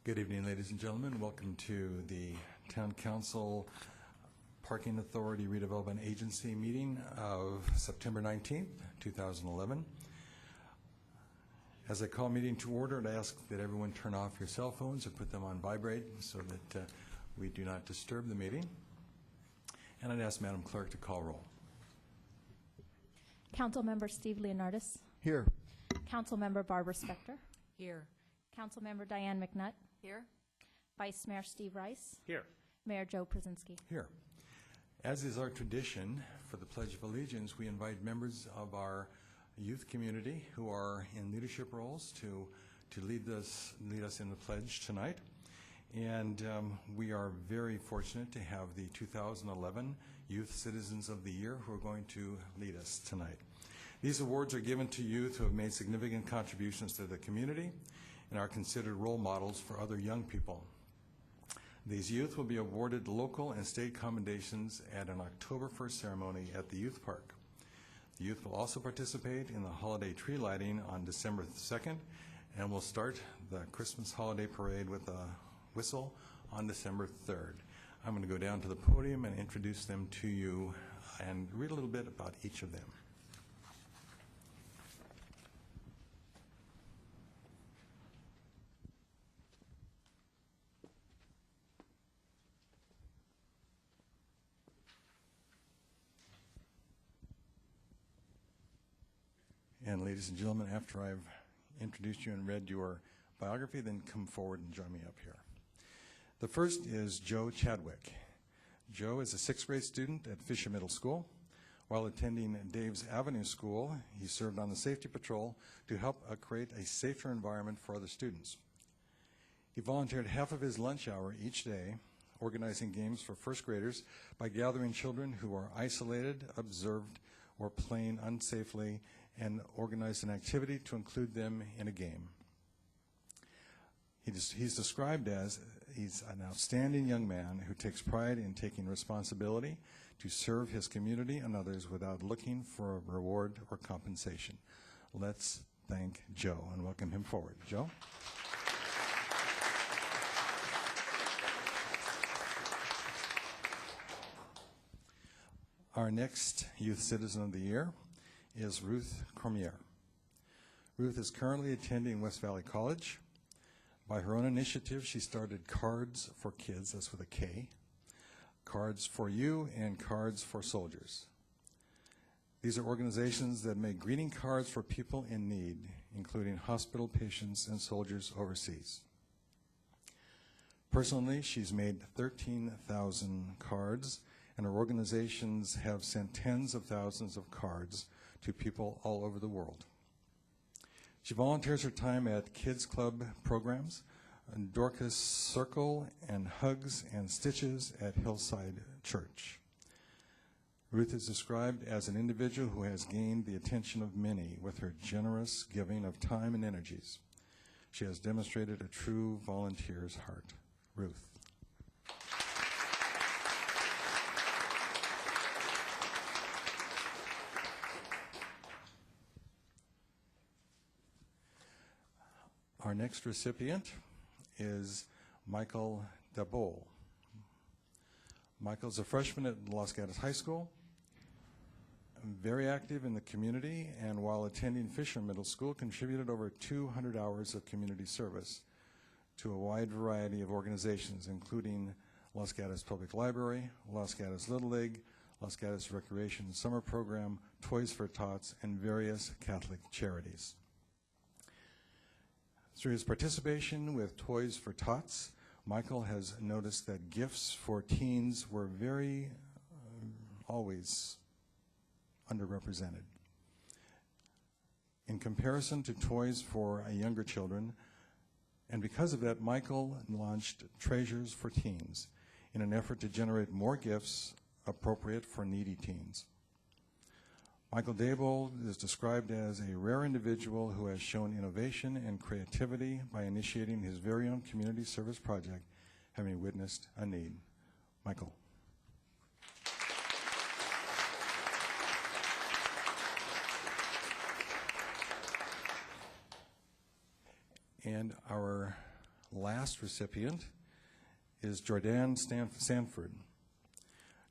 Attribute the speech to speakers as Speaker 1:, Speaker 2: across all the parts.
Speaker 1: Good evening, ladies and gentlemen. Welcome to the Town Council Parking Authority Redevelopment Agency meeting of September 19th, 2011. As I call meeting to order, I'd ask that everyone turn off your cell phones or put them on vibrate so that we do not disturb the meeting. And I'd ask Madam Clerk to call roll.
Speaker 2: Councilmember Steve Leonardis.
Speaker 3: Here.
Speaker 2: Councilmember Barbara Spector.
Speaker 4: Here.
Speaker 2: Councilmember Diane McNutt.
Speaker 4: Here.
Speaker 2: Vice Mayor Steve Rice.
Speaker 3: Here.
Speaker 2: Mayor Joe Przinsky.
Speaker 1: Here. As is our tradition for the Pledge of Allegiance, we invite members of our youth community who are in leadership roles to lead us in the pledge tonight. And we are very fortunate to have the 2011 Youth Citizens of the Year who are going to lead us tonight. These awards are given to youth who have made significant contributions to the community and are considered role models for other young people. These youth will be awarded local and state commendations at an October 1st ceremony at the Youth Park. The youth will also participate in the holiday tree lighting on December 2nd, and will start the Christmas holiday parade with a whistle on December 3rd. I'm going to go down to the podium and introduce them to you and read a little bit about each of them. And ladies and gentlemen, after I've introduced you and read your biography, then come forward and join me up here. The first is Joe Chadwick. Joe is a 6th grade student at Fisher Middle School. While attending Dave's Avenue School, he served on the safety patrol to help create a safer environment for other students. He volunteered half of his lunch hour each day, organizing games for 1st graders by gathering children who are isolated, observed, or playing unsafely, and organized an activity to include them in a game. He's described as he's an outstanding young man who takes pride in taking responsibility to serve his community and others without looking for a reward or compensation. Let's thank Joe and welcome him forward. Joe? Our next Youth Citizen of the Year is Ruth Cormier. Ruth is currently attending West Valley College. By her own initiative, she started Cards for Kids, that's with a K, Cards for You, and Cards for Soldiers. These are organizations that make greeting cards for people in need, including hospital patients and soldiers overseas. Personally, she's made 13,000 cards, and her organizations have sent tens of thousands of cards to people all over the world. She volunteers her time at Kids Club programs, Dorcas Circle, and Hugs and Stitches at Hillside Church. Ruth is described as an individual who has gained the attention of many with her generous giving of time and energies. She has demonstrated a true volunteer's heart. Ruth. Our next recipient is Michael DeBole. Michael's a freshman at Los Gatos High School, very active in the community, and while attending Fisher Middle School, contributed over 200 hours of community service to a wide variety of organizations, including Los Gatos Public Library, Los Gatos Little League, Los Gatos Recreation Summer Program, Toys for Tots, and various Catholic charities. Through his participation with Toys for Tots, Michael has noticed that gifts for teens were always underrepresented. In comparison to toys for younger children, and because of that, Michael launched Treasures for Teens in an effort to generate more gifts appropriate for needy teens. Michael DeBole is described as a rare individual who has shown innovation and creativity by initiating his very own community service project, having witnessed a need. Michael. And our last recipient is Jordan Sanford.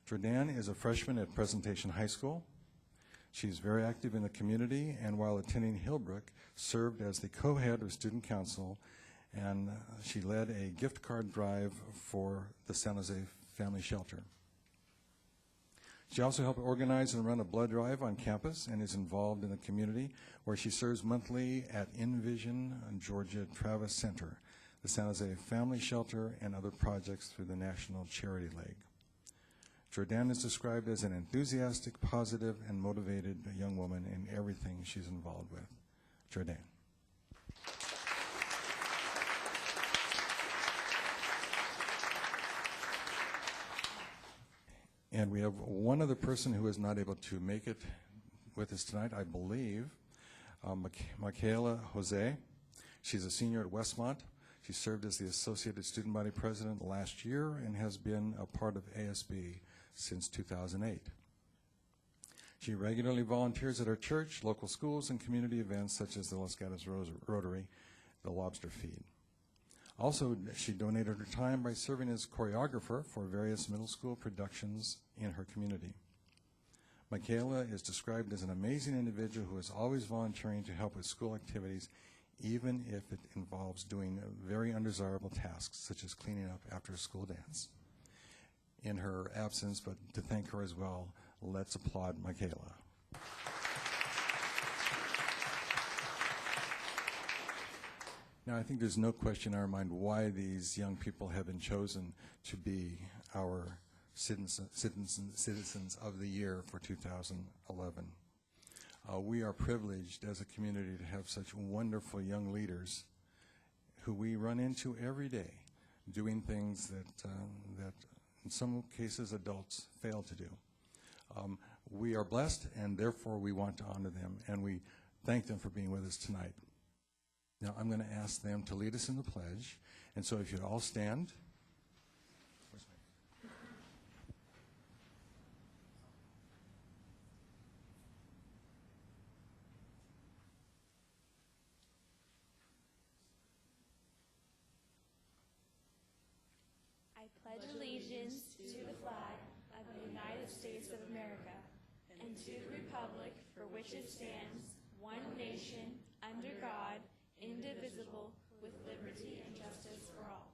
Speaker 1: Jordan is a freshman at Presentation High School. She's very active in the community, and while attending Hillbrook, served as the co-head of student council, and she led a gift card drive for the San Jose Family Shelter. She also helped organize and run a blood drive on campus and is involved in the community, where she serves monthly at Envision Georgia Travis Center, the San Jose Family Shelter, and other projects through the National Charity League. Jordan is described as an enthusiastic, positive, and motivated young woman in everything she's involved with. Jordan. And we have one other person who is not able to make it with us tonight, I believe, Michaela Jose. She's a senior at Westmont. She served as the Associated Student Body President last year and has been a part of ASB since 2008. She regularly volunteers at her church, local schools, and community events such as the Los Gatos Rotary, the Lobster Feed. Also, she donated her time by serving as choreographer for various middle school productions in her community. Michaela is described as an amazing individual who is always volunteering to help with school activities, even if it involves doing very undesirable tasks, such as cleaning up after a school dance. In her absence, but to thank her as well, let's applaud Michaela. Now, I think there's no question in our mind why these young people have been chosen to be our citizens of the year for 2011. We are privileged as a community to have such wonderful young leaders who we run into every day doing things that in some cases adults fail to do. We are blessed, and therefore we want to honor them, and we thank them for being with us tonight. Now I'm going to ask them to lead us in the pledge, and so if you'd all stand.
Speaker 3: I pledge allegiance to the flag of the United States of America and to the republic for which it stands, one nation, under God, indivisible, with liberty and justice for all.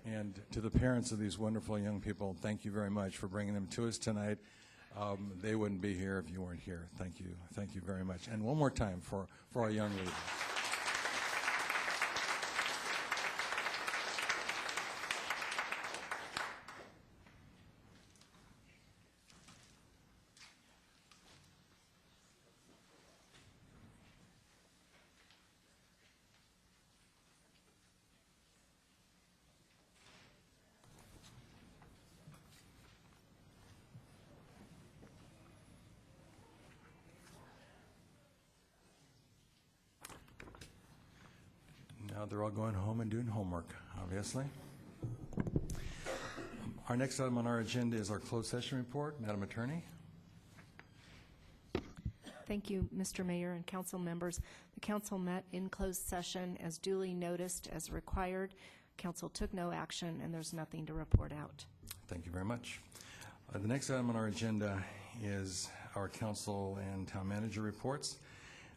Speaker 1: And to the parents of these wonderful young people, thank you very much for bringing them to us tonight. They wouldn't be here if you weren't here. Thank you very much. And one more time for our young leaders. Now they're all going home and doing homework, obviously. Our next item on our agenda is our closed session report. Madam Attorney.
Speaker 4: Thank you, Mr. Mayor and council members. The council met in closed session as duly noticed as required. Council took no action, and there's nothing to report out.
Speaker 1: Thank you very much. The next item on our agenda is our council and town manager reports.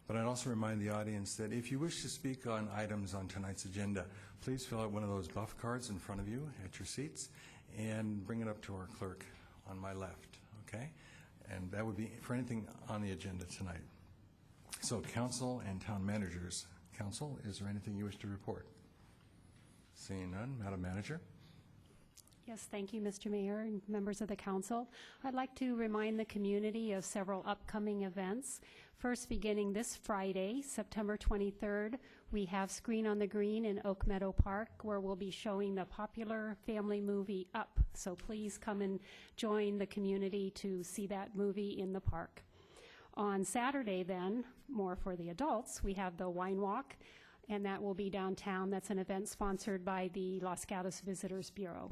Speaker 1: But I'd also remind the audience that if you wish to speak on items on tonight's agenda, please fill out one of those buff cards in front of you at your seats and bring it up to our clerk on my left, okay? And that would be for anything on the agenda tonight. So council and town managers. Council, is there anything you wish to report? Seeing none, Madam Manager.
Speaker 5: Yes, thank you, Mr. Mayor and members of the council. I'd like to remind the community of several upcoming events. First, beginning this Friday, September 23rd, we have Screen on the Green in Oak Meadow Park, where we'll be showing the popular family movie Up. So please come and join the community to see that movie in the park. On Saturday then, more for the adults, we have the Wine Walk, and that will be downtown. That's an event sponsored by the Los Gatos Visitors Bureau.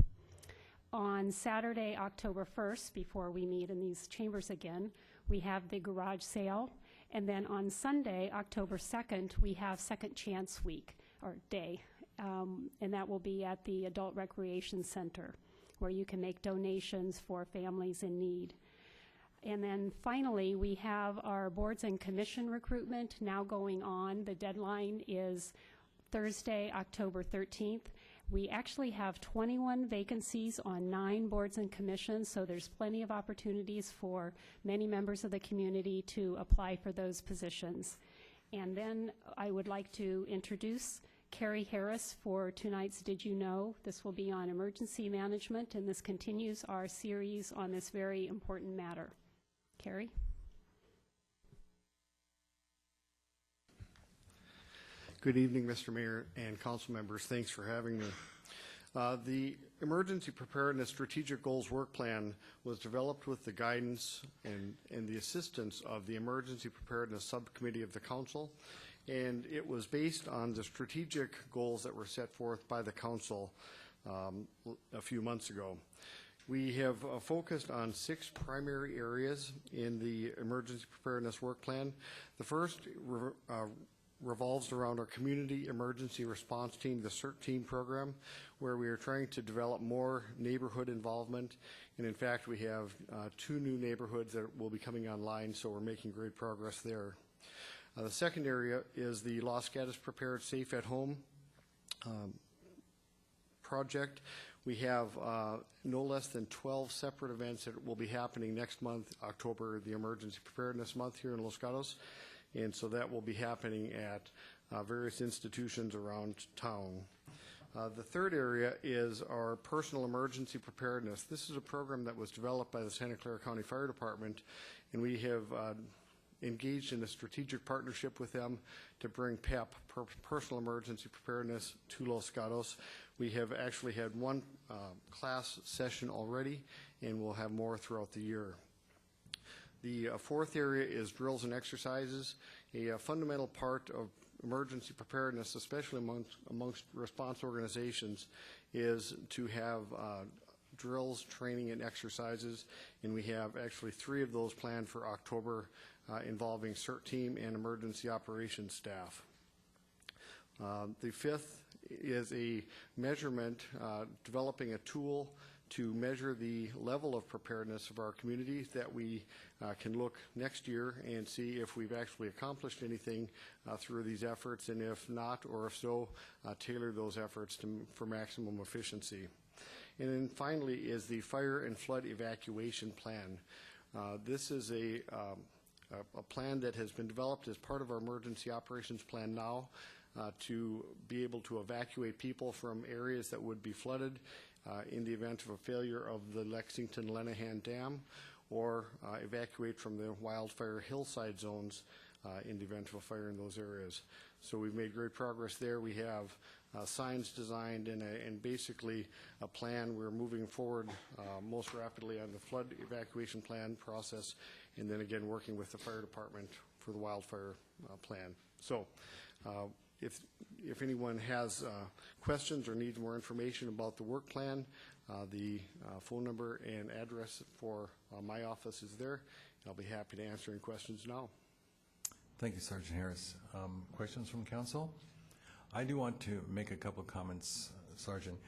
Speaker 5: On Saturday, October 1st, before we meet in these chambers again, we have the garage sale. And then on Sunday, October 2nd, we have Second Chance Week, or Day. And that will be at the Adult Recreation Center, where you can make donations for families in need. And then finally, we have our boards and commission recruitment now going on. The deadline is Thursday, October 13th. We actually have 21 vacancies on 9 boards and commissions, so there's plenty of opportunities for many members of the community to apply for those positions. And then I would like to introduce Carrie Harris for tonight's Did You Know? This will be on emergency management, and this continues our series on this very important matter. Carrie?
Speaker 6: Good evening, Mr. Mayor and council members. Thanks for having me. The Emergency Preparedness Strategic Goals Work Plan was developed with the guidance and the assistance of the Emergency Preparedness Subcommittee of the Council, and it was based on the strategic goals that were set forth by the Council a few months ago. We have focused on 6 primary areas in the Emergency Preparedness Work Plan. The first revolves around our Community Emergency Response Team, the CERT team program, where we are trying to develop more neighborhood involvement. And in fact, we have 2 new neighborhoods that will be coming online, so we're making great progress there. The second area is the Los Gatos Prepared Safe at Home project. We have no less than 12 separate events that will be happening next month, October, the Emergency Preparedness Month here in Los Gatos. And so that will be happening at various institutions around town. The third area is our personal emergency preparedness. This is a program that was developed by the Santa Clara County Fire Department, and we have engaged in a strategic partnership with them to bring PEP, personal emergency preparedness, to Los Gatos. We have actually had 1 class session already, and we'll have more throughout the year. The fourth area is drills and exercises. A fundamental part of emergency preparedness, especially amongst response organizations, is to have drills, training, and exercises. And we have actually 3 of those planned for October involving CERT team and emergency operations staff. The fifth is a measurement, developing a tool to measure the level of preparedness of our community, that we can look next year and see if we've actually accomplished anything through these efforts, and if not, or if so, tailor those efforts for maximum efficiency. And then finally is the fire and flood evacuation plan. This is a plan that has been developed as part of our emergency operations plan now to be able to evacuate people from areas that would be flooded in the event of a failure of the Lexington-Lenahan Dam, or evacuate from the wildfire hillside zones in the event of a fire in those areas. So we've made great progress there. We have signs designed and basically a plan. We're moving forward most rapidly on the flood evacuation plan process, and then again working with the fire department for the wildfire plan. So if anyone has questions or needs more information about the work plan, the phone number and address for my office is there. I'll be happy to answer any questions now.
Speaker 1: Thank you, Sergeant Harris. Questions from council? I do want to make a couple of comments, Sergeant.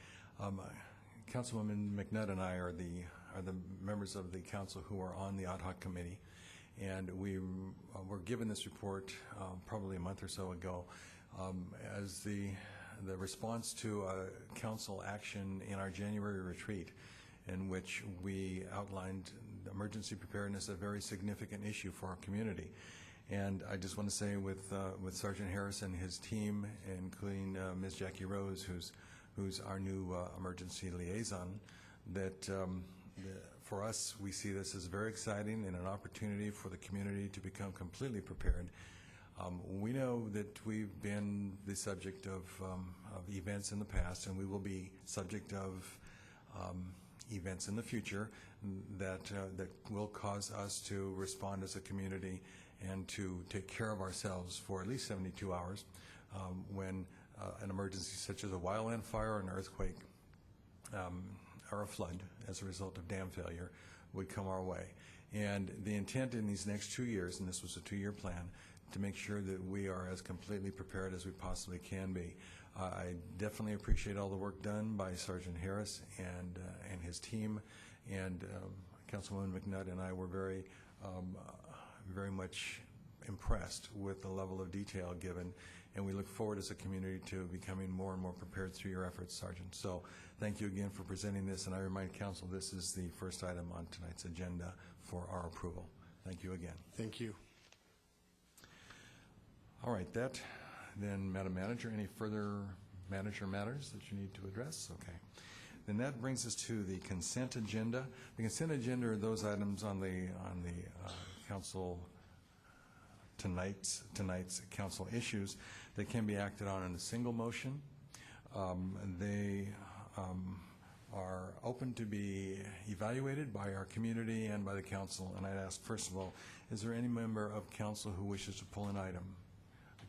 Speaker 1: Councilwoman McNutt and I are the members of the council who are on the ad hoc committee, and we were given this report probably a month or so ago as the response to a council action in our January retreat, in which we outlined emergency preparedness, a very significant issue for our community. And I just want to say with Sergeant Harris and his team, including Ms. Jackie Rose, who's our new emergency liaison, that for us, we see this as very exciting and an opportunity for the community to become completely prepared. We know that we've been the subject of events in the past, and we will be subject of events in the future that will cause us to respond as a community and to take care of ourselves for at least 72 hours when an emergency such as a wildland fire, an earthquake, or a flood as a result of dam failure would come our way. And the intent in these next 2 years, and this was a 2-year plan, to make sure that we are as completely prepared as we possibly can be. I definitely appreciate all the work done by Sergeant Harris and his team, and Councilwoman McNutt and I were very much impressed with the level of detail given, and we look forward as a community to becoming more and more prepared through your efforts, Sergeant. So thank you again for presenting this, and I remind Council this is the first item on tonight's agenda for our approval. Thank you again.
Speaker 6: Thank you.
Speaker 1: All right, then, Madam Manager, any further manager matters that you need to address? Okay. Then that brings us to the consent agenda. The consent agenda are those items on the council tonight's council issues that can be acted on in a single motion. They are open to be evaluated by our community and by the council. And I'd ask, first of all, is there any member of council who wishes to pull an item?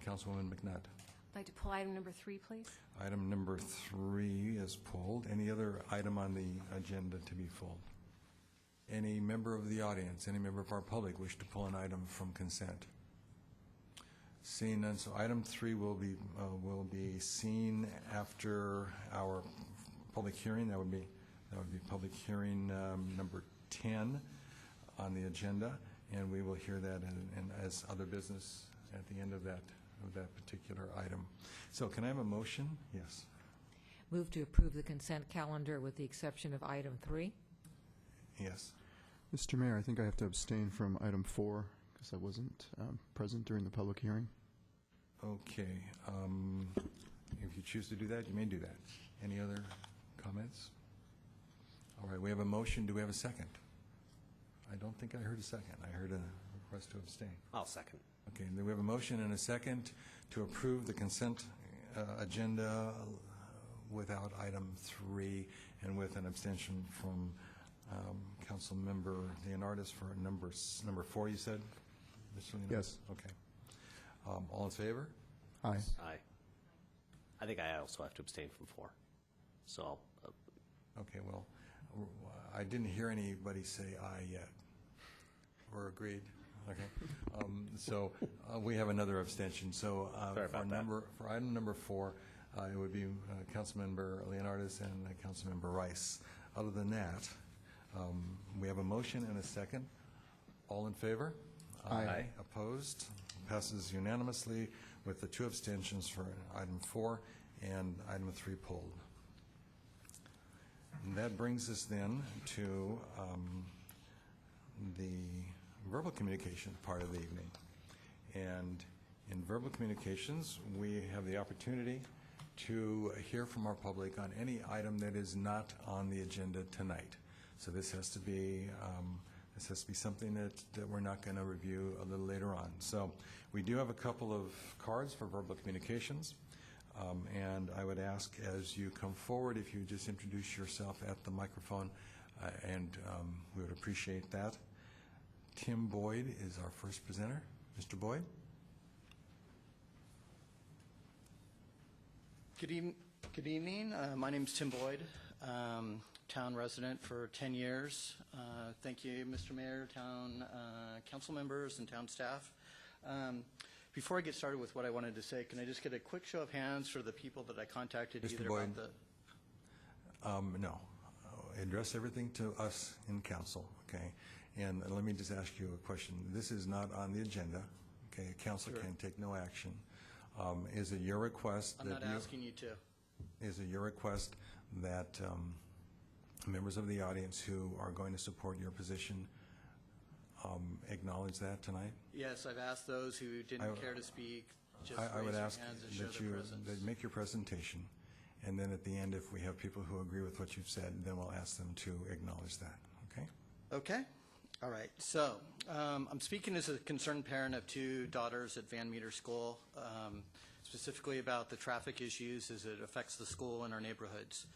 Speaker 1: Councilwoman McNutt.
Speaker 4: I'd like to pull item number 3, please.
Speaker 1: Item number 3 is pulled. Any other item on the agenda to be pulled? Any member of the audience, any member of our public wish to pull an item from consent? Seeing none, so item 3 will be seen after our public hearing. That would be public hearing number 10 on the agenda, and we will hear that as other business at the end of that particular item. So can I have a motion? Yes.
Speaker 7: Move to approve the consent calendar with the exception of item 3.
Speaker 1: Yes.
Speaker 8: Mr. Mayor, I think I have to abstain from item 4 because I wasn't present during the public hearing.
Speaker 1: Okay. If you choose to do that, you may do that. Any other comments? All right, we have a motion. Do we have a second? I don't think I heard a second. I heard a request to abstain.
Speaker 9: I'll second.
Speaker 1: Okay, then we have a motion and a second to approve the consent agenda without item 3 and with an abstention from Council Member Leonardis for number 4, you said? Mr. Leonardis?
Speaker 8: Yes.
Speaker 1: Okay. All in favor?
Speaker 8: Aye.
Speaker 9: Aye. I think I also have to abstain from 4. So I'll,
Speaker 1: Okay, well, I didn't hear anybody say aye yet. We're agreed? Okay. So we have another abstention. So
Speaker 9: Sorry about that.
Speaker 1: For item number 4, it would be Councilmember Leonardis and Councilmember Rice. Other than that, we have a motion and a second. All in favor?
Speaker 8: Aye.
Speaker 1: Opposed? Passes unanimously with the 2 abstentions for item 4 and item 3 pulled. And that brings us then to the verbal communication part of the evening. And in verbal communications, we have the opportunity to hear from our public on any item that is not on the agenda tonight. So this has to be something that we're not going to review a little later on. So we do have a couple of cards for verbal communications. And I would ask as you come forward, if you just introduce yourself at the microphone, and we would appreciate that. Tim Boyd is our first presenter. Mr. Boyd?
Speaker 10: Good evening. My name is Tim Boyd, town resident for 10 years. Thank you, Mr. Mayor, town council members, and town staff. Before I get started with what I wanted to say, can I just get a quick show of hands for the people that I contacted
Speaker 1: Mr.
Speaker 10: either
Speaker 1: Boyd?
Speaker 10: about the...
Speaker 1: No. Address everything to us in council, okay? And let me just ask you a question. This is not on the agenda, okay? Council
Speaker 10: Sure.
Speaker 1: can take no action. Is it your request
Speaker 10: I'm
Speaker 1: that
Speaker 10: not asking you to.
Speaker 1: Is it your request that members of the audience who are going to support your position acknowledge that tonight?
Speaker 10: Yes, I've asked those who didn't care to speak, just
Speaker 1: I would
Speaker 10: raise
Speaker 1: ask
Speaker 10: their hands and show
Speaker 1: that
Speaker 10: their
Speaker 1: you
Speaker 10: presence.
Speaker 1: that make your presentation, And then at the end, if we have people who agree with what you've said, then we'll ask them to acknowledge that, okay?
Speaker 10: Okay. All right. So I'm speaking as a concerned parent of two daughters at Van Meter School, specifically about the traffic issues as it affects the school and our neighborhoods.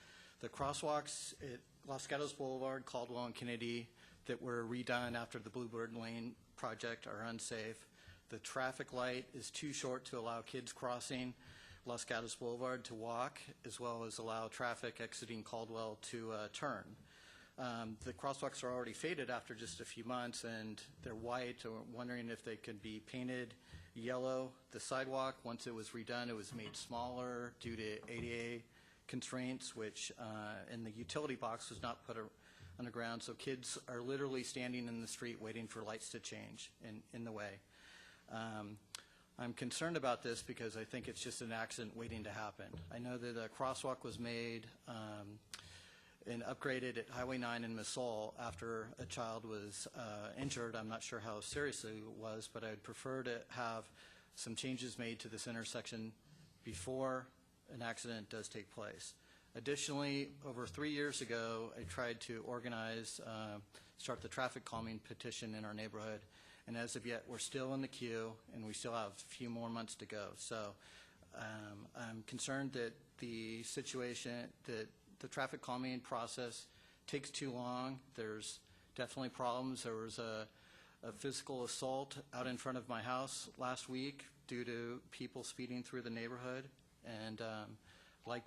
Speaker 10: The crosswalks at Los Gatos Boulevard, Caldwell, and Kennedy that were redone after the Bluebird Lane project are unsafe. The traffic light is too short to allow kids crossing Los Gatos Boulevard to walk, as well as allow traffic exiting Caldwell to turn. The crosswalks are already faded after just a few months, and they're white. So we're wondering if they could be painted yellow. The sidewalk, once it was redone, it was made smaller due to ADA constraints, which and the utility box was not put underground. So kids are literally standing in the street waiting for lights to change in the way. I'm concerned about this because I think it's just an accident waiting to happen. I know that a crosswalk was made and upgraded at Highway 9 in Missoula after a child was injured. I'm not sure how seriously it was, but I'd prefer to have some changes made to this intersection before an accident does take place. Additionally, over 3 years ago, I tried to organize, start the traffic calming petition in our neighborhood, and as of yet, we're still in the queue, and we still have a few more months to go. So I'm concerned that the situation, that the traffic calming process takes too long. There's definitely problems. There was a physical assault out in front of my house last week due to people speeding through the neighborhood, and like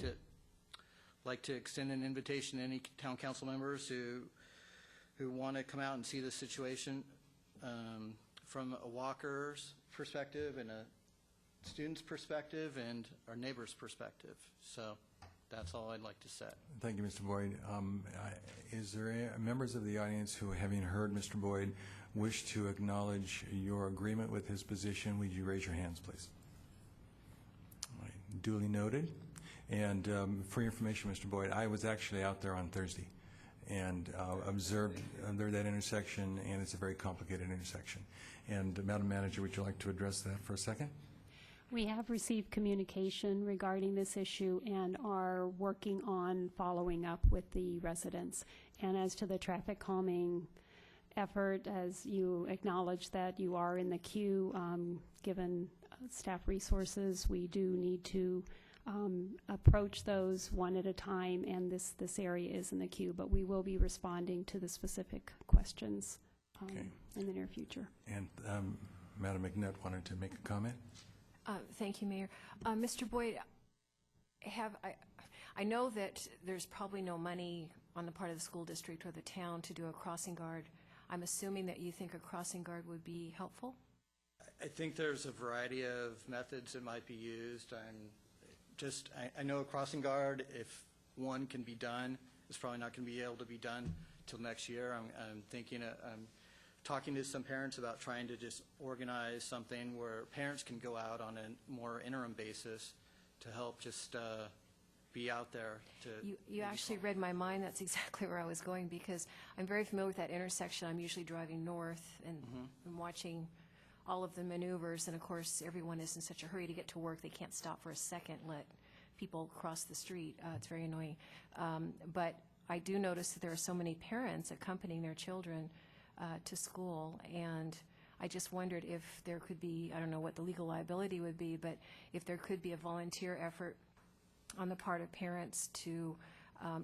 Speaker 10: to extend an invitation to any town council members who want to come out and see the situation from a walker's perspective and a student's perspective and our neighbor's perspective. So that's all I'd like to say.
Speaker 1: Thank you, Mr. Boyd. Is there members of the audience who, having heard Mr. Boyd, wish to acknowledge your agreement with his position? Would you raise your hands, please? All right, duly noted. And for your information, Mr. Boyd, I was actually out there on Thursday and observed that intersection, and it's a very complicated intersection. And Madam Manager, would you like to address that for a second?
Speaker 5: We have received communication regarding this issue and are working on following up with the residents. And as to the traffic calming effort, as you acknowledge that you are in the queue, given staff resources, we do need to approach those one at a time, and this area is in the queue, but we will be responding to the specific questions in the near future.
Speaker 1: And Madam McNutt wanted to make a comment.
Speaker 4: Thank you, Mayor. Mr. Boyd, I know that there's probably no money on the part of the school district or the town to do a crossing guard. I'm assuming that you think a crossing guard would be helpful?
Speaker 10: I think there's a variety of methods that might be used. I know a crossing guard, if one can be done, is probably not going to be able to be done till next year. I'm talking to some parents about trying to just organize something where parents can go out on a more interim basis to help just be out there.
Speaker 4: You actually read my mind. That's exactly where I was going, because I'm very familiar with that intersection. I'm usually driving north and I'm watching all of the maneuvers, and of course everyone is in such a hurry to get to work they can't stop for a second, let people cross the street. It's very annoying. But I do notice that there are so many parents accompanying their children to school, and I just wondered if there could be, I don't know what the legal liability would be, but if there could be a volunteer effort on the part of parents to,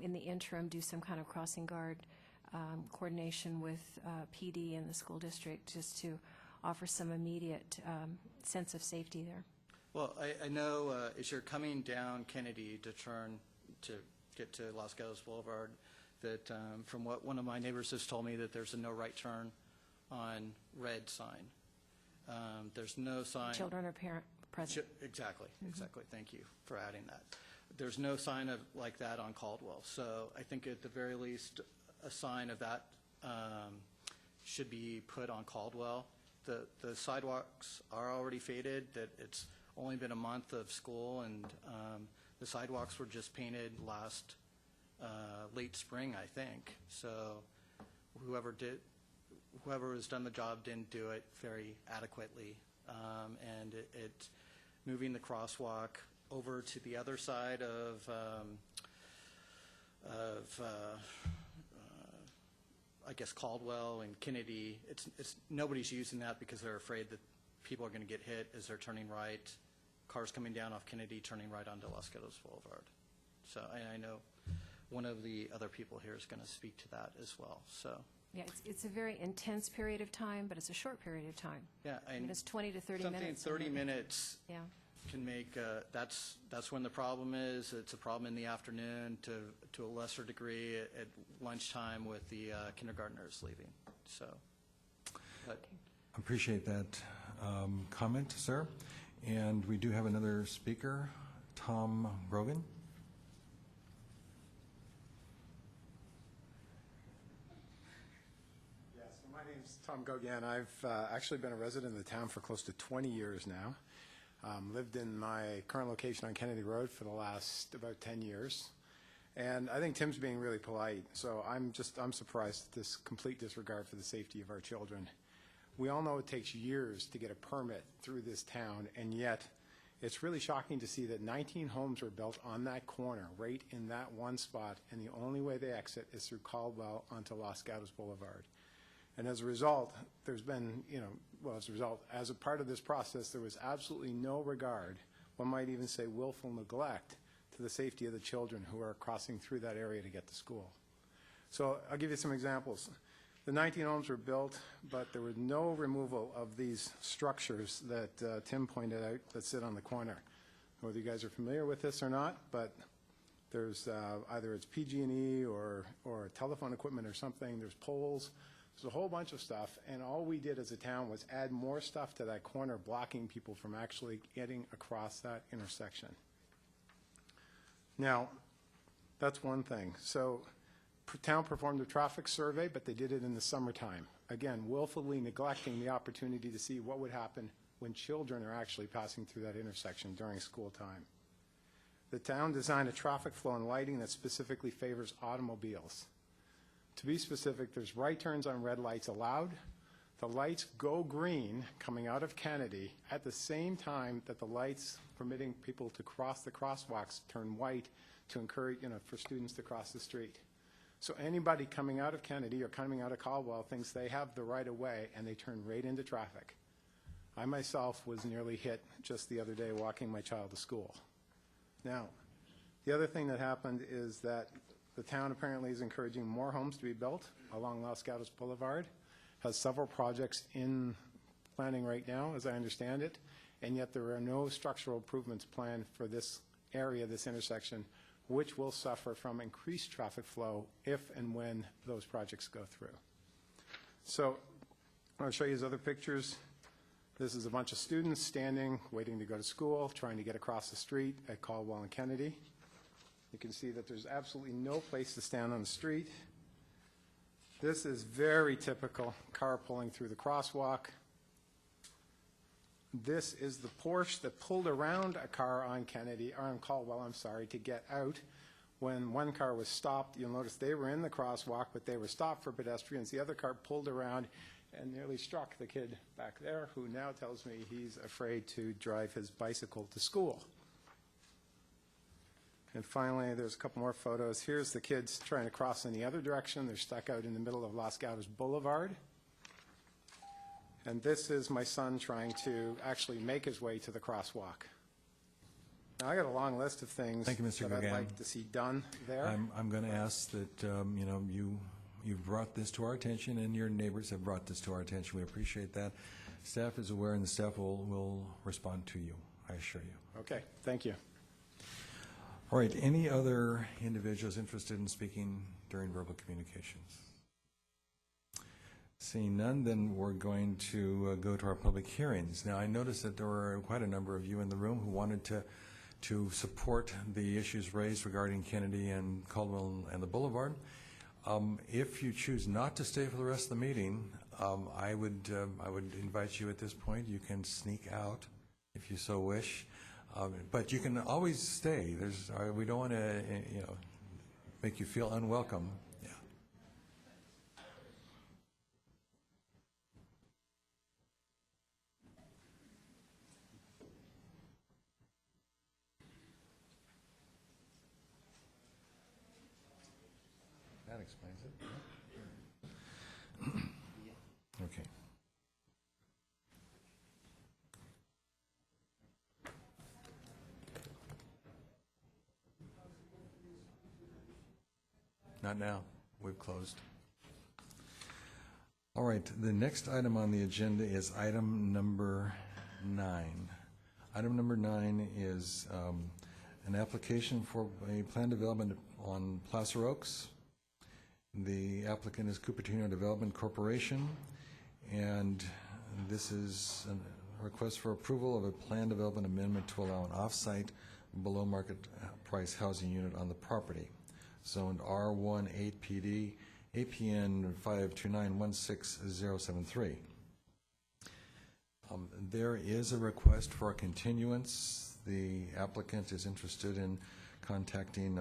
Speaker 4: in the interim, do some kind of crossing guard coordination with PD and the school district, just to offer some immediate sense of safety there.
Speaker 10: Well, I know as you're coming down Kennedy to turn to get to Los Gatos Boulevard, that from what one of my neighbors has told me, that there's a no right turn on red sign. There's no sign.
Speaker 4: Children are present.
Speaker 10: Exactly. Thank you for adding that. There's no sign of like that on Caldwell. So I think at the very least a sign of that should be put on Caldwell. The sidewalks are already faded, that it's only been a month of school, and the sidewalks were just painted last late spring, I think. So whoever has done the job didn't do it very adequately. And moving the crosswalk over to the other side of I guess Caldwell and Kennedy. It's nobody's using that because they're afraid that people are going to get hit as they're turning right. Cars coming down off Kennedy, turning right onto Los Gatos Boulevard. So I know one of the other people here is going to speak to that as well. So
Speaker 4: Yeah, it's a very intense period of time, but it's a short period of time.
Speaker 10: yeah,
Speaker 4: I mean, it's 20 to 30 minutes.
Speaker 10: Something 30 minutes
Speaker 4: Yeah.
Speaker 10: can make, that's when the problem is. It's a problem in the afternoon, to a lesser degree at lunchtime with the kindergartners leaving. So, but
Speaker 1: Appreciate that comment, sir. And we do have another speaker, Tom Brogan.
Speaker 11: Yes, my name's Tom Gauguin. I've actually been a resident of the town for close to 20 years now. Lived in my current location on Kennedy Road for the last about 10 years. And I think Tim's being really polite, so I'm surprised at this complete disregard for the safety of our children. We all know it takes years to get a permit through this town, and yet it's really shocking to see that 19 homes were built on that corner, right in that one spot, and the only way they exit is through Caldwell onto Los Gatos Boulevard. And as a result, there's been, as a part of this process, there was absolutely no regard, one might even say willful neglect, to the safety of the children who are crossing through that area to get to school. So I'll give you some examples. The 19 homes were built, but there was no removal of these structures that Tim pointed out that sit on the corner. Whether you guys are familiar with this or not, but there's either it's PG&E or telephone equipment or something. There's poles. There's a whole bunch of stuff, and all we did as a town was add more stuff to that corner, blocking people from actually getting across that intersection. Now, that's one thing. So town performed a traffic survey, but they did it in the summertime. Again, willfully neglecting the opportunity to see what would happen when children are actually passing through that intersection during school time. The town designed a traffic flow and lighting that specifically favors automobiles. To be specific, there's right turns on red lights allowed. The lights go green coming out of Kennedy at the same time that the lights permitting people to cross the crosswalks turn white to encourage, for students to cross the street. So anybody coming out of Kennedy or coming out of Caldwell thinks they have the right of way, and they turn right into traffic. I myself was nearly hit just the other day walking my child to school. Now, the other thing that happened is that the town apparently is encouraging more homes to be built along Los Gatos Boulevard, has several projects in planning right now, as I understand it, and yet there are no structural improvements planned for this area, this intersection, which will suffer from increased traffic flow if and when those projects go through. So I'll show you these other pictures. This is a bunch of students standing, waiting to go to school, trying to get across the street at Caldwell and Kennedy. You can see that there's absolutely no place to stand on the street. This is very typical, car pulling through the crosswalk. This is the Porsche that pulled around a car on Kennedy, or on Caldwell, I'm sorry, to get out. When one car was stopped, you'll notice they were in the crosswalk, but they were stopped for pedestrians. The other car pulled around and nearly struck the kid back there, who now tells me he's afraid to drive his bicycle to school. And finally, there's a couple more photos. Here's the kids trying to cross in the other direction. They're stuck out in the middle of Los Gatos Boulevard. And this is my son trying to actually make his way to the crosswalk. Now, I got a long list of things
Speaker 1: Thank you, Mr.
Speaker 11: that I'd
Speaker 1: Gauguin.
Speaker 11: like to see done there.
Speaker 1: I'm going to ask that, you've brought this to our attention, and your neighbors have brought this to our attention. We appreciate that. Staff is aware, and the staff will respond to you, I assure you.
Speaker 11: Okay, thank you.
Speaker 1: All right, any other individuals interested in speaking during verbal communications? Seeing none, then we're going to go to our public hearings. Now, I noticed that there were quite a number of you in the room who wanted to support the issues raised regarding Kennedy and Caldwell and the Boulevard. If you choose not to stay for the rest of the meeting, I would invite you at this point. You can sneak out if you so wish. But you can always stay. We don't want to, make you feel unwelcome. Yeah. That explains it. Okay. Not now. We've closed. All right, the next item on the agenda is item number 9. Item number 9 is an application for a plan development on Placer Oaks. The applicant is Cupertino Development Corporation, and this is a request for approval of a plan development amendment to allow an off-site below-market price housing unit on the property, zoned R1 8PD, APN 529-16073. There is a request for a continuance. The applicant is interested in contacting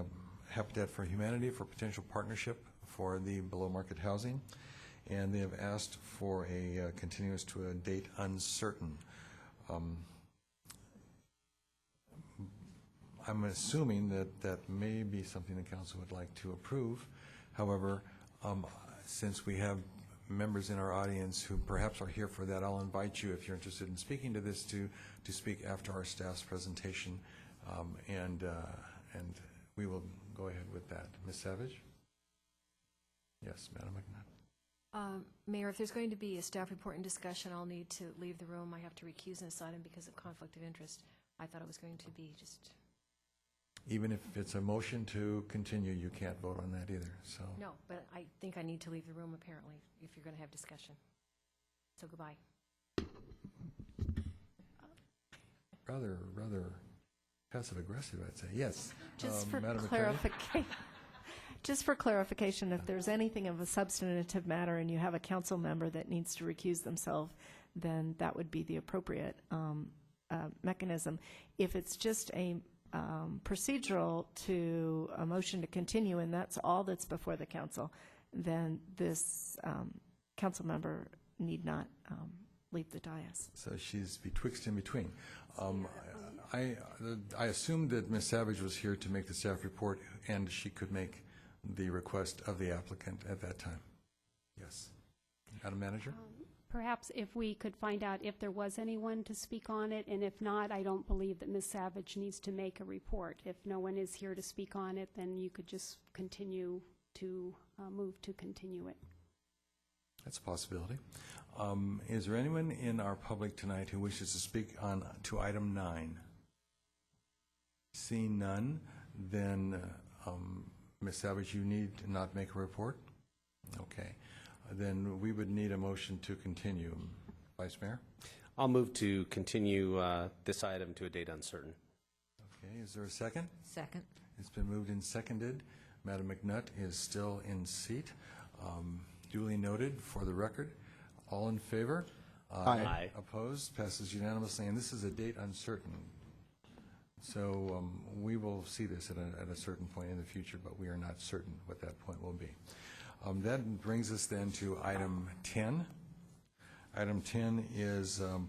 Speaker 1: Habitat for Humanity for potential partnership for the below-market housing, and they have asked for a continuance to a date uncertain. I'm assuming that that may be something the council would like to approve. However, since we have members in our audience who perhaps are here for that, I'll invite you, if you're interested in speaking to this, to speak after our staff's presentation, and we will go ahead with that. Ms. Savage? Yes, Madam McNutt.
Speaker 4: Mayor, if there's going to be a staff report and discussion, I'll need to leave the room. I have to recuse in this item because of conflict of interest. I thought it was going to be just...
Speaker 1: Even if it's a motion to continue, you can't vote on that either, so.
Speaker 4: No, but I think I need to leave the room, apparently, if you're going to have discussion. So goodbye.
Speaker 1: Rather passive-aggressive, I'd say. Yes.
Speaker 12: Just for
Speaker 1: Madam Attorney?
Speaker 12: clarification, just for clarification, if there's anything of a substantive matter and you have a council member that needs to recuse themselves, then that would be the appropriate mechanism. If it's just a procedural to a motion to continue, and that's all that's before the council, then this council member need not leave the dais.
Speaker 1: So she's betwixt and between. I assumed that Ms. Savage was here to make the staff report, and she could make the request of the applicant at that time. Yes. Madam Manager?
Speaker 5: Perhaps if we could find out if there was anyone to speak on it, and if not, I don't believe that Ms. Savage needs to make a report. If no one is here to speak on it, then you could just continue to move to continue it.
Speaker 1: That's a possibility. Is there anyone in our public tonight who wishes to speak on to item 9? Seeing none, then Ms. Savage, you need to not make a report? Okay. Then we would need a motion to continue. Vice Mayor?
Speaker 9: I'll move to continue this item to a date uncertain.
Speaker 1: Okay, is there a second?
Speaker 7: Second.
Speaker 1: It's been moved and seconded. Madam McNutt is still in seat. Duly noted for the record. All in favor?
Speaker 9: Aye.
Speaker 1: Opposed? Passes unanimously, and this is a date uncertain. So we will see this at a certain point in the future, but we are not certain what that point will be. That brings us then to item 10. Item 10 is a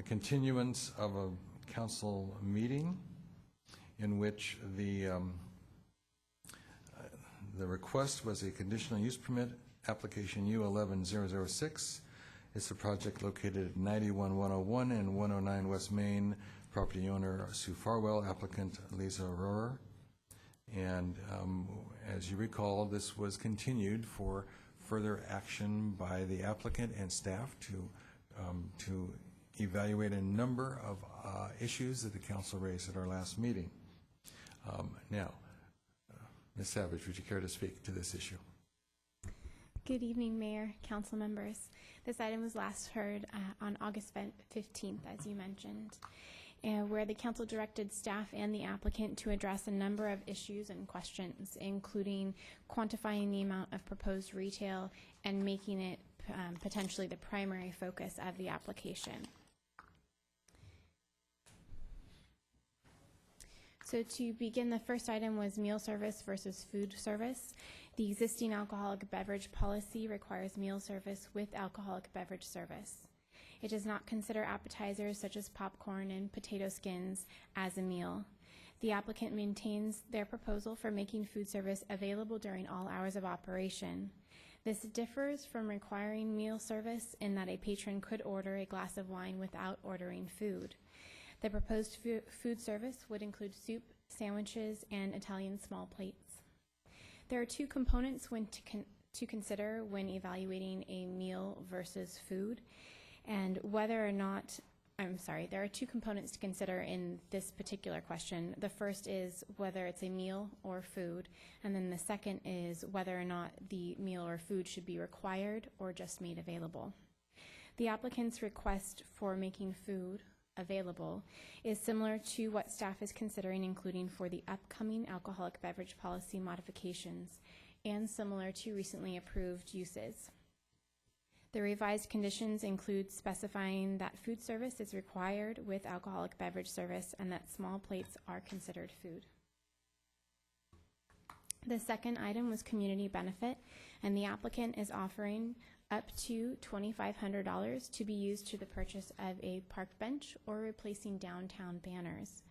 Speaker 1: continuance of a council meeting in which the request was a conditional use permit, application U11006. It's a project located at 91101 and 109 West Main. Property owner Sue Farwell, applicant Lisa Rohrer. And as you recall, this was continued for further action by the applicant and staff to evaluate a number of issues that the council raised at our last meeting. Now, Ms. Savage, would you care to speak to this issue?
Speaker 13: Good evening, Mayor, council members. This item was last heard on August 15th, as you mentioned, where the council directed staff and the applicant to address a number of issues and questions, including quantifying the amount of proposed retail and making it potentially the primary focus of the application. So to begin, the first item was meal service versus food service. The existing alcoholic beverage policy requires meal service with alcoholic beverage service. It does not consider appetizers such as popcorn and potato skins as a meal. The applicant maintains their proposal for making food service available during all hours of operation. This differs from requiring meal service in that a patron could order a glass of wine without ordering food. The proposed food service would include soup, sandwiches, and Italian small plates. There are two components to consider when evaluating a meal versus food, and whether or not there are two components to consider in this particular question. The first is whether it's a meal or food, and then the second is whether or not the meal or food should be required or just made available. The applicant's request for making food available is similar to what staff is considering including for the upcoming alcoholic beverage policy modifications and similar to recently approved uses. The revised conditions include specifying that food service is required with alcoholic beverage service and that small plates are considered food. The second item was community benefit, and the applicant is offering up to $2,500 to be used to the purchase of a park bench or replacing downtown banners,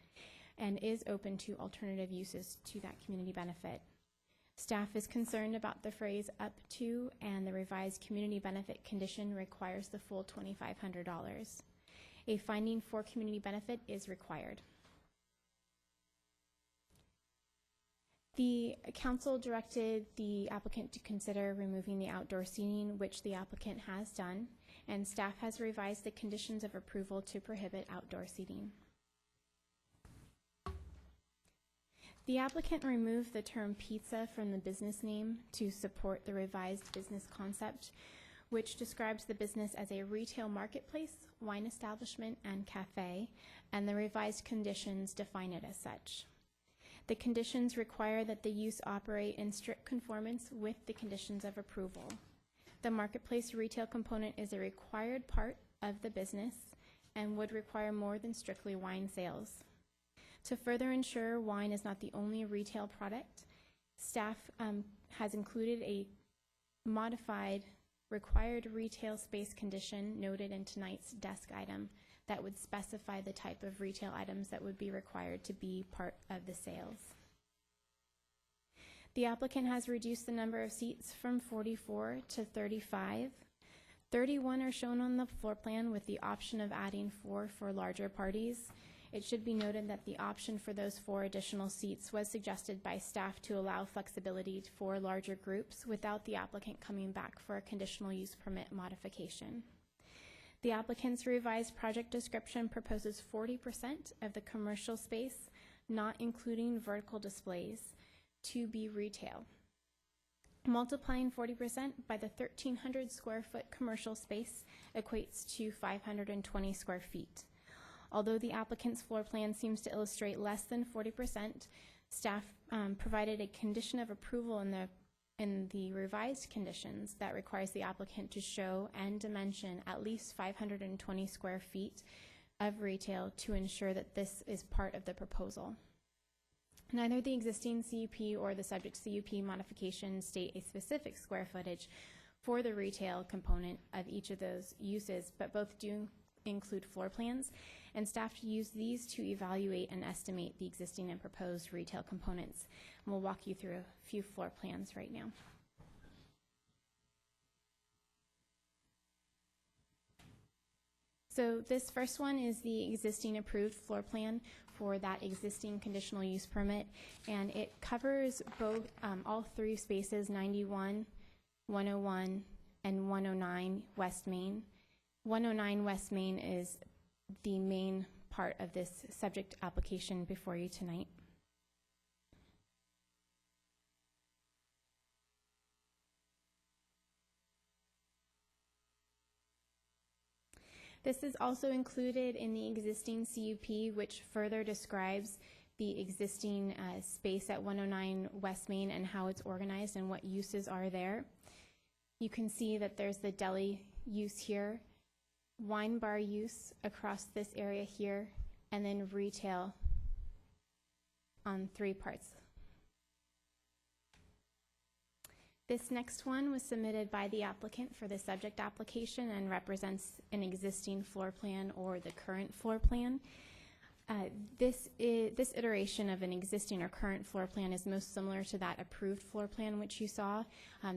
Speaker 13: and is open to alternative uses to that community benefit. Staff is concerned about the phrase up to, and the revised community benefit condition requires the full $2,500. A finding for community benefit is required. The council directed the applicant to consider removing the outdoor seating, which the applicant has done, and staff has revised the conditions of approval to prohibit outdoor seating. The applicant removed the term pizza from the business name to support the revised business concept, which describes the business as a retail marketplace, wine establishment, and cafe, and the revised conditions define it as such. The conditions require that the use operate in strict conformance with the conditions of approval. The marketplace retail component is a required part of the business and would require more than strictly wine sales. To further ensure wine is not the only retail product, staff has included a modified required retail space condition noted in tonight's desk item that would specify the type of retail items that would be required to be part of the sales. The applicant has reduced the number of seats from 44 to 35. 31 are shown on the floor plan with the option of adding 4 for larger parties. It should be noted that the option for those 4 additional seats was suggested by staff to allow flexibility for larger groups without the applicant coming back for a conditional use permit modification. The applicant's revised project description proposes 40% of the commercial space, not including vertical displays, to be retail. Multiplying 40% by the 1,300 square foot commercial space equates to 520 square feet. Although the applicant's floor plan seems to illustrate less than 40%, staff provided a condition of approval in the revised conditions that requires the applicant to show and dimension at least 520 square feet of retail to ensure that this is part of the proposal. Neither the existing CUP or the subject CUP modification state a specific square footage for the retail component of each of those uses, but both do include floor plans, and staff use these to evaluate and estimate the existing and proposed retail components. And we'll walk you through a few floor plans right now. So this first one is the existing approved floor plan for that existing conditional use permit, and it covers both all 3 spaces, 91, 101, and 109 West Main. 109 West Main is the main part of this subject application before you tonight. This is also included in the existing CUP, which further describes the existing space at 109 West Main and how it's organized and what uses are there. You can see that there's the deli use here, wine bar use across this area here, and then retail on 3 parts. This next one was submitted by the applicant for the subject application and represents an existing floor plan or the current floor plan. This iteration of an existing or current floor plan is most similar to that approved floor plan which you saw.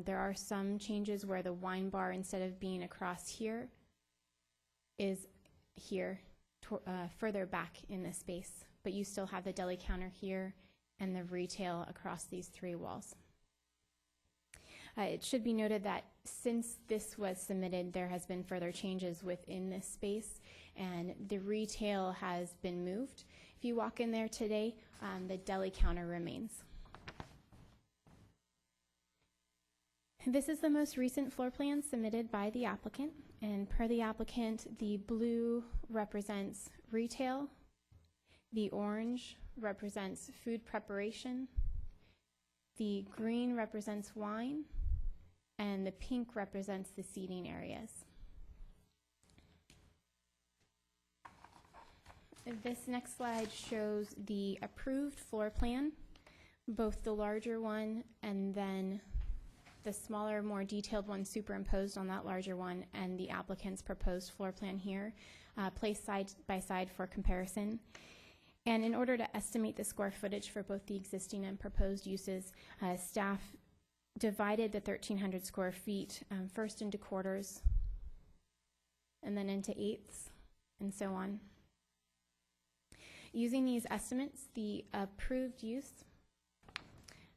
Speaker 13: There are some changes where the wine bar, instead of being across here, is here, further back in the space. But you still have the deli counter here and the retail across these three walls. It should be noted that since this was submitted, there has been further changes within this space, and the retail has been moved. If you walk in there today, the deli counter remains. This is the most recent floor plan submitted by the applicant, and per the applicant, the blue represents retail, the orange represents food preparation, the green represents wine, and the pink represents the seating areas. This next slide shows the approved floor plan, both the larger one and then the smaller, more detailed one superimposed on that larger one, and the applicant's proposed floor plan here, placed side by side for comparison. And in order to estimate the square footage for both the existing and proposed uses, staff divided the 1,300 square feet first into quarters and then into eighths and so on. Using these estimates, the approved use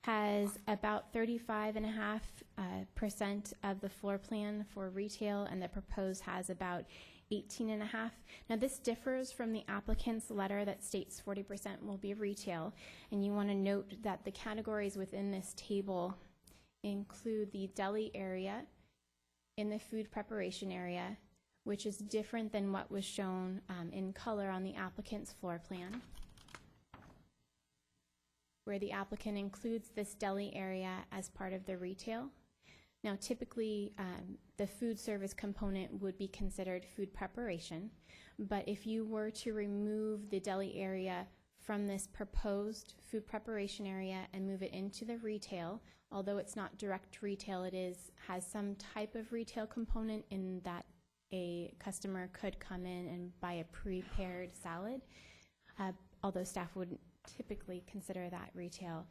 Speaker 13: has about 35.5% of the floor plan for retail, and the proposed has about 18.5%. Now this differs from the applicant's letter that states 40% will be retail, and you want to note that the categories within this table include the deli area in the food preparation area, which is different than what was shown in color on the applicant's floor plan, where the applicant includes this deli area as part of the retail. Now typically the food service component would be considered food preparation, but if you were to remove the deli area from this proposed food preparation area and move it into the retail, although it's not direct retail, it has some type of retail component in that a customer could come in and buy a prepared salad, although staff wouldn't typically consider that retail.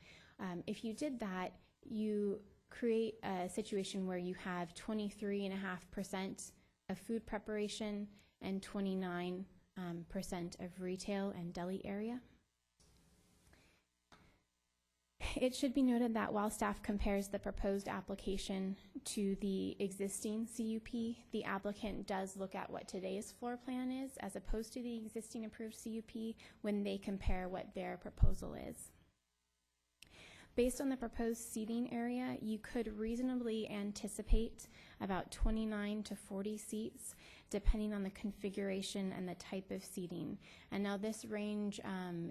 Speaker 13: If you did that, you create a situation where you have 23.5% of food preparation and 29% of retail and deli area. It should be noted that while staff compares the proposed application to the existing CUP, the applicant does look at what today's floor plan is as opposed to the existing approved CUP when they compare what their proposal is. Based on the proposed seating area, you could reasonably anticipate about 29 to 40 seats, depending on the configuration and the type of seating. And now this range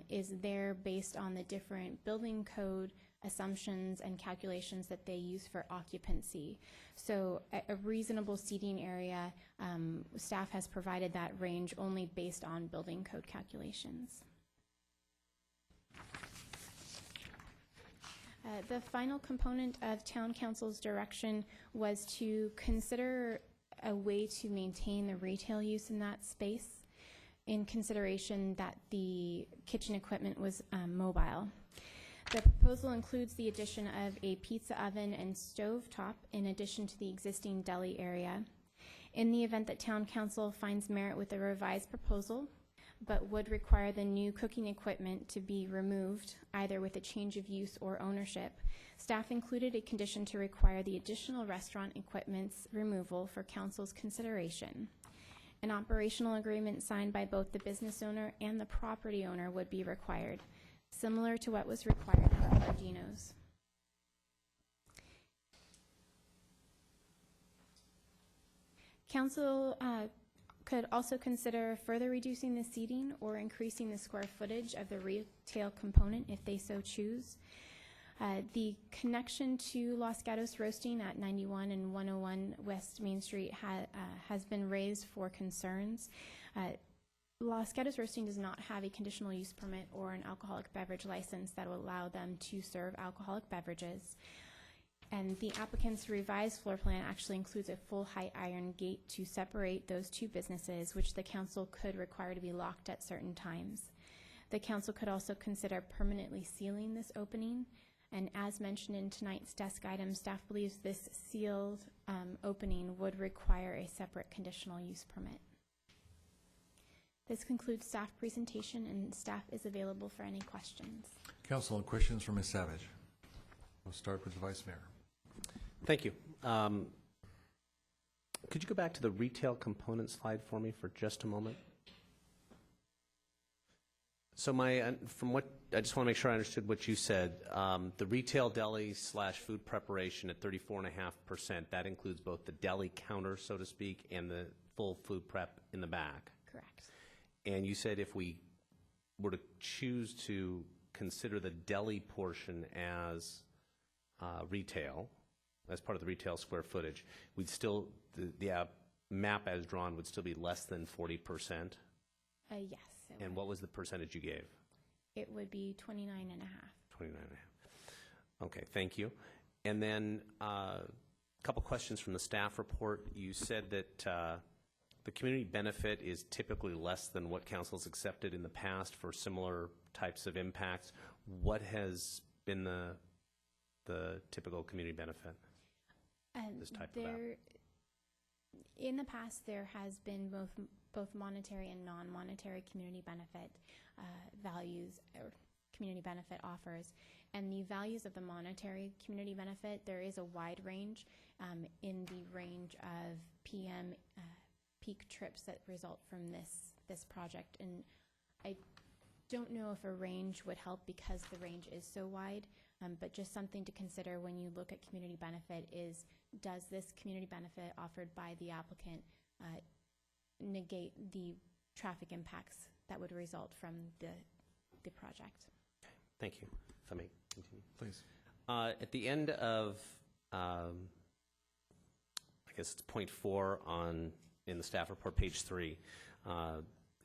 Speaker 13: is there based on the different building code assumptions and calculations that they use for occupancy. So a reasonable seating area, staff has provided that range only based on building code calculations. The final component of Town Council's direction was to consider a way to maintain the retail use in that space in consideration that the kitchen equipment was mobile. The proposal includes the addition of a pizza oven and stovetop in addition to the existing deli area. In the event that Town Council finds merit with the revised proposal, but would require the new cooking equipment to be removed, either with a change of use or ownership, staff included a condition to require the additional restaurant equipment's removal for council's consideration. An operational agreement signed by both the business owner and the property owner would be required, similar to what was required for Bardino's. Council could also consider further reducing the seating or increasing the square footage of the retail component if they so choose. The connection to Los Gatos Roasting at 91 and 101 West Main Street has been raised for concerns. Los Gatos Roasting does not have a conditional use permit or an alcoholic beverage license that will allow them to serve alcoholic beverages. And the applicant's revised floor plan actually includes a full height iron gate to separate those two businesses, which the council could require to be locked at certain times. The council could also consider permanently sealing this opening. And as mentioned in tonight's desk item, staff believes this sealed opening would require a separate conditional use permit. This concludes staff presentation, and staff is available for any questions.
Speaker 1: Council, questions for Ms. Savage? We'll start with the Vice Mayor.
Speaker 9: Thank you. Could you go back to the retail component slide for me for just a moment? So from what, I just want to make sure I understood what you said. The retail deli / food preparation at 34.5%, that includes both the deli counter, so to speak, and the full food prep in the back.
Speaker 13: Correct.
Speaker 9: And you said if we were to choose to consider the deli portion as retail, as part of the retail square footage, we'd still, the map as drawn would still be less than 40%?
Speaker 13: Yes.
Speaker 9: And what was the percentage you gave?
Speaker 13: It would be 29.5.
Speaker 9: 29.5. Okay, thank you. And then a couple questions from the staff report. You said that the community benefit is typically less than what council's accepted in the past for similar types of impacts. What has been the typical community benefit? This type of app?
Speaker 13: In the past, there has been both monetary and non-monetary community benefit values or community benefit offers. And the values of the monetary community benefit, there is a wide range in the range of PM peak trips that result from this project. And I don't know if a range would help because the range is so wide, but just something to consider when you look at community benefit is, does this community benefit offered by the applicant negate the traffic impacts that would result from the project?
Speaker 9: Okay, thank you. If I may continue.
Speaker 1: Please.
Speaker 9: At the end of, I guess it's point 4 in the staff report, page 3,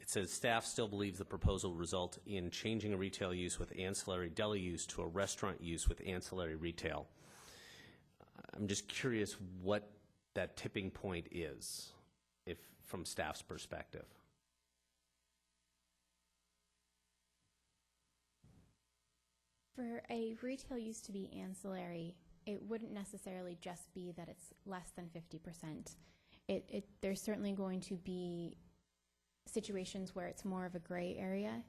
Speaker 9: it says staff still believes the proposal will result in changing a retail use with ancillary deli use to a restaurant use with ancillary retail. I'm just curious what that tipping point is, if from staff's perspective.
Speaker 13: For a retail use to be ancillary, it wouldn't necessarily just be that it's less than 50%. There's certainly going to be situations where it's more of a gray area.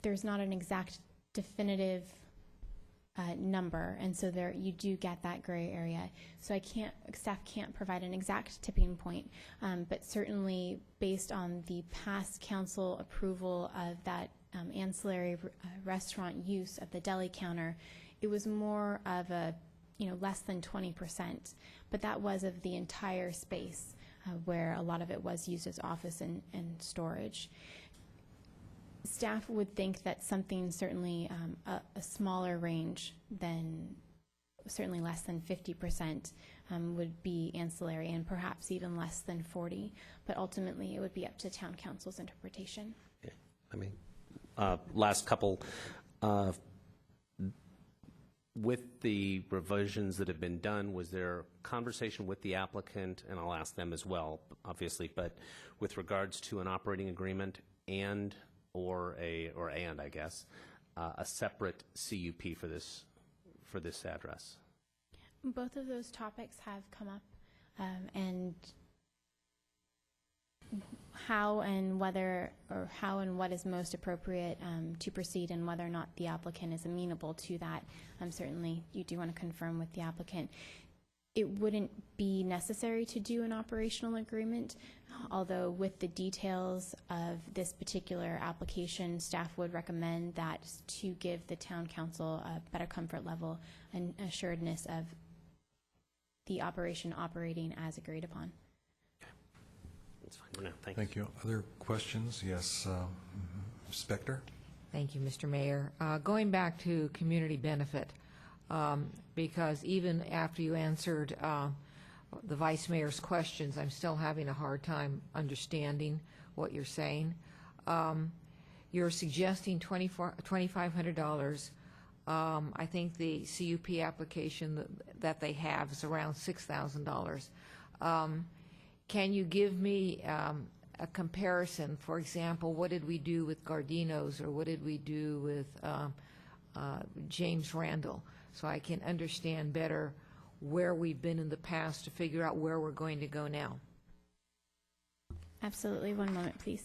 Speaker 13: There's not an exact definitive number, and so there you do get that gray area. So staff can't provide an exact tipping point, but certainly based on the past council approval of that ancillary restaurant use of the deli counter, it was more of a less than 20%, but that was of the entire space where a lot of it was used as office and storage. Staff would think that something certainly a smaller range than certainly less than 50% would be ancillary, and perhaps even less than 40, but ultimately it would be up to town council's interpretation.
Speaker 9: Yeah, I mean, last couple, with the revisions that have been done, was there conversation with the applicant, and I'll ask them as well, obviously, but with regards to an operating agreement and I guess, a separate CUP for this address?
Speaker 13: Both of those topics have come up, and how and what is most appropriate to proceed, and whether or not the applicant is amenable to that. Certainly, you do want to confirm with the applicant. It wouldn't be necessary to do an operational agreement, although with the details of this particular application, staff would recommend that to give the town council a better comfort level and assuredness of the operation operating as agreed upon.
Speaker 9: Okay. That's fine for now. Thanks.
Speaker 1: Thank you. Other questions? Yes. Spector?
Speaker 7: Thank you, Mr. Mayor. Going back to community benefit, because even after you answered the Vice Mayor's questions, I'm still having a hard time understanding what you're saying. You're suggesting $2,500. I think the CUP application that they have is around $6,000. Can you give me a comparison. For example, what did we do with Gardino's, or what did we do with James Randall? So I can understand better where we've been in the past to figure out where we're going to go now.
Speaker 13: Absolutely. One moment, please.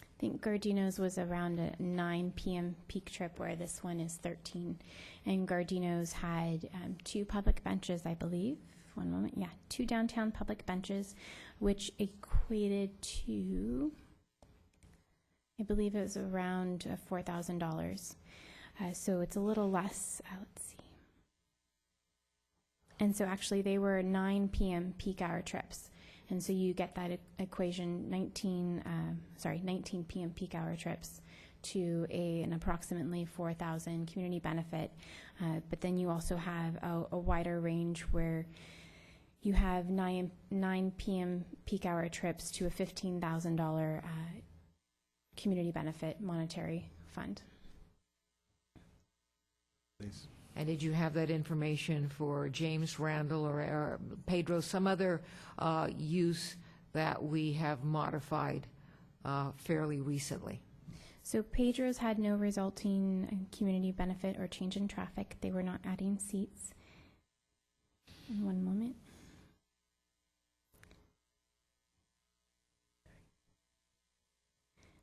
Speaker 13: I think Gardino's was around a 9 p.m. peak trip, where this one is 13. And Gardino's had 2 public benches, I believe. One moment. Yeah, 2 downtown public benches, which equated to, I believe it was around $4,000. So it's a little less. Let's see. And so actually they were 9 p.m. peak hour trips. And so you get that equation, 19 p.m. peak hour trips to an approximately 4,000 community benefit. But then you also have a wider range where you have 9 p.m. peak hour trips to a $15,000 community benefit monetary fund.
Speaker 1: Please.
Speaker 7: And did you have that information for James Randall or Pedro, some other use that we have modified fairly recently?
Speaker 13: So Pedro's had no resulting community benefit or change in traffic. They were not adding seats. One moment.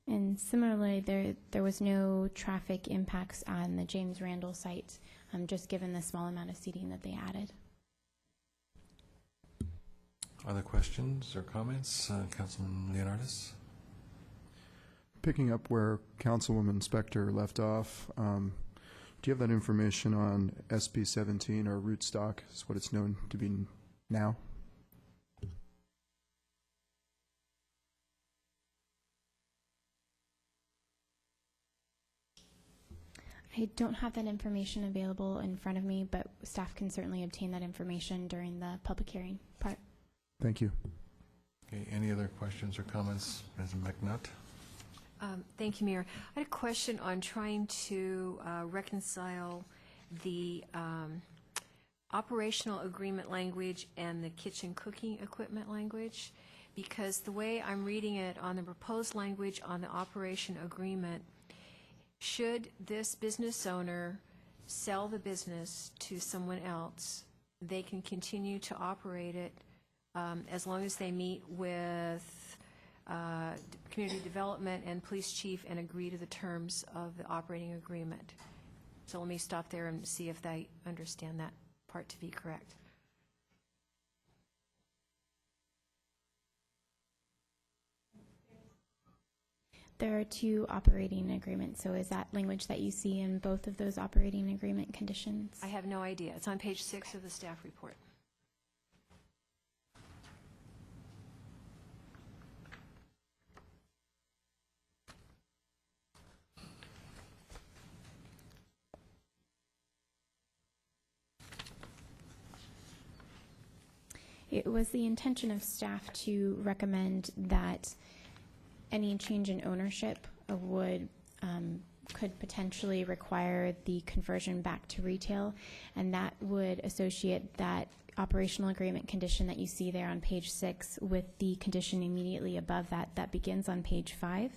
Speaker 13: And similarly, there was no traffic impacts on the James Randall site, just given the small amount of seating that they added.
Speaker 1: Other questions or comments? Councilman Leonardis?
Speaker 8: Picking up where Councilwoman Spector left off, do you have that information on SB 17 or Rootstock, is what it's known to be now?
Speaker 13: I don't have that information available in front of me, but staff can certainly obtain that information during the public hearing part.
Speaker 8: Thank you.
Speaker 1: Okay, any other questions or comments? Ms. McNutt?
Speaker 4: Thank you, Mayor. I had a question on trying to reconcile the operational agreement language and the kitchen cooking equipment language, because the way I'm reading it on the proposed language on the operation agreement, should this business owner sell the business to someone else, they can continue to operate it as long as they meet with community development and police chief and agree to the terms of the operating agreement. So let me stop there and see if I understand that part to be correct.
Speaker 13: There are 2 operating agreements, so is that language that you see in both of those operating agreement conditions?
Speaker 4: I have no idea. It's on page 6 of the staff report.
Speaker 13: It was the intention of staff to recommend that any change in ownership could potentially require the conversion back to retail, and that would associate that operational agreement condition that you see there on page 6 with the condition immediately above that begins on page 5.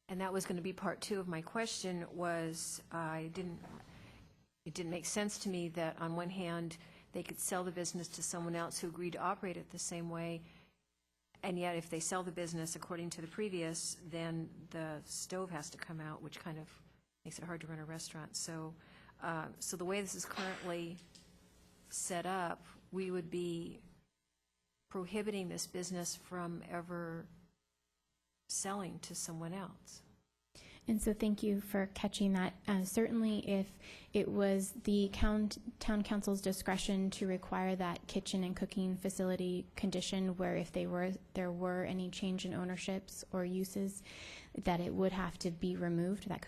Speaker 4: And that was going to be part 2 of my question. Was it didn't make sense to me that on one hand they could sell the business to someone else who agreed to operate it the same way, and yet if they sell the business according to the previous, then the stove has to come out, which kind of makes it hard to run a restaurant. So so the way this is currently set up, we would be prohibiting this business from ever selling to someone else.
Speaker 13: And so thank you for catching that. Certainly if it was the town council's discretion to require that kitchen and cooking facility condition, where if there were any change in ownerships or uses, that it would have to be removed, that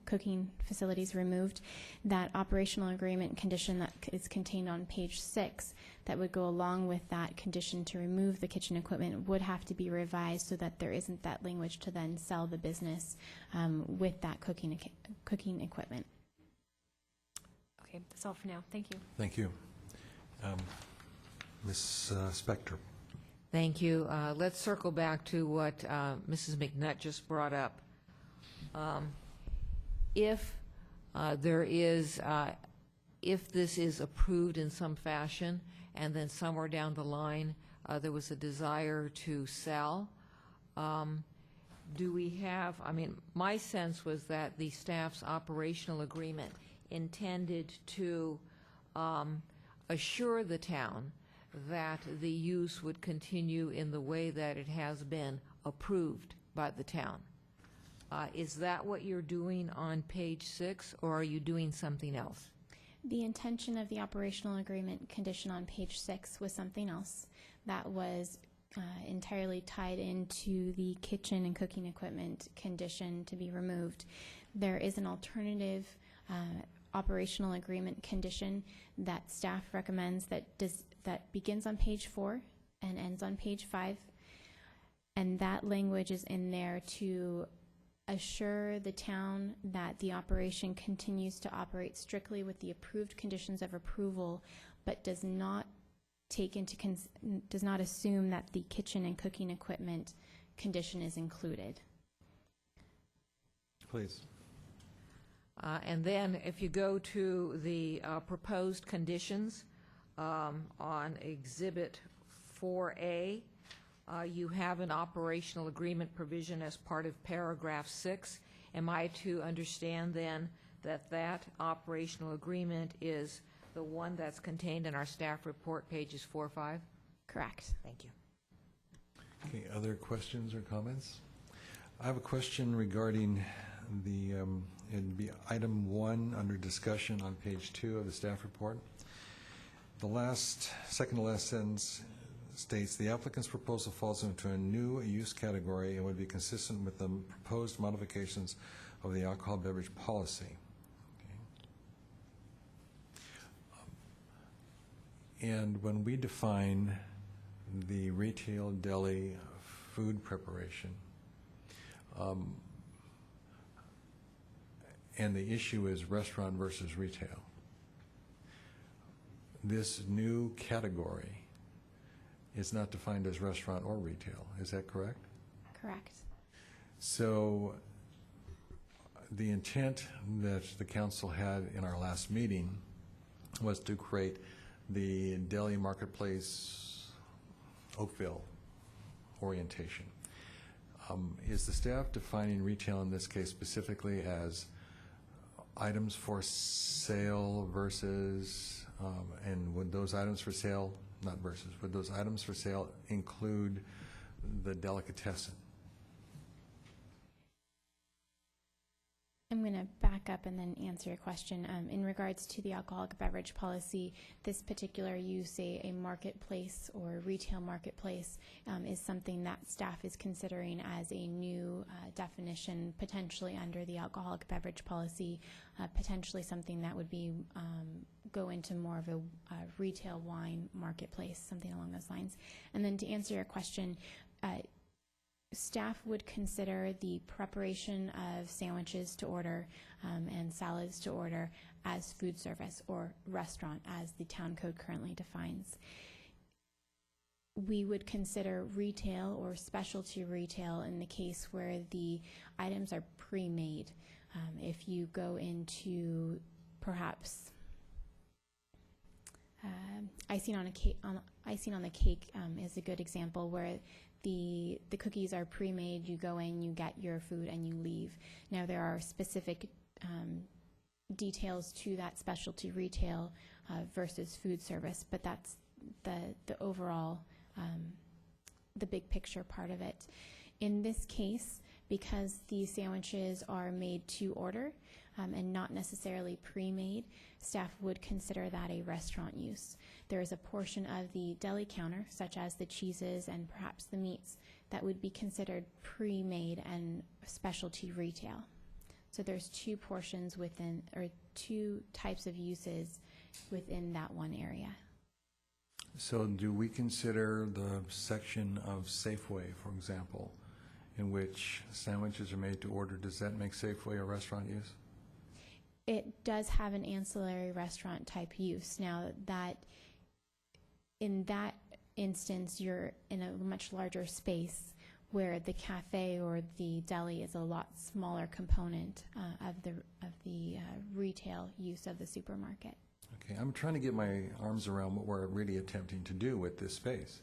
Speaker 13: cooking facilities removed, that operational agreement condition that is contained on page 6 that would go along with that condition to remove the kitchen equipment would have to be revised so that there isn't that language to then sell the business with that cooking equipment.
Speaker 4: Okay, that's all for now. Thank you.
Speaker 1: Thank you. Ms. Spector.
Speaker 7: Thank you. Let's circle back to what Mrs. McNutt just brought up. If there is, if this is approved in some fashion, and then somewhere down the line there was a desire to sell, do we have, I mean, my sense was that the staff's operational agreement intended to assure the town that the use would continue in the way that it has been approved by the town. Is that what you're doing on page 6, or are you doing something else?
Speaker 13: The intention of the operational agreement condition on page 6 was something else that was entirely tied into the kitchen and cooking equipment condition to be removed. There is an alternative operational agreement condition that staff recommends that begins on page 4 and ends on page 5, and that language is in there to assure the town that the operation continues to operate strictly with the approved conditions of approval, but does not assume that the kitchen and cooking equipment condition is included.
Speaker 1: Please.
Speaker 7: And then if you go to the proposed conditions on Exhibit 4A, you have an operational agreement provision as part of paragraph 6. Am I to understand then that that operational agreement is the one that's contained in our staff report, pages 4 or 5?
Speaker 13: Correct.
Speaker 7: Thank you.
Speaker 1: Okay, other questions or comments? I have a question regarding the, it'd be item 1 under discussion on page 2 of the staff report. The second to last sentence states, the applicant's proposal falls into a new use category and would be consistent with the proposed modifications of the alcohol beverage policy. And when we define the retail deli food preparation, and the issue is restaurant versus retail, this new category is not defined as restaurant or retail. Is that correct?
Speaker 13: Correct.
Speaker 1: So the intent that the council had in our last meeting was to create the deli marketplace Oakville orientation. Is the staff defining retail in this case specifically as items for sale versus, and would those items for sale, not versus, would those items for sale include the delicatessen?
Speaker 13: I'm going to back up and then answer your question. In regards to the alcoholic beverage policy, this particular use, a marketplace or retail marketplace, is something that staff is considering as a new definition, potentially under the alcoholic beverage policy, potentially something that would be go into more of a retail wine marketplace, something along those lines. And then to answer your question, staff would consider the preparation of sandwiches to order and salads to order as food service or restaurant as the town code currently defines. We would consider retail or specialty retail in the case where the items are pre-made. If you go into perhaps icing on the cake is a good example where the cookies are pre-made, you go in, you get your food, and you leave. Now, there are specific details to that specialty retail versus food service, but that's the overall, the big picture part of it. In this case, because the sandwiches are made to order and not necessarily pre-made, staff would consider that a restaurant use. There is a portion of the deli counter, such as the cheeses and perhaps the meats, that would be considered pre-made and specialty retail. So there's two portions within, or two types of uses within that one area.
Speaker 1: So do we consider the section of Safeway, for example, in which sandwiches are made to order, does that make Safeway a restaurant use?
Speaker 13: It does have an ancillary restaurant type use. Now, that in that instance, you're in a much larger space where the cafe or the deli is a lot smaller component of the retail use of the supermarket.
Speaker 1: Okay, I'm trying to get my arms around what we're really attempting to do with this space,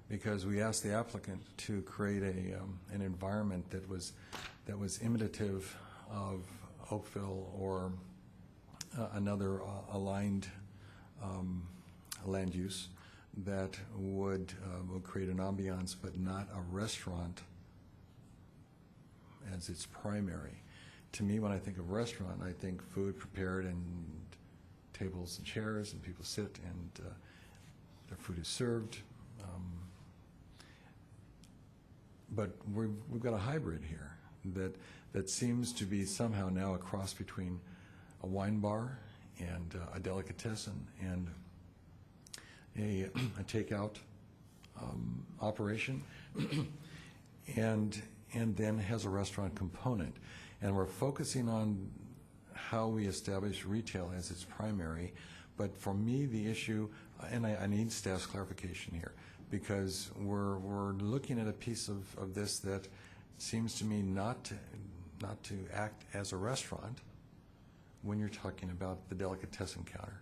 Speaker 1: because we asked the applicant to create an environment that was imitative of Oakville or another aligned land use that would create an ambiance, but not a restaurant as its primary. To me, when I think of restaurant, I think food prepared and tables and chairs, and people sit and their food is served. But we've got a hybrid here that seems to be somehow now a cross between a wine bar and a delicatessen and a takeout operation, and then has a restaurant component. And we're focusing on how we establish retail as its primary. But for me, the issue, and I need staff's clarification here, because we're looking at a piece of this that seems to me not to act as a restaurant when you're talking about the delicatessen counter.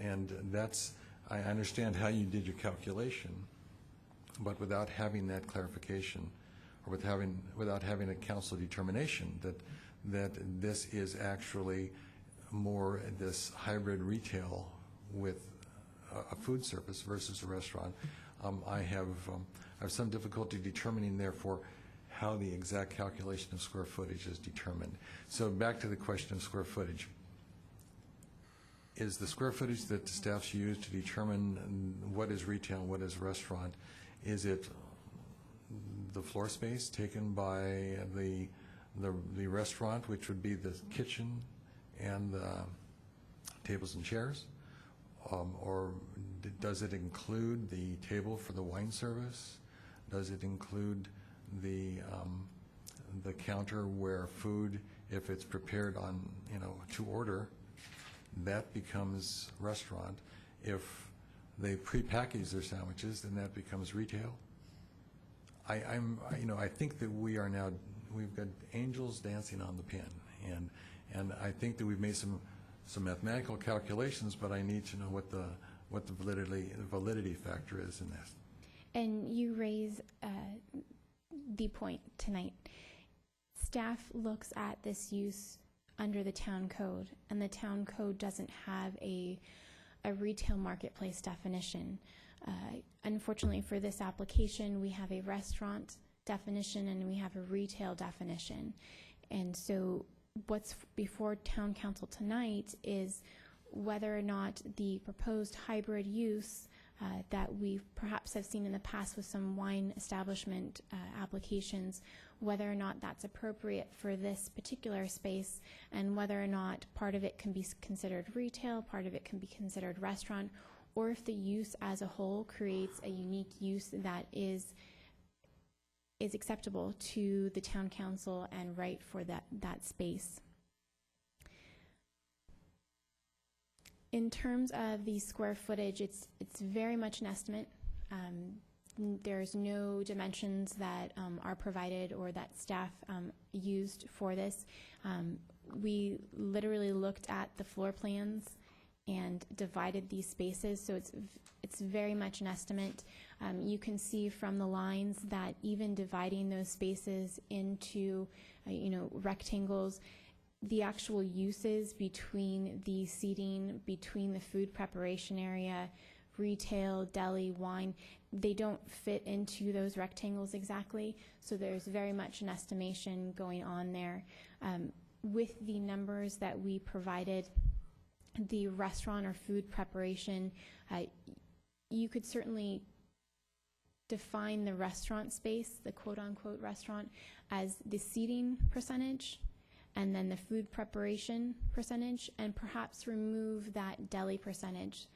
Speaker 1: And that's, I understand how you did your calculation, but without having that clarification, or without having a council determination that this is actually more this hybrid retail with a food service versus a restaurant, I have some difficulty determining, therefore, how the exact calculation of square footage is determined. So back to the question of square footage. Is the square footage that the staff's used to determine what is retail and what is restaurant, is it the floor space taken by the restaurant, which would be the kitchen and the tables and chairs? Or does it include the table for the wine service? Does it include the counter where food, if it's prepared on, to order, that becomes restaurant? If they prepackage their sandwiches, then that becomes retail. I think that we've got angels dancing on the pin, and I think that we've made some mathematical calculations, but I need to know what the validity factor is in this.
Speaker 13: And you raise the point tonight. Staff looks at this use under the town code, and the town code doesn't have a retail marketplace definition. Unfortunately for this application, we have a restaurant definition and we have a retail definition. And so what's before town council tonight is whether or not the proposed hybrid use that we perhaps have seen in the past with some wine establishment applications, whether or not that's appropriate for this particular space, and whether or not part of it can be considered retail, part of it can be considered restaurant, or if the use as a whole creates a unique use that is acceptable to the town council and right for that space. In terms of the square footage, it's very much an estimate. There's no dimensions that are provided or that staff used for this. We literally looked at the floor plans and divided these spaces, so it's very much an estimate. You can see from the lines that even dividing those spaces into rectangles, the actual uses between the seating, between the food preparation area, retail, deli, wine, they don't fit into those rectangles exactly, so there's very much an estimation going on there. With the numbers that we provided, the restaurant or food preparation, you could certainly define the restaurant space, the quote-unquote restaurant, as the seating percentage, and then the food preparation percentage, and perhaps remove that deli percentage,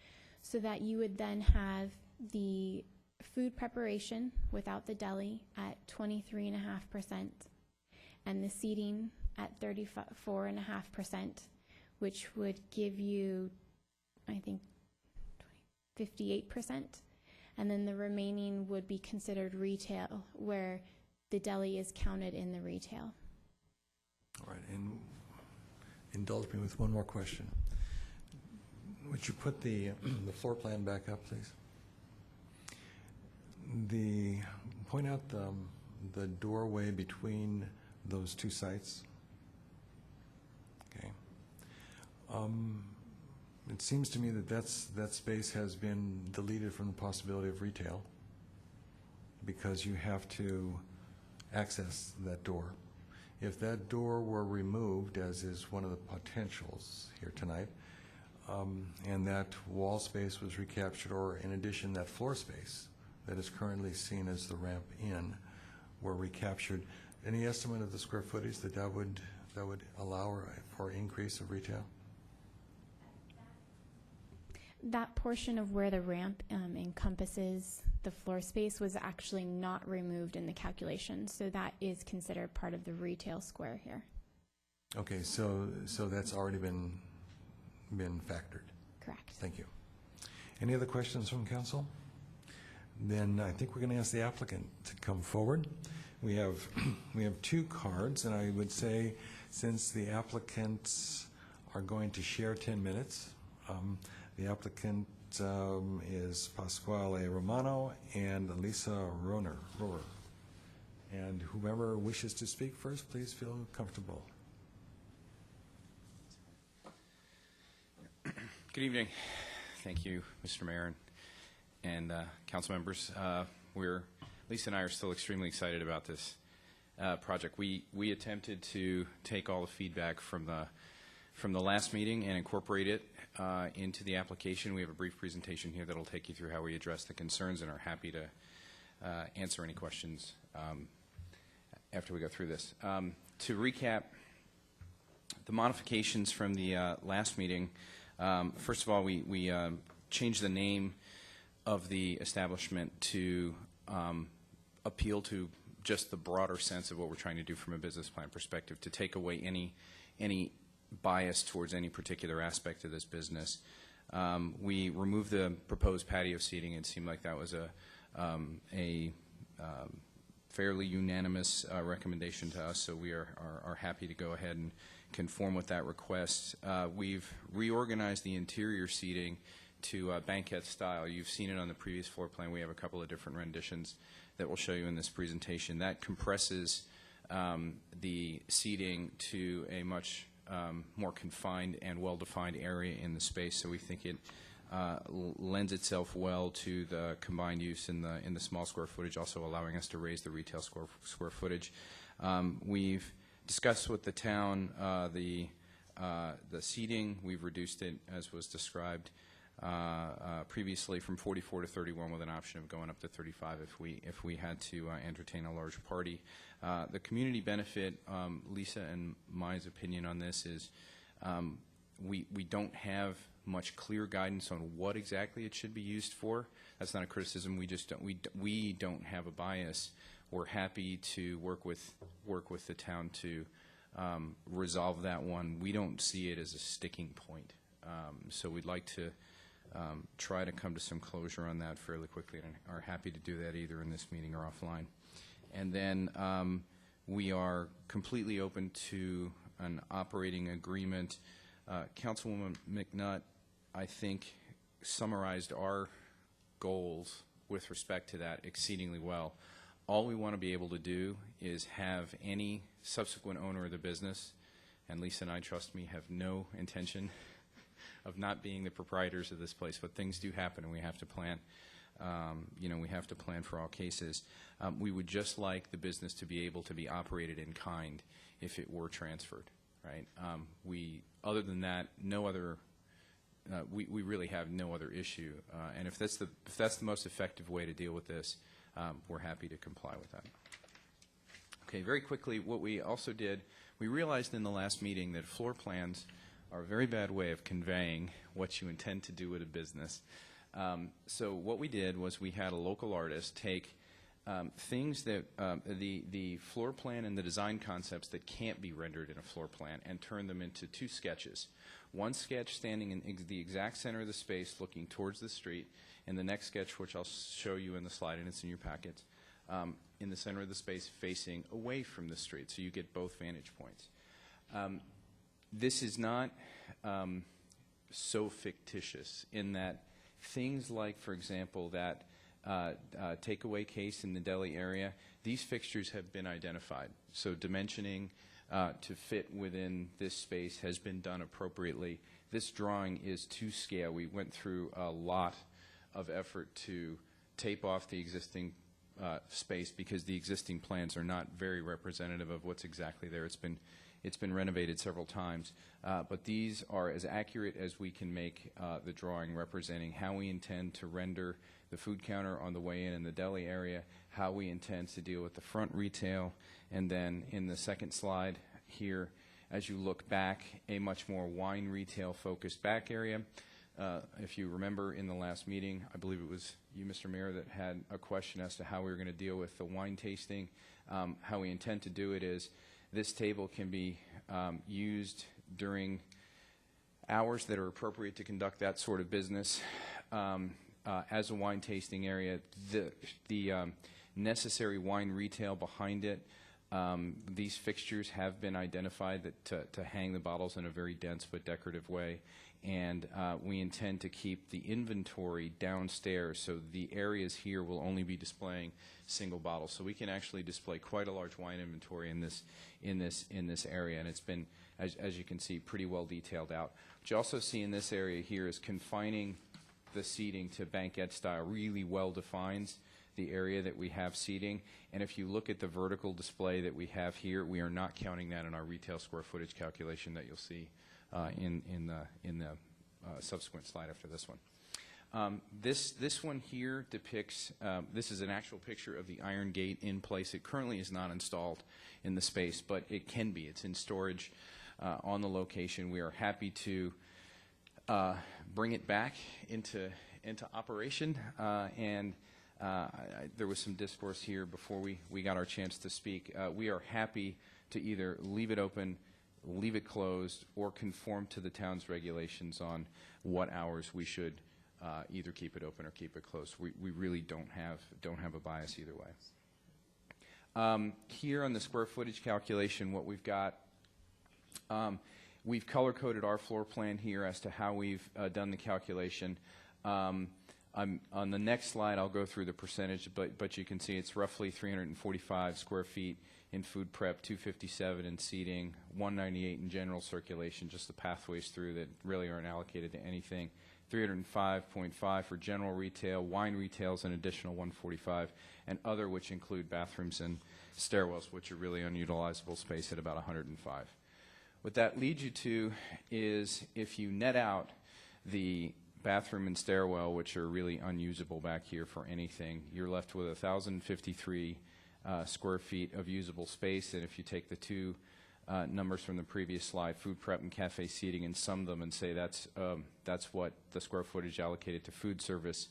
Speaker 13: so that you would then have the food preparation without the deli at 23.5%, and the seating at 34.5%, which would give you, I think, 58%. and then the remaining would be considered retail, where the deli is counted in the retail.
Speaker 1: All right, and indulge me with one more question. Would you put the floor plan back up, please? Point out the doorway between those two sites. Okay. It seems to me that that space has been deleted from the possibility of retail because you have to access that door. If that door were removed, as is one of the potentials here tonight, and that wall space was recaptured, or in addition, that floor space that is currently seen as the ramp in were recaptured, any estimate of the square footage that would allow for increase of retail?
Speaker 13: That portion of where the ramp encompasses the floor space was actually not removed in the calculation, so that is considered part of the retail square here.
Speaker 1: Okay, so that's already been factored.
Speaker 13: Correct.
Speaker 1: Thank you. Any other questions from council? Then I think we're going to ask the applicant to come forward. We have two cards, and I would say since the applicants are going to share 10 minutes, the applicant is Pasquale Romano and Lisa Rohrer. And whomever wishes to speak first, please feel comfortable.
Speaker 14: Good evening. Thank you, Mr. Mayor and council members. Lisa and I are still extremely excited about this project. We attempted to take all the feedback from the last meeting and incorporate it into the application. We have a brief presentation here that will take you through how we address the concerns, and are happy to answer any questions after we go through this. To recap the modifications from the last meeting, first of all, we changed the name of the establishment to appeal to just the broader sense of what we're trying to do from a business plan perspective, to take away any bias towards any particular aspect of this business. We removed the proposed patio seating. It seemed like that was a fairly unanimous recommendation to us, so we are happy to go ahead and conform with that request. We've reorganized the interior seating to banquette style. You've seen it on the previous floor plan. We have a couple of different renditions that we'll show you in this presentation. That compresses the seating to a much more confined and well-defined area in the space, so we think it lends itself well to the combined use in the small square footage, also allowing us to raise the retail square footage. We've discussed with the town the seating. We've reduced it, as was described previously, from 44 to 31, with an option of going up to 35 if we had to entertain a large party. The community benefit, Lisa and my opinion on this is we don't have much clear guidance on what exactly it should be used for. That's not a criticism. We don't have a bias. We're happy to work with the town to resolve that one. We don't see it as a sticking point, so we'd like to try to come to some closure on that fairly quickly, and are happy to do that either in this meeting or offline. And then we are completely open to an operating agreement. Councilwoman McNutt, I think, summarized our goals with respect to that exceedingly well. All we want to be able to do is have any subsequent owner of the business, and Lisa and I, trust me, have no intention of not being the proprietors of this place, but things do happen, and we have to plan. We have to plan for all cases. We would just like the business to be able to be operated in kind if it were transferred, right? Other than that, no other. We really have no other issue, and if that's the most effective way to deal with this, we're happy to comply with that. Okay, very quickly, what we also did, we realized in the last meeting that floor plans are a very bad way of conveying what you intend to do with a business. So what we did was we had a local artist take things that the floor plan and the design concepts that can't be rendered in a floor plan, and turn them into two sketches. One sketch standing in the exact center of the space looking towards the street, and the next sketch, which I'll show you in the slide, and it's in your packet, in the center of the space facing away from the street, so you get both vantage points. This is not so fictitious in that things like, for example, that takeaway case in the deli area, these fixtures have been identified. So dimensioning to fit within this space has been done appropriately. This drawing is to scale. We went through a lot of effort to tape off the existing space because the existing plans are not very representative of what's exactly there. It's been renovated several times, but these are as accurate as we can make the drawing, representing how we intend to render the food counter on the way in the deli area, how we intend to deal with the front retail, and then in the second slide here, as you look back, a much more wine retail focused back area. If you remember in the last meeting, I believe it was you, Mr. Mayor, that had a question as to how we were going to deal with the wine tasting. How we intend to do it is this table can be used during hours that are appropriate to conduct that sort of business as a wine tasting area. The necessary wine retail behind it, these fixtures have been identified to hang the bottles in a very dense but decorative way. And we intend to keep the inventory downstairs, so the areas here will only be displaying single bottles. So we can actually display quite a large wine inventory in this area, and it's been, as you can see, pretty well detailed out. What you also see in this area here is confining the seating to banquette style really well defines the area that we have seating. And if you look at the vertical display that we have here, we are not counting that in our retail square footage calculation that you'll see in the subsequent slide after this one. This one here depicts, this is an actual picture of the iron gate in place. It currently is not installed in the space, but it can be. It's in storage on the location. We are happy to bring it back into operation. There was some discourse here before we got our chance to speak. We are happy to either leave it open, leave it closed, or conform to the town's regulations on what hours we should either keep it open or keep it closed. We really don't have a bias either way. Here on the square footage calculation, what we've got, we've color-coded our floor plan here as to how we've done the calculation. On the next slide, I'll go through the percentage, but you can see it's roughly 345 square feet in food prep, 257 in seating, 198 in general circulation, just the pathways through that really aren't allocated to anything, 305.5 for general retail, wine retail is an additional 145, and other, which include bathrooms and stairwells, which are really unutilizable space at about 105. What that leads you to is if you net out the bathroom and stairwell, which are really unusable back here for anything, you're left with 1,053 square feet of usable space. And if you take the two numbers from the previous slide, food prep and cafe seating, and sum them and say that's what the square footage allocated to food service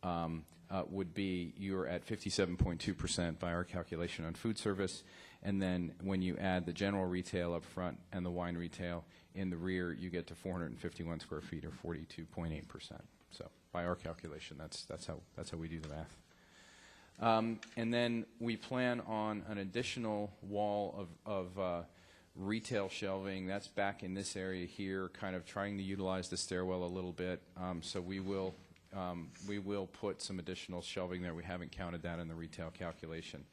Speaker 14: would be, you're at 57.2% by our calculation on food service. And then when you add the general retail up front and the wine retail in the rear, you get to 451 square feet, or 42.8%. So by our calculation, that's how we do the math. And then we plan on an additional wall of retail shelving. That's back in this area here, kind of trying to utilize the stairwell a little bit. So we will put some additional shelving there. We haven't counted that in the retail calculation.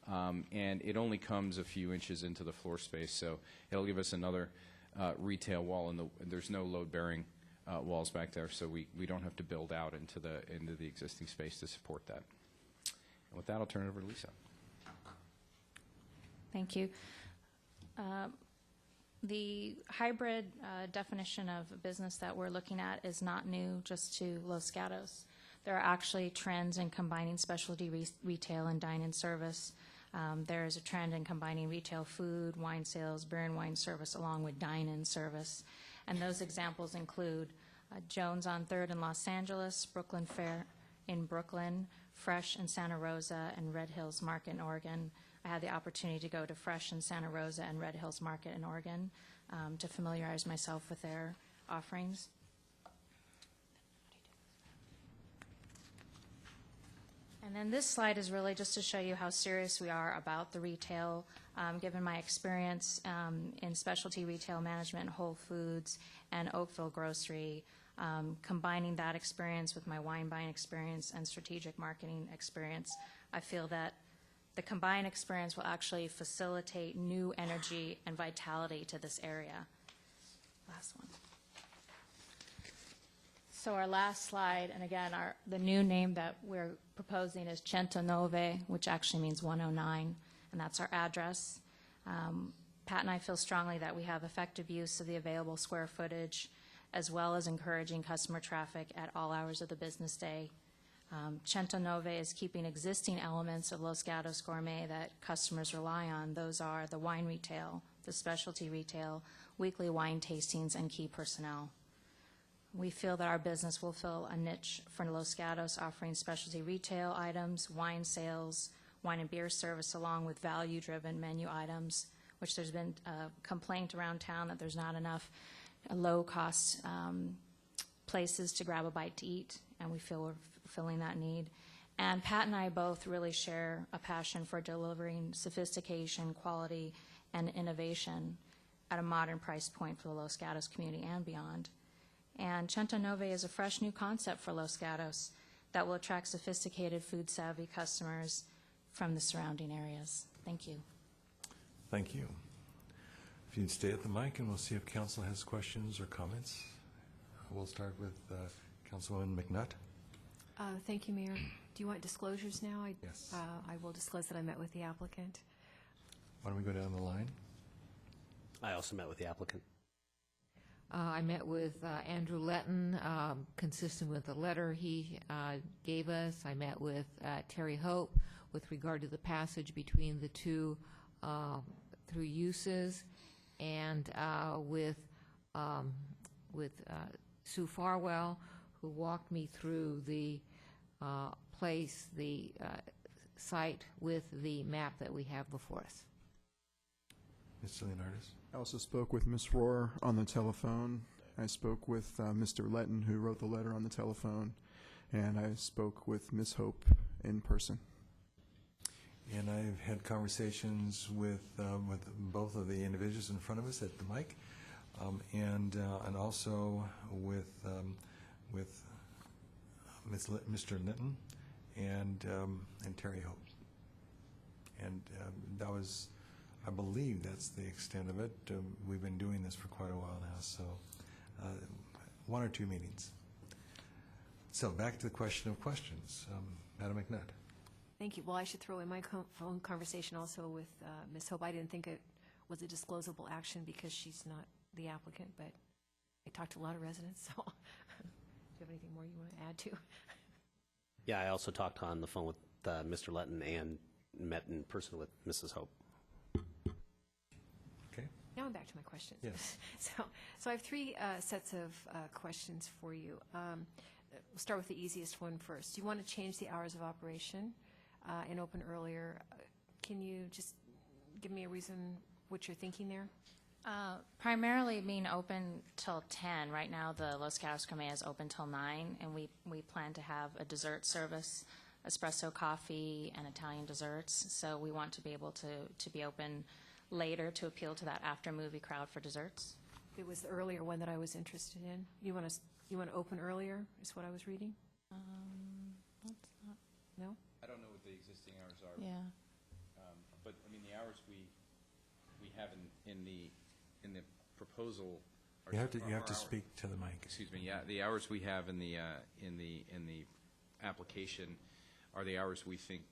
Speaker 14: And it only comes a few inches into the floor space, so it'll give us another retail wall, and there's no load-bearing walls back there, so we don't have to build out into the existing space to support that. And with that, I'll turn it over to Lisa.
Speaker 2: Thank you. The hybrid definition of a business that we're looking at is not new just to Los Gatos. There are actually trends in combining specialty retail and dine-in service. There is a trend in combining retail food, wine sales, beer and wine service, along with dine-in service. And those examples include Jones on 3rd in Los Angeles, Brooklyn Fair in Brooklyn, Fresh in Santa Rosa and Red Hills Market in Oregon. I had the opportunity to go to Fresh in Santa Rosa and Red Hills Market in Oregon to familiarize myself with their offerings. And then this slide is really just to show you how serious we are about the retail, given my experience in specialty retail management, Whole Foods, and Oakville Grocery, combining that experience with my wine buying experience and strategic marketing experience. I feel that the combined experience will actually facilitate new energy and vitality to this area. Last one. So our last slide, and again, the new name that we're proposing is 109, which actually means 109, and that's our address. Pat and I feel strongly that we have effective use of the available square footage, as well as encouraging customer traffic at all hours of the business day. 109 is keeping existing elements of Los Gatos Gourmet that customers rely on. Those are the wine retail, the specialty retail, weekly wine tastings, and key personnel. We feel that our business will fill a niche for Los Gatos, offering specialty retail items, wine sales, wine and beer service, along with value-driven menu items, which there's been a complaint around town that there's not enough low-cost places to grab a bite to eat, and we feel we're fulfilling that need. And Pat and I both really share a passion for delivering sophistication, quality, and innovation at a modern price point for the Los Gatos community and beyond. And 109 is a fresh new concept for Los Gatos that will attract sophisticated, food-savvy customers from the surrounding areas. Thank you.
Speaker 1: Thank you. If you'd stay at the mic, and we'll see if council has questions or comments. We'll start with Councilwoman McNutt.
Speaker 4: Thank you, Mayor. Do you want disclosures now?
Speaker 1: Yes.
Speaker 4: I will disclose that I met with the applicant.
Speaker 1: Why don't we go down the line?
Speaker 9: I also met with the applicant.
Speaker 7: I met with Andrew Letton, consistent with the letter he gave us. I met with Terry Hope with regard to the passage between the two through uses, and with Sue Farwell, who walked me through the the site with the map that we have before us.
Speaker 1: Mr. Leonardis?
Speaker 8: I also spoke with Ms. Rohr on the telephone. I spoke with Mr. Letton, who wrote the letter, on the telephone, and I spoke with Ms. Hope in person.
Speaker 1: And I've had conversations with both of the individuals in front of us at the mic, and also with Mr. Linton and Terry Hope. And that was, I believe that's the extent of it. We've been doing this for quite a while now, so one or two meetings. So back to the question of questions. Madam McNutt.
Speaker 4: Thank you. Well, I should throw in my phone conversation also with Ms. Hope. I didn't think it was a disclosable action because she's not the applicant, but I talked to a lot of residents, so do you have anything more you want to add to?
Speaker 9: Yeah, I also talked on the phone with Mr. Letton and met in person with Mrs. Hope.
Speaker 1: Okay.
Speaker 4: Now I'm back to my questions.
Speaker 1: Yes.
Speaker 4: So I have three sets of questions for you. We'll start with the easiest one first. Do you want to change the hours of operation and open earlier? Can you just give me a reason what you're thinking there?
Speaker 2: Primarily being open till 10. Right now, the Los Gatos Gourmet is open till 9, and we plan to have a dessert service, espresso coffee, and Italian desserts. So we want to be able to be open later to appeal to that after-movie crowd for desserts.
Speaker 4: It was the earlier one that I was interested in. You want to open earlier, is what I was reading?
Speaker 2: That's not,
Speaker 4: No?
Speaker 14: I don't know what the existing hours are.
Speaker 2: yeah.
Speaker 14: But, I mean, the hours we have in the proposal are...
Speaker 1: You have to speak to the mic.
Speaker 14: Excuse me, yeah, the hours we have in the application are the hours we think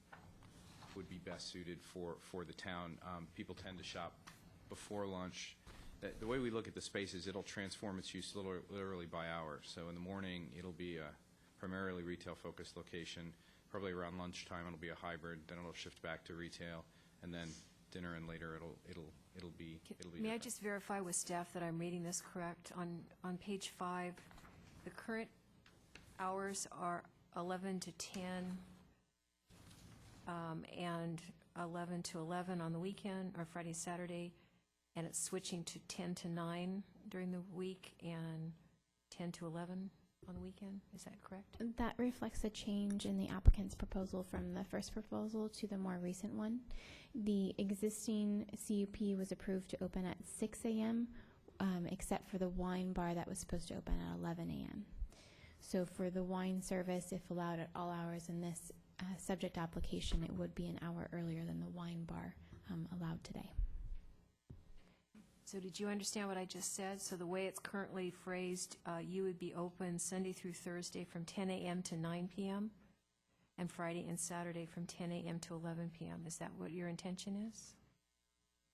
Speaker 14: would be best suited for the town. People tend to shop before lunch. The way we look at the spaces, it'll transform its use literally by hour. So in the morning, it'll be a primarily retail-focused location. Probably around lunchtime, it'll be a hybrid. Then it'll shift back to retail, and then dinner and later it'll be.
Speaker 4: May I just verify with staff that I'm reading this correct? On page 5, the current hours are 11 to 10, and 11 to 11 on the weekend, or Friday, Saturday, and it's switching to 10 to 9 during the week and 10 to 11 on the weekend. Is that correct?
Speaker 13: That reflects a change in the applicant's proposal from the first proposal to the more recent one. The existing CUP was approved to open at 6 a.m., except for the wine bar that was supposed to open at 11 a.m. So for the wine service, if allowed at all hours in this subject application, it would be an hour earlier than the wine bar allowed today.
Speaker 4: So did you understand what I just said? So the way it's currently phrased, you would be open Sunday through Thursday from 10 a.m. to 9 p.m., and Friday and Saturday from 10 a.m. to 11 p.m. Is that what your intention is?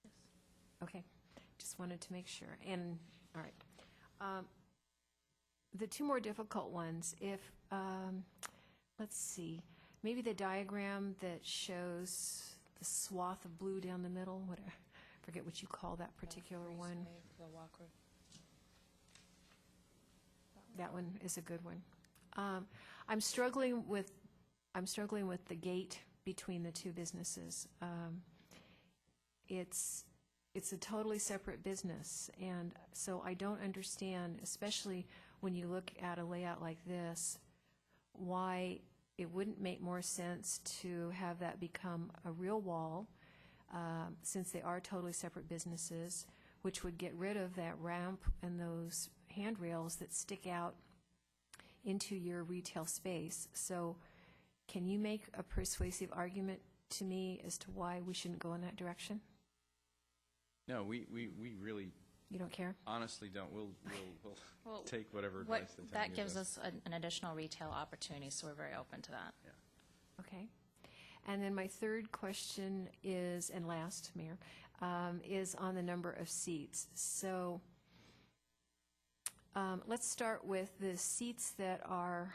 Speaker 4: Yes. Okay. Just wanted to make sure. And, all right. The two more difficult ones, if, let's see, maybe the diagram that shows the swath of blue down the middle, whatever. Forget what you call that particular one. That one is a good one. I'm struggling with the gate between the two businesses. It's a totally separate business, and so I don't understand, especially when you look at a layout like this, why it wouldn't make more sense to have that become a real wall. Since they are totally separate businesses, which would get rid of that ramp and those handrails that stick out into your retail space. So can you make a persuasive argument to me as to why we shouldn't go in that direction?
Speaker 14: No, we really
Speaker 4: You don't care?
Speaker 14: honestly don't. We'll
Speaker 2: Well,
Speaker 14: take whatever advice the town
Speaker 2: That gives us an additional retail opportunity, so we're very open to that.
Speaker 4: Okay. And then my third question is, and last, Mayor, is on the number of seats. So let's start with the seats that are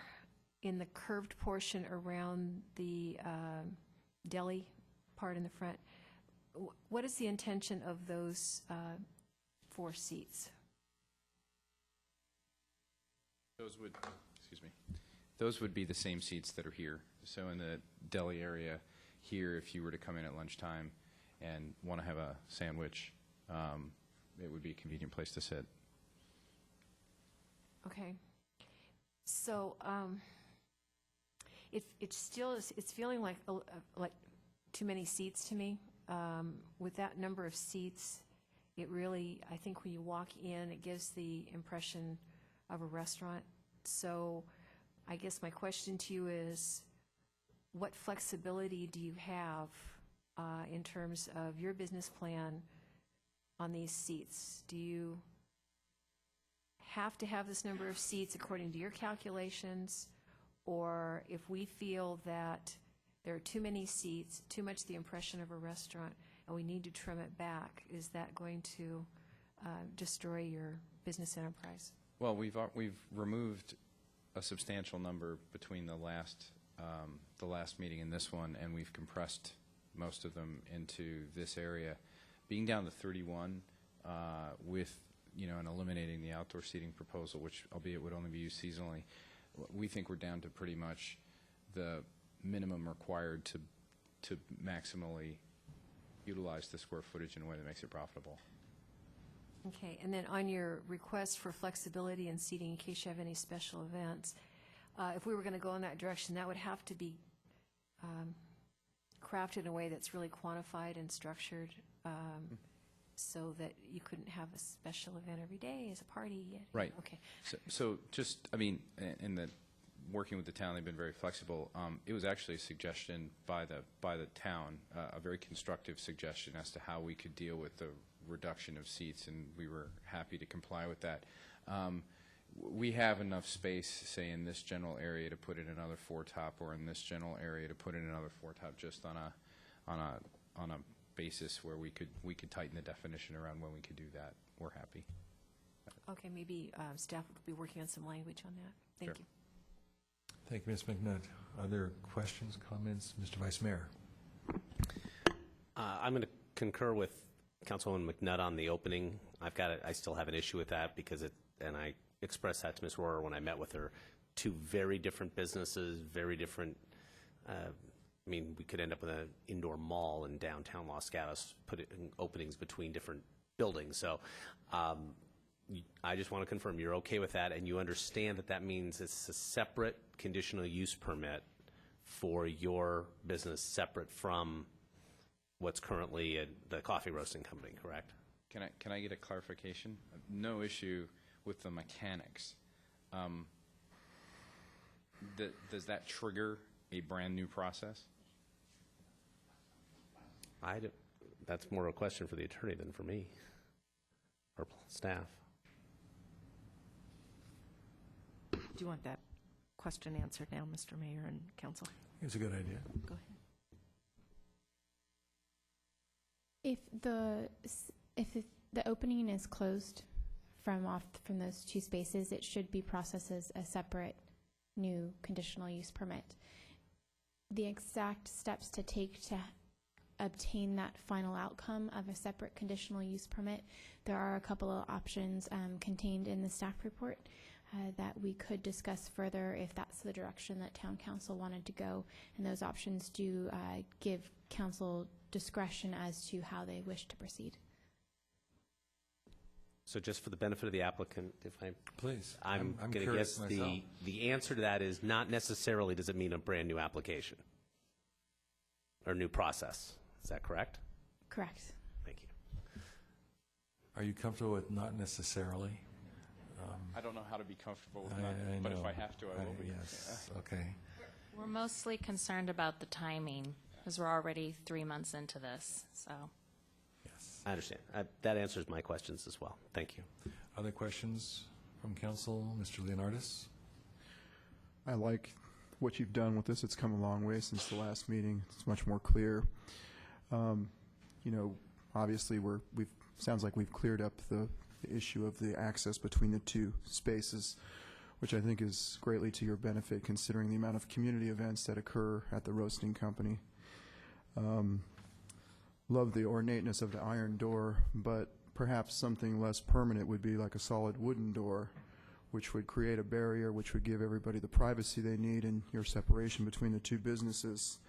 Speaker 4: in the curved portion around the deli part in the front. What is the intention of those 4 seats?
Speaker 14: Those would be the same seats that are here. So in the deli area here, if you were to come in at lunchtime and want to have a sandwich, it would be a convenient place to sit.
Speaker 4: Okay. So it still is, it's feeling like too many seats to me. With that number of seats, it really, I think when you walk in, it gives the impression of a restaurant. So I guess my question to you is, what flexibility do you have in terms of your business plan on these seats? Do you have to have this number of seats according to your calculations? Or if we feel that there are too many seats, too much the impression of a restaurant, and we need to trim it back, is that going to destroy your business enterprise?
Speaker 14: Well, we've removed a substantial number between the last meeting and this one, and we've compressed most of them into this area. Being down to 31 with, and eliminating the outdoor seating proposal, which albeit would only be used seasonally, we think we're down to pretty much the minimum required to maximally utilize the square footage in a way that makes it profitable.
Speaker 4: Okay, and then on your request for flexibility in seating in case you have any special events, if we were going to go in that direction, that would have to be crafted in a way that's really quantified and structured so that you couldn't have a special event every day as a party.
Speaker 14: Right.
Speaker 4: Okay.
Speaker 14: So just, in the working with the town, they've been very flexible. It was actually a suggestion by the town, a very constructive suggestion as to how we could deal with the reduction of seats, and we were happy to comply with that. We have enough space, say, in this general area to put in another 4-top, or in this general area to put in another 4-top, just on a basis where we could tighten the definition around when we could do that. We're happy.
Speaker 4: Okay, maybe staff will be working on some language on that. Thank
Speaker 14: Sure.
Speaker 4: you.
Speaker 1: Thank you, Ms. McNutt. Other questions, comments? Mr. Vice Mayor.
Speaker 9: I'm going to concur with Councilwoman McNutt on the opening. I still have an issue with that because and I expressed that to Ms. Rohrer when I met with her. 2 very different businesses, very different I mean, we could end up with an indoor mall in downtown Los Gatos, put it in openings between different buildings. So I just want to confirm you're okay with that, and you understand that that means it's a separate conditional use permit for your business, separate from what's currently the coffee roasting company, correct?
Speaker 14: Can I get a clarification? No issue with the mechanics. Does that trigger a brand-new process?
Speaker 9: That's more a question for the attorney than for me or staff.
Speaker 12: Do you want that question answered now, Mr. Mayor and Council?
Speaker 1: It's a good idea.
Speaker 12: Go ahead.
Speaker 13: If the opening is closed from those two spaces, it should be processed as a separate new conditional use permit. The exact steps to take to obtain that final outcome of a separate conditional use permit, there are a couple of options contained in the staff report that we could discuss further if that's the direction that town council wanted to go, and those options do give council discretion as to how they wish to proceed.
Speaker 9: So just for the benefit of the applicant, if
Speaker 1: Please.
Speaker 9: I'm going to
Speaker 1: curious
Speaker 9: guess
Speaker 1: myself.
Speaker 9: the answer to that is not necessarily does it mean a brand new application or new process. Is that correct?
Speaker 13: Correct.
Speaker 9: Thank you.
Speaker 1: Are you comfortable with not necessarily?
Speaker 14: I don't know how to be comfortable with
Speaker 1: I
Speaker 14: that, but if
Speaker 1: know.
Speaker 14: I have to, I will be.
Speaker 1: Yes, okay.
Speaker 2: We're mostly concerned about the timing, because we're already 3 months into this, so.
Speaker 1: Yes.
Speaker 9: I understand. That answers my questions as well. Thank you.
Speaker 1: Other questions from council? Mr. Leonardis?
Speaker 8: I like what you've done with this. It's come a long way since the last meeting. It's much more clear. You know, obviously sounds like we've cleared up the issue of the access between the two spaces, which I think is greatly to your benefit considering the amount of community events that occur at the roasting company. Love the ornateness of the iron door, but perhaps something less permanent would be like a solid wooden door, which would create a barrier, which would give everybody the privacy they need and your separation between the two businesses,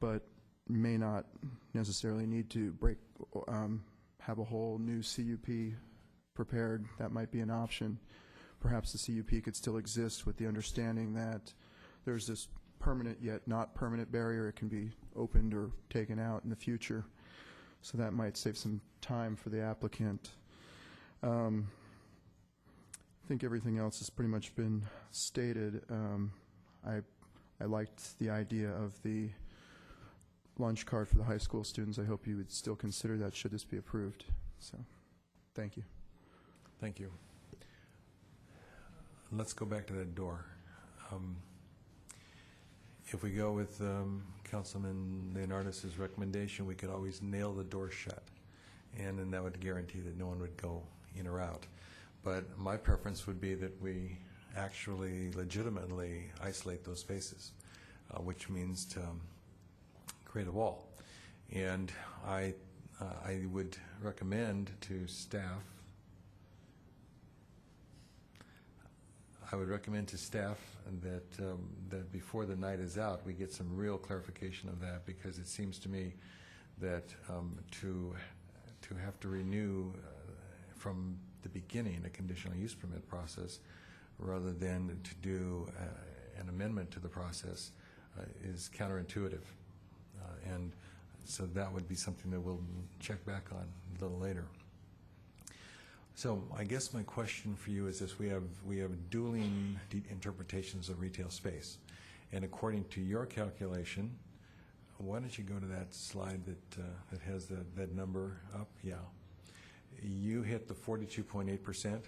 Speaker 8: but may not necessarily need to have a whole new CUP prepared. That might be an option. Perhaps the CUP could still exist with the understanding that there's this permanent yet not permanent barrier. It can be opened or taken out in the future. So that might save some time for the applicant. I think everything else has pretty much been stated. I liked the idea of the lunch card for the high school students. I hope you would still consider that should this be approved. So, thank you.
Speaker 1: Thank you. Let's go back to that door. If we go with Councilman Leonardis' recommendation, we could always nail the door shut, and then that would guarantee that no one would go in or out. But my preference would be that we actually legitimately isolate those spaces, which means to create a wall. And I would recommend to staff that before the night is out, we get some real clarification of that, because it seems to me that to have to renew from the beginning a conditional use permit process rather than to do an amendment to the process is counterintuitive. And so that would be something that we'll check back on a little later. So I guess my question for you is this: we have dueling interpretations of retail space, and according to your calculation, why don't you go to that slide that has that number up? Yeah, you hit the 42.8%.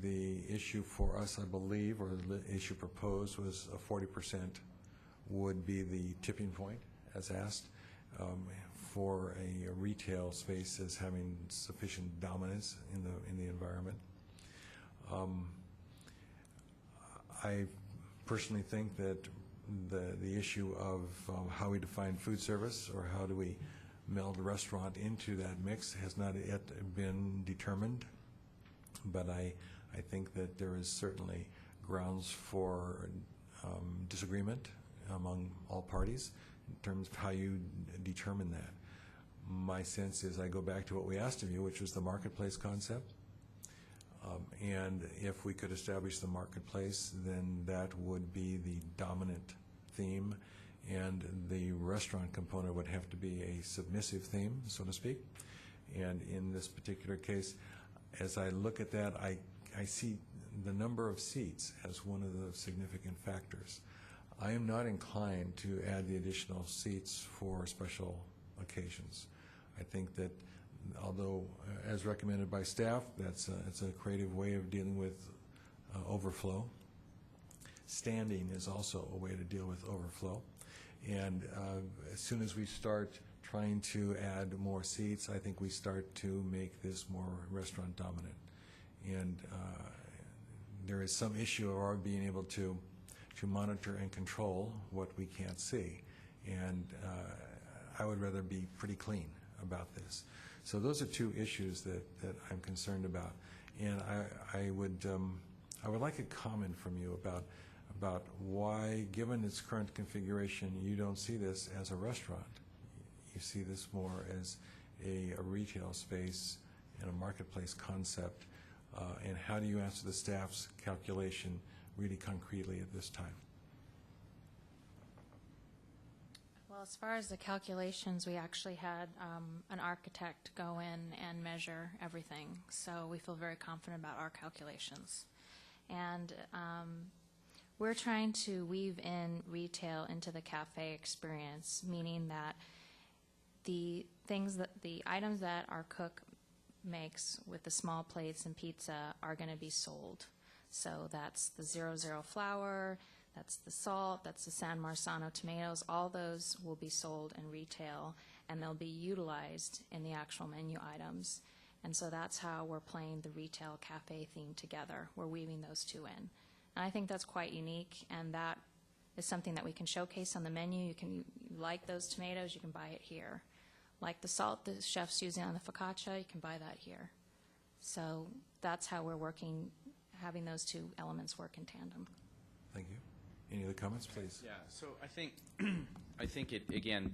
Speaker 1: The issue for us, I believe, or the issue proposed, was a 40% would be the tipping point, as asked, for a retail space as having sufficient dominance in the environment. I personally think that the issue of how we define food service, or how do we meld a restaurant into that mix, has not yet been determined, but I think that there is certainly grounds for disagreement among all parties in terms of how you determine that. My sense is I go back to what we asked of you, which was the marketplace concept. And if we could establish the marketplace, then that would be the dominant theme, and the restaurant component would have to be a submissive theme, so to speak. And in this particular case, as I look at that, I see the number of seats as one of the significant factors. I am not inclined to add the additional seats for special occasions. I think that although, as recommended by staff, it's a creative way of dealing with overflow. Standing is also a way to deal with overflow. And as soon as we start trying to add more seats, I think we start to make this more restaurant dominant. And there is some issue of our being able to monitor and control what we can't see. And I would rather be pretty clean about this. So those are two issues that I'm concerned about. And I would like a comment from you about why, given its current configuration, you don't see this as a restaurant. You see this more as a retail space and a marketplace concept. And how do you answer the staff's calculation really concretely at this time?
Speaker 2: Well, as far as the calculations, we actually had an architect go in and measure everything, so we feel very confident about our calculations. And we're trying to weave in retail into the cafe experience, meaning that the items that our cook makes with the small plates and pizza are going to be sold. So that's the 00 flour, that's the salt, that's the San Marzano tomatoes. All those will be sold in retail, and they'll be utilized in the actual menu items. And so that's how we're playing the retail cafe theme together. We're weaving those two in. And I think that's quite unique, and that is something that we can showcase on the menu. You like those tomatoes, you can buy it here. Like the salt the chef's using on the focaccia, you can buy that here. So that's how we're working, having those two elements work in tandem.
Speaker 1: Thank you. Any other comments, please?
Speaker 14: Yeah. So I think it again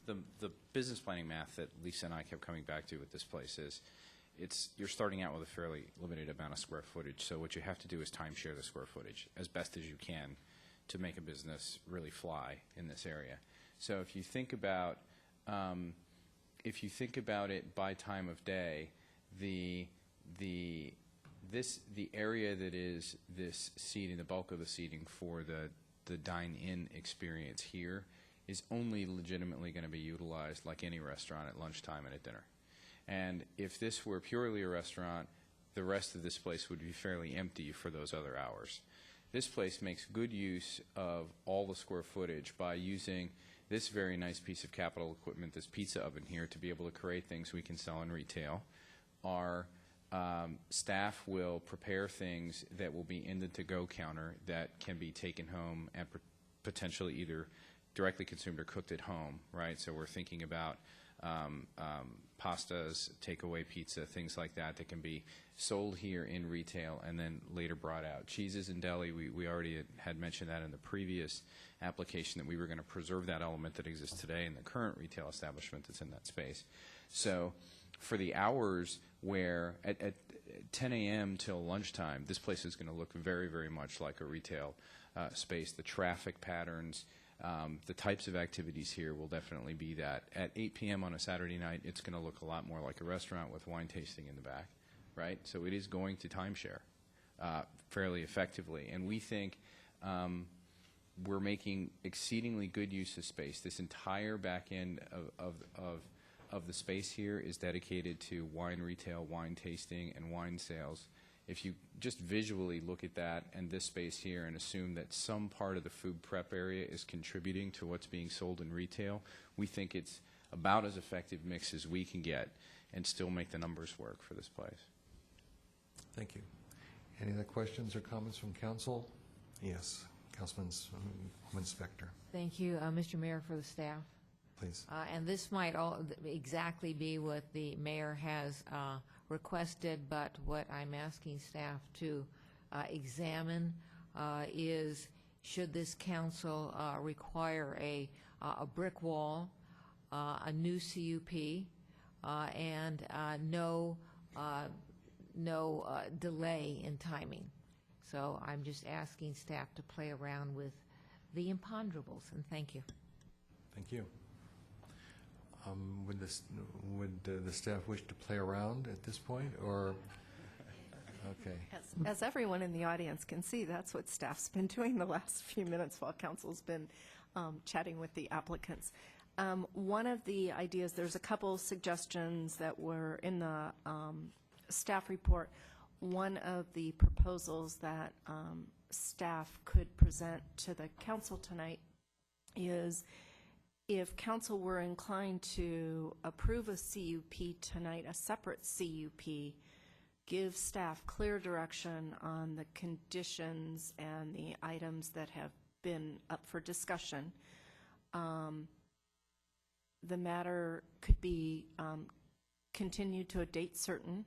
Speaker 14: the business planning math that Lisa and I kept coming back to with this place is you're starting out with a fairly limited amount of square footage. So what you have to do is timeshare the square footage as best as you can to make a business really fly in this area. So if you think about it by time of day, the area that is this seating, the bulk of the seating for the dine-in experience here is only legitimately going to be utilized like any restaurant at lunchtime and at dinner. And if this were purely a restaurant, the rest of this place would be fairly empty for those other hours. This place makes good use of all the square footage by using this very nice piece of capital equipment, this pizza oven here, to be able to create things we can sell in retail. Our staff will prepare things that will be in the to-go counter that can be taken home and potentially either directly consumed or cooked at home, right? So we're thinking about pastas, takeaway pizza, things like that that can be sold here in retail and then later brought out. Cheeses in deli, we already had mentioned that in the previous application that we were going to preserve that element that exists today in the current retail establishment that's in that space. So for the hours where at 10 a.m. till lunchtime, this place is going to look very, very much like a retail space. The traffic patterns, the types of activities here will definitely be that. At 8 p.m. on a Saturday night, it's going to look a lot more like a restaurant with wine tasting in the back, right? So it is going to timeshare fairly effectively. And we think we're making exceedingly good use of space. This entire back end of the space here is dedicated to wine retail, wine tasting, and wine sales. If you just visually look at that and this space here and assume that some part of the food prep area is contributing to what's being sold in retail, we think it's about as effective mix as we can get and still make the numbers work for this place.
Speaker 1: Thank you. Any other questions or comments from council? Yes, Councilman Spector.
Speaker 7: Thank you, Mr. Mayor, for the staff.
Speaker 1: Please.
Speaker 7: And this might exactly be what the mayor has requested, but what I'm asking staff to examine is should this council require a brick wall, a new CUP, and no delay in timing. So I'm just asking staff to play around with the imponderables, and thank you.
Speaker 1: Thank you. Would the staff wish to play around at this point, or? Okay.
Speaker 12: As everyone in the audience can see, that's what staff's been doing the last few minutes while council's been chatting with the applicants. One of the ideas, there's a couple suggestions that were in the staff report. One of the proposals that staff could present to the council tonight is if council were inclined to approve a CUP tonight, a separate CUP, give staff clear direction on the conditions and the items that have been up for discussion. The matter could be continued to a date certain.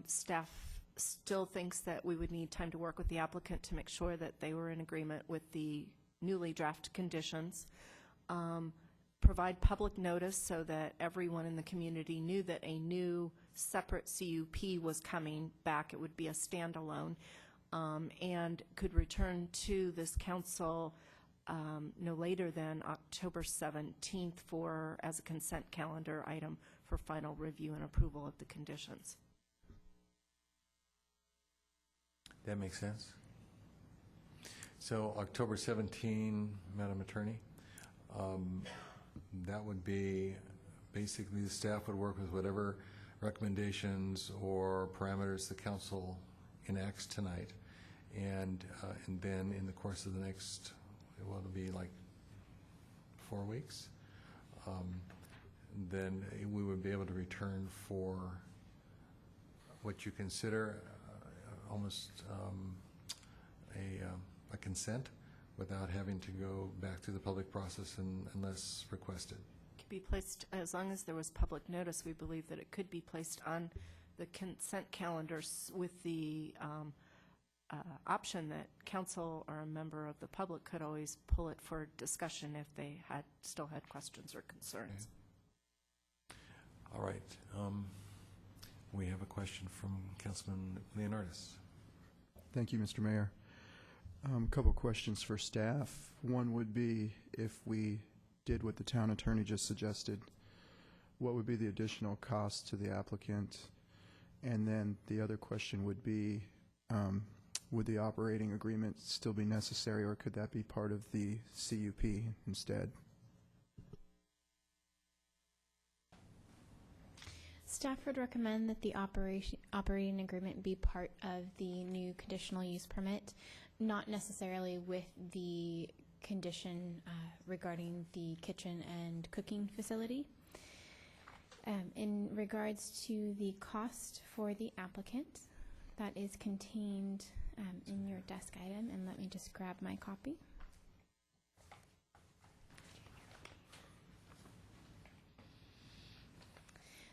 Speaker 12: Staff still thinks that we would need time to work with the applicant to make sure that they were in agreement with the newly drafted conditions. Provide public notice so that everyone in the community knew that a new separate CUP was coming back. It would be a standalone, and could return to this council no later than October 17th as a consent calendar item for final review and approval of the conditions.
Speaker 1: That makes sense. So October 17, Madam Attorney, that would be basically the staff would work with whatever recommendations or parameters the council enacts tonight, and then in the course of the next, well, it'll be like 4 weeks, then we would be able to return for what you consider almost a consent without having to go back through the public process unless requested.
Speaker 12: Could be placed, as long as there was public notice, we believe that it could be placed on the consent calendars with the option that council or a member of the public could always pull it for discussion if they still had questions or concerns.
Speaker 1: Okay. All right. We have a question from Councilman Leonardis.
Speaker 8: Thank you, Mr. Mayor. A couple questions for staff. One would be, if we did what the town attorney just suggested, what would be the additional cost to the applicant? And then the other question would be, would the operating agreement still be necessary, or could that be part of the CUP instead?
Speaker 13: Staff would recommend that the operating agreement be part of the new conditional use permit, not necessarily with the condition regarding the kitchen and cooking facility. In regards to the cost for the applicant, that is contained in your desk item, and let me just grab my copy.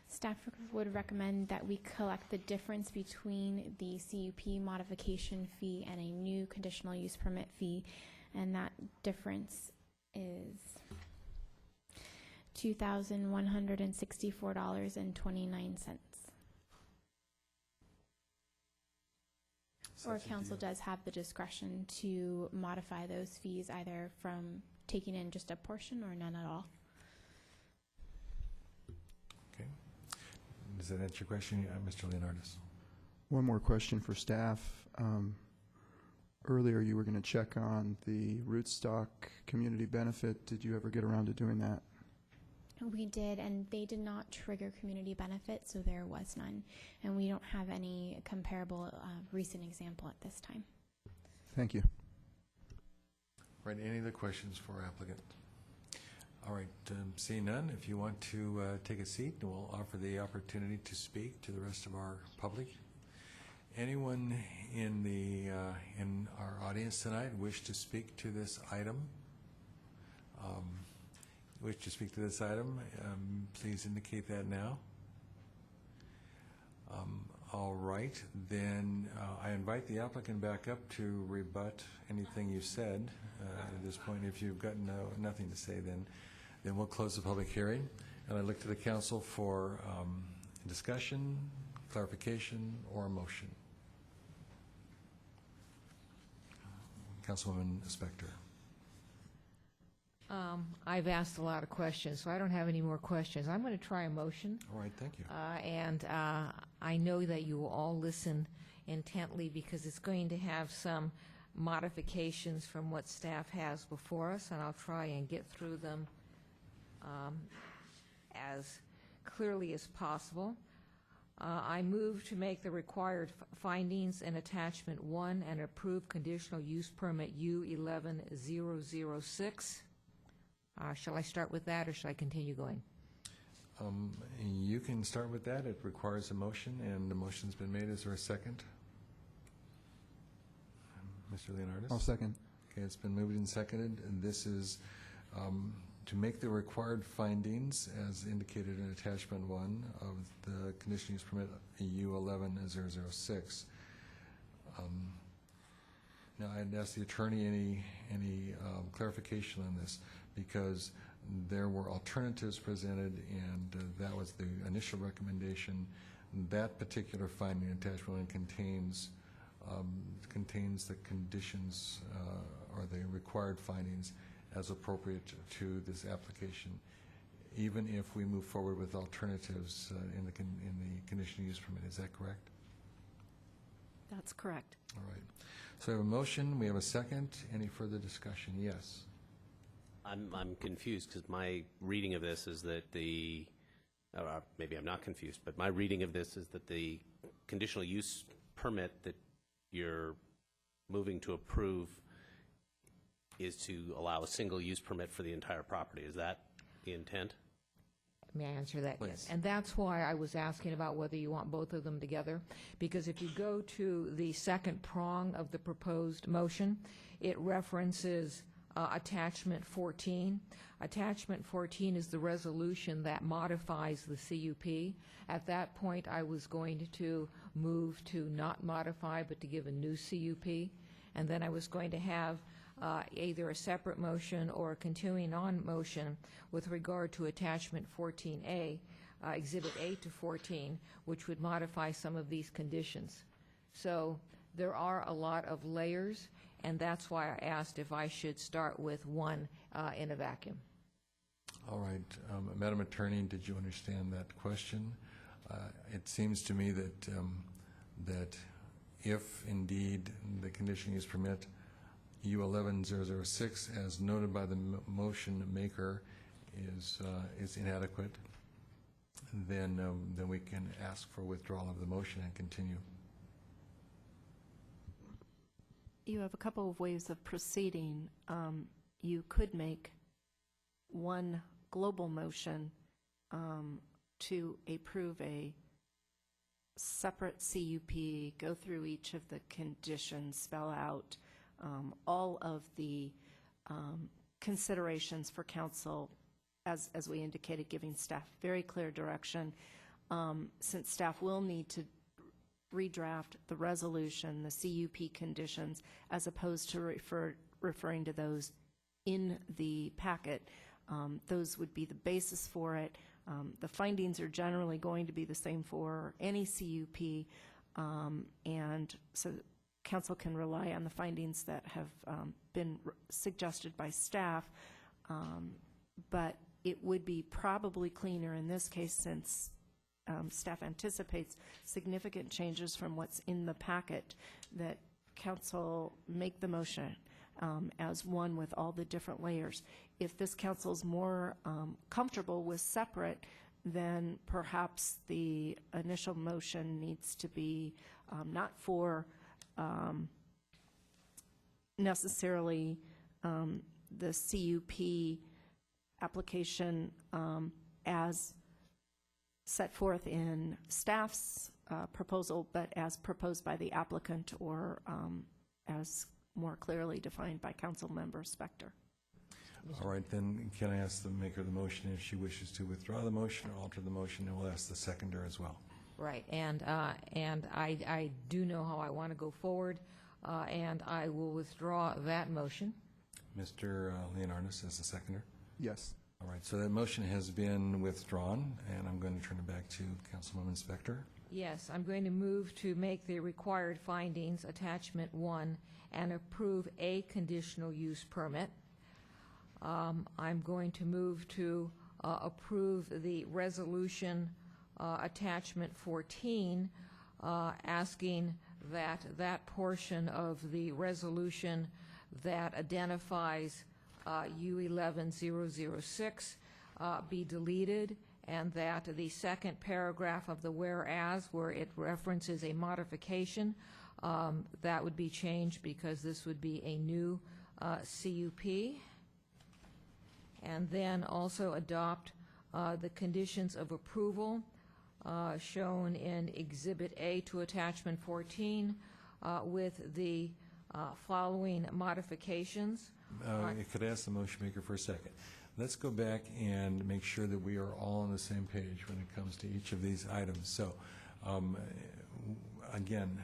Speaker 13: Staff would recommend that we collect the difference between the CUP modification fee and a new conditional use permit fee, and that difference is $2,164.29. Or council does have the discretion to modify those fees either from taking in just a portion or none at all.
Speaker 1: Okay. Does that answer your question, Mr. Leonardis?
Speaker 8: One more question for staff. Earlier you were going to check on the Rootstock community benefit. Did you ever get around to doing that?
Speaker 13: We did, and they did not trigger community benefit, so there was none. And we don't have any comparable recent example at this time.
Speaker 8: Thank you.
Speaker 1: All right, any other questions for our applicant? All right, seeing none, if you want to take a seat, we'll offer the opportunity to speak to the rest of our public. Anyone in our audience tonight wish to speak to this item? Please indicate that now. All right, then I invite the applicant back up to rebut anything you've said at this point. If you've got nothing to say, then we'll close the public hearing. And I look to the council for discussion, clarification, or a motion. Councilwoman Spector.
Speaker 7: I've asked a lot of questions, so I don't have any more questions. I'm going to try a motion.
Speaker 1: All right, thank you.
Speaker 7: And I know that you will all listen intently because it's going to have some modifications from what staff has before us, and I'll try and get through them as clearly as possible. I move to make the required findings in Attachment 1 and approve conditional use permit U11006. Shall I start with that, or shall I continue going?
Speaker 1: You can start with that. It requires a motion, and the motion's been made. Is there a second? Mr. Leonardis?
Speaker 8: I'll second.
Speaker 1: Okay, it's been moved and seconded, and this is to make the required findings as indicated in Attachment 1 of the conditional use permit U11006. Now, I'd ask the attorney any clarification on this, because there were alternatives presented, and that was the initial recommendation. That particular finding, Attachment 1, contains the conditions or the required findings as appropriate to this application, even if we move forward with alternatives in the conditional use permit. Is that correct?
Speaker 12: That's correct.
Speaker 1: All right. So we have a motion. We have a second. Any further discussion? Yes.
Speaker 9: I'm confused because my reading of this is that maybe I'm not confused, but my reading of this is that the conditional use permit that you're moving to approve is to allow a single use permit for the entire property. Is that the intent?
Speaker 7: May I answer that?
Speaker 1: Please.
Speaker 7: Yes. And that's why I was asking about whether you want both of them together, because if you go to the second prong of the proposed motion, it references Attachment 14. Attachment 14 is the resolution that modifies the CUP. At that point, I was going to move to not modify, but to give a new CUP, and then I was going to have either a separate motion or a continuing on motion with regard to Attachment 14A, Exhibit A to 14, which would modify some of these conditions. So there are a lot of layers, and that's why I asked if I should start with one in a vacuum.
Speaker 1: All right. Madam Attorney, did you understand that question? It seems to me that if indeed the conditional use permit U11006, as noted by the motion maker, is inadequate, then we can ask for withdrawal of the motion and continue.
Speaker 12: You have a couple of ways of proceeding. You could make one global motion to approve a separate CUP, go through each of the conditions, spell out all of the considerations for council, as we indicated, giving staff very clear direction, since staff will need to redraft the resolution, the CUP conditions, as opposed to referring to those in the packet. Those would be the basis for it. The findings are generally going to be the same for any CUP, and so council can rely on the findings that have been suggested by staff, but it would be probably cleaner in this case, since staff anticipates significant changes from what's in the packet, that council make the motion as one with all the different layers. If this council's more comfortable with separate, then perhaps the initial motion needs to be not for necessarily the CUP application as set forth in staff's proposal, but as proposed by the applicant, or as more clearly defined by council member Spector.
Speaker 1: All right, then can I ask the maker of the motion if she wishes to withdraw the motion or alter the motion, and we'll ask the seconder as well.
Speaker 7: Right, and I do know how I want to go forward, and I will withdraw that motion.
Speaker 1: Mr. Leonardis as the seconder.
Speaker 8: Yes.
Speaker 1: All right, so that motion has been withdrawn, and I'm going to turn it back to Councilwoman Spector.
Speaker 7: Yes, I'm going to move to make the required findings, attachment 1, and approve a conditional use permit. I'm going to move to approve the resolution attachment 14, asking that that portion of the resolution that identifies U11006 be deleted, and that the second paragraph of the whereas, where it references a modification, that would be changed because this would be a new CUP. And then also adopt the conditions of approval shown in Exhibit A to Attachment 14 with the following modifications.
Speaker 1: Could I ask the motion maker for a second? Let's go back and make sure that we are all on the same page when it comes to each of these items. So, again,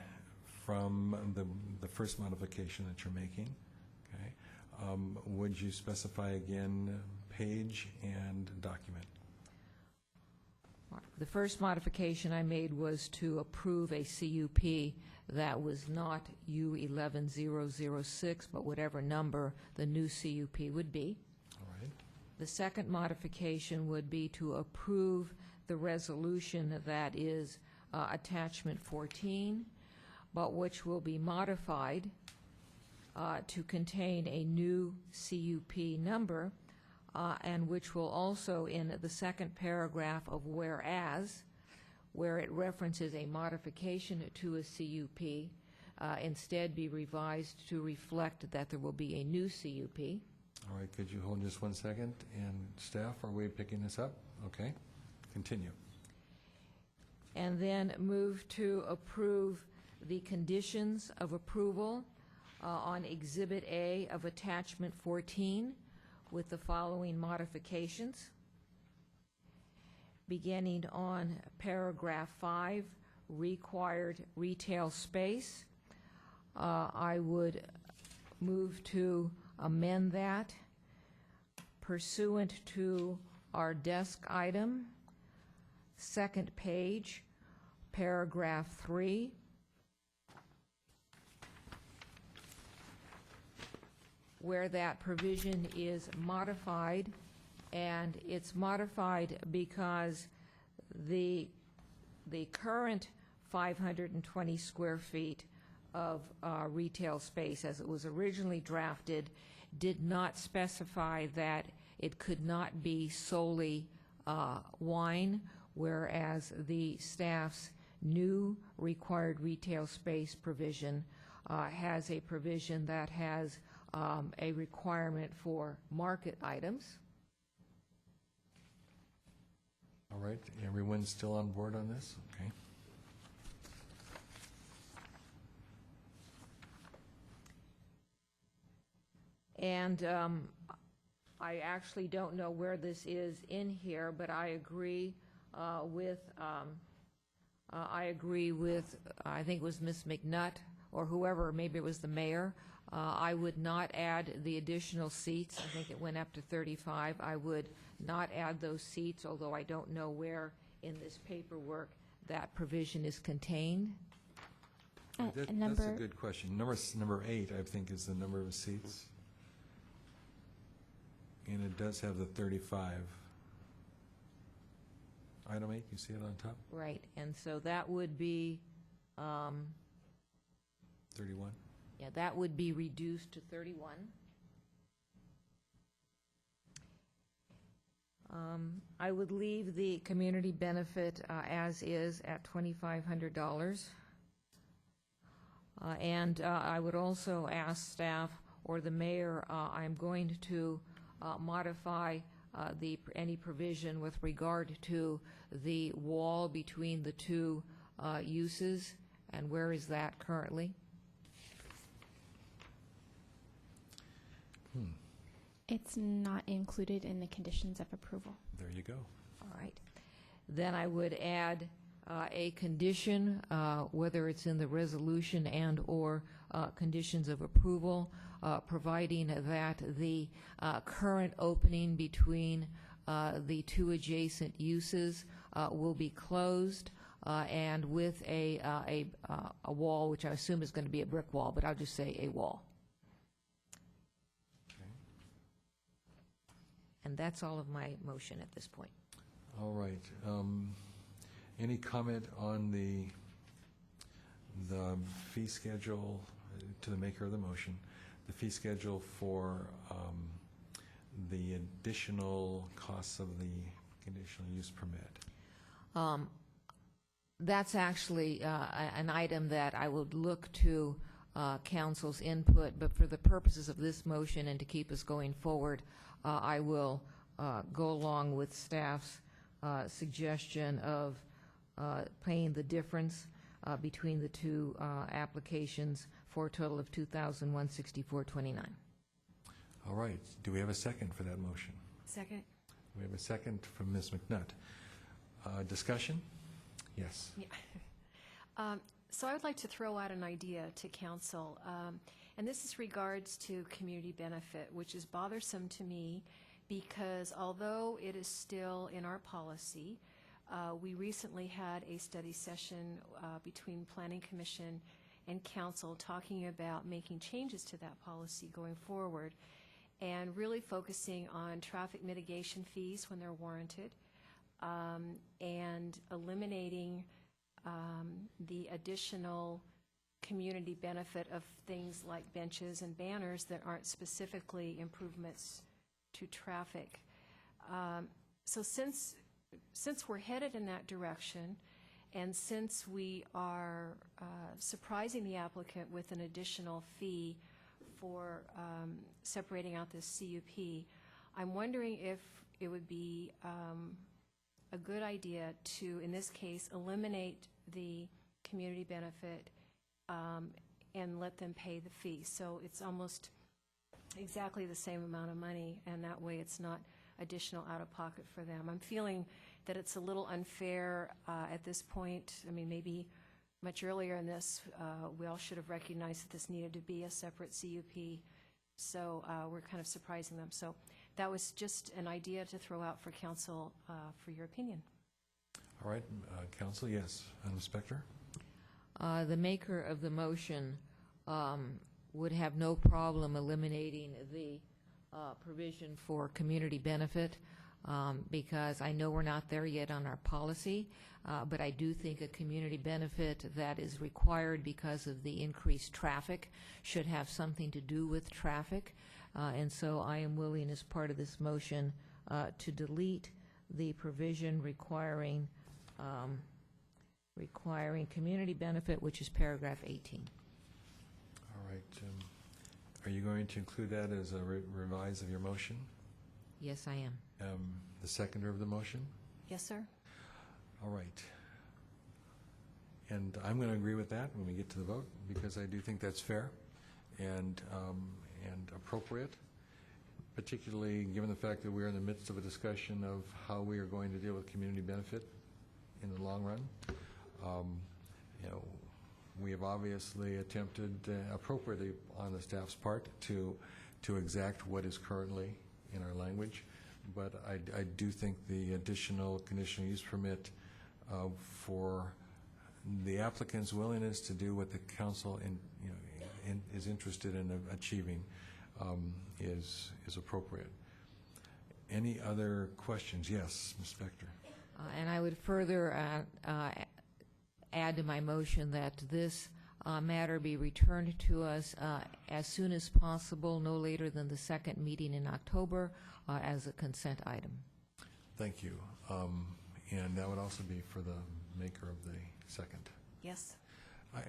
Speaker 1: from the first modification that you're making, okay, would you specify again page and document?
Speaker 7: The first modification I made was to approve a CUP that was not U11006, but whatever number the new CUP would be.
Speaker 1: All right.
Speaker 7: The second modification would be to approve the resolution that is attachment 14, but which will be modified to contain a new CUP number, and which will also, in the second paragraph of whereas, where it references a modification to a CUP, instead be revised to reflect that there will be a new CUP.
Speaker 1: All right, could you hold just 1 second? And staff, are we picking this up? Okay, continue.
Speaker 7: And then move to approve the conditions of approval on Exhibit A of Attachment 14 with the following modifications. Beginning on paragraph 5, required retail space, I would move to amend that pursuant to our desk item, second page, paragraph 3. Where that provision is modified, and it's modified because the current 520 square feet of retail space, as it was originally drafted, did not specify that it could not be solely wine, whereas the staff's new required retail space provision has a provision that has a requirement for market items.
Speaker 1: All right, everyone's still on board on this? Okay.
Speaker 7: And I actually don't know where this is in here, but I agree with I think it was Ms. McNutt or whoever, maybe it was the mayor. I would not add the additional seats. I think it went up to 35. I would not add those seats, although I don't know where in this paperwork that provision is contained.
Speaker 1: That's a good question. Number 8, I think, is the number of seats. And it does have the 35. Item 8, you see it on top?
Speaker 7: Right, and so that would be
Speaker 1: 31.
Speaker 7: Yeah, that would be reduced to 31. I would leave the community benefit as is at $2,500. And I would also ask staff or the mayor, I'm going to modify any provision with regard to the wall between the two uses, and where is that currently?
Speaker 13: It's not included in the conditions of approval.
Speaker 1: There you go.
Speaker 7: All right. Then I would add a condition, whether it's in the resolution and/or conditions of approval, providing that the current opening between the two adjacent uses will be closed, and with a wall, which I assume is going to be a brick wall, but I'll just say a wall. And that's all of my motion at this point.
Speaker 1: All right. Any comment on the fee schedule, to the maker of the motion, the fee schedule for the additional costs of the conditional use permit?
Speaker 7: That's actually an item that I would look to council's input, but for the purposes of this motion and to keep us going forward, I will go along with staff's suggestion of paying the difference between the two applications for a total of $2,164.29.
Speaker 1: All right. Do we have a second for that motion?
Speaker 4: Second?
Speaker 1: We have a second from Ms. McNutt. Discussion? Yes.
Speaker 4: Yeah. So I would like to throw out an idea to council, and this is regards to community benefit, which is bothersome to me because although it is still in our policy, we recently had a study session between Planning Commission and council talking about making changes to that policy going forward and really focusing on traffic mitigation fees when they're warranted, and eliminating the additional community benefit of things like benches and banners that aren't specifically improvements to traffic. So since we're headed in that direction, and since we are surprising the applicant with an additional fee for separating out this CUP, I'm wondering if it would be a good idea to, in this case, eliminate the community benefit and let them pay the fee. So it's almost exactly the same amount of money, and that way it's not additional out-of-pocket for them. I'm feeling that it's a little unfair at this point. I mean, maybe much earlier in this, we all should have recognized that this needed to be a separate CUP. So we're kind of surprising them. So that was just an idea to throw out for council for your opinion.
Speaker 1: All right. Council, yes. Madam Spector?
Speaker 7: The maker of the motion would have no problem eliminating the provision for community benefit because I know we're not there yet on our policy, but I do think a community benefit that is required because of the increased traffic should have something to do with traffic. And so I am willing, as part of this motion, to delete the provision requiring community benefit, which is paragraph 18.
Speaker 1: All right. Are you going to include that as a revise of your motion?
Speaker 7: Yes, I am.
Speaker 1: The seconder of the motion?
Speaker 4: Yes, sir.
Speaker 1: All right. And I'm going to agree with that when we get to the vote because I do think that's fair and appropriate, particularly given the fact that we're in the midst of a discussion of how we are going to deal with community benefit in the long run. You know, we have obviously attempted appropriately on the staff's part to exact what is currently in our language, but I do think the additional conditional use permit for the applicant's willingness to do what the council is interested in achieving is appropriate. Any other questions? Yes, Ms. Spector.
Speaker 7: And I would further add to my motion that this matter be returned to us as soon as possible, no later than the second meeting in October, as a consent item.
Speaker 1: Thank you. And that would also be for the maker of the second.
Speaker 4: Yes.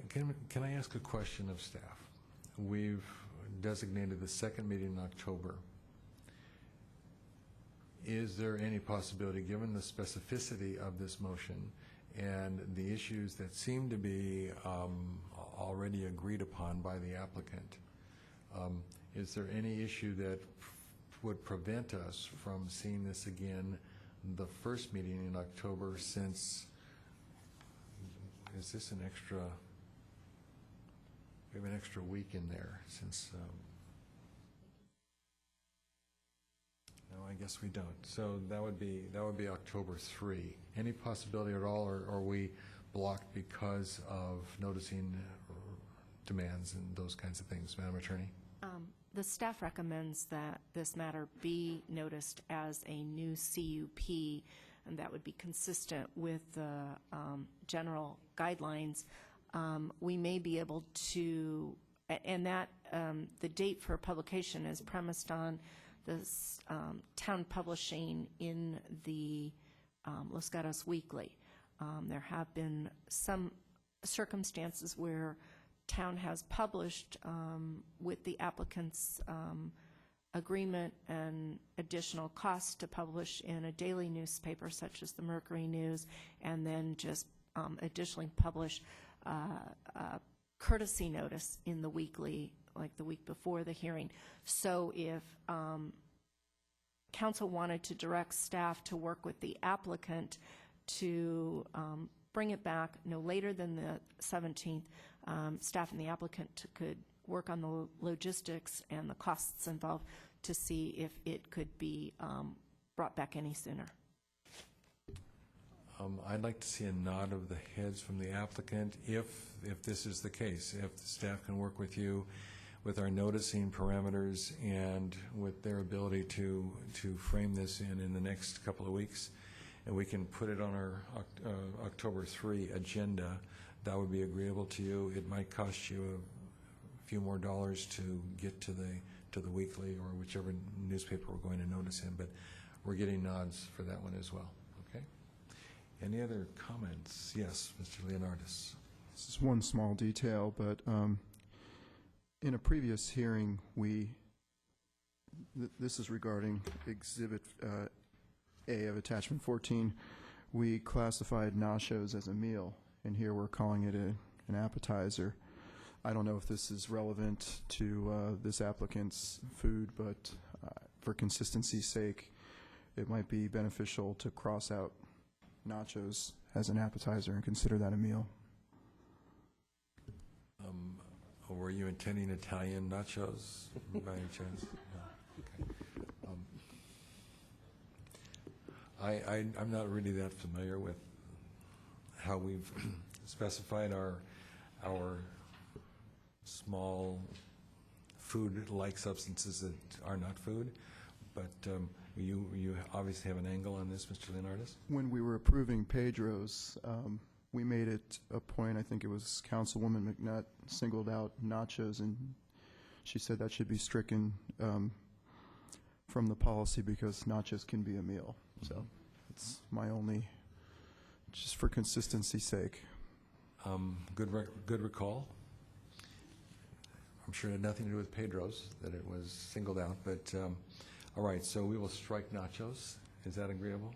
Speaker 1: Can I ask a question of staff? We've designated the second meeting in October. Is there any possibility, given the specificity of this motion and the issues that seem to be already agreed upon by the applicant, is there any issue that would prevent us from seeing this again the first meeting in October, since is this an extra, we have an extra week in there since, no, I guess we don't. So that would be October 3. Any possibility at all, or are we blocked because of noticing demands and those kinds of things, Madam Attorney?
Speaker 12: The staff recommends that this matter be noticed as a new CUP, and that would be consistent with the general guidelines. We may be able to, and that the date for publication is premised on the town publishing in the Los Gatos Weekly. There have been some circumstances where town has published with the applicant's agreement and additional costs to publish in a daily newspaper such as the Mercury News, and then just additionally publish a courtesy notice in the weekly, like the week before the hearing. So if council wanted to direct staff to work with the applicant to bring it back no later than the 17th, staff and the applicant could work on the logistics and the costs involved to see if it could be brought back any sooner.
Speaker 1: I'd like to see a nod of the heads from the applicant if this is the case, if the staff can work with you with our noticing parameters and with their ability to frame this in the next couple of weeks, and we can put it on our October 3 agenda. That would be agreeable to you. It might cost you a few more dollars to get to the weekly or whichever newspaper we're going to notice in, but we're getting nods for that one as well. Okay. Any other comments? Yes, Mr. Leonardis.
Speaker 8: This is one small detail, but in a previous hearing, this is regarding Exhibit A of Attachment 14. We classified nachos as a meal, and here we're calling it an appetizer. I don't know if this is relevant to this applicant's food, but for consistency's sake, it might be beneficial to cross out nachos as an appetizer and consider that a meal.
Speaker 1: Were you intending Italian nachos by any chance? No. Okay. I'm not really that familiar with how we've specified our small food-like substances that are not food, but you obviously have an angle on this, Mr. Leonardis?
Speaker 8: When we were approving Pedro's, we made it a point, I think it was Councilwoman McNutt singled out nachos, and she said that should be stricken from the policy because nachos can be a meal. So it's my only, just for consistency's sake.
Speaker 1: Good recall. I'm sure it had nothing to do with Pedro's, that it was singled out, but all right, so we will strike nachos. Is that agreeable?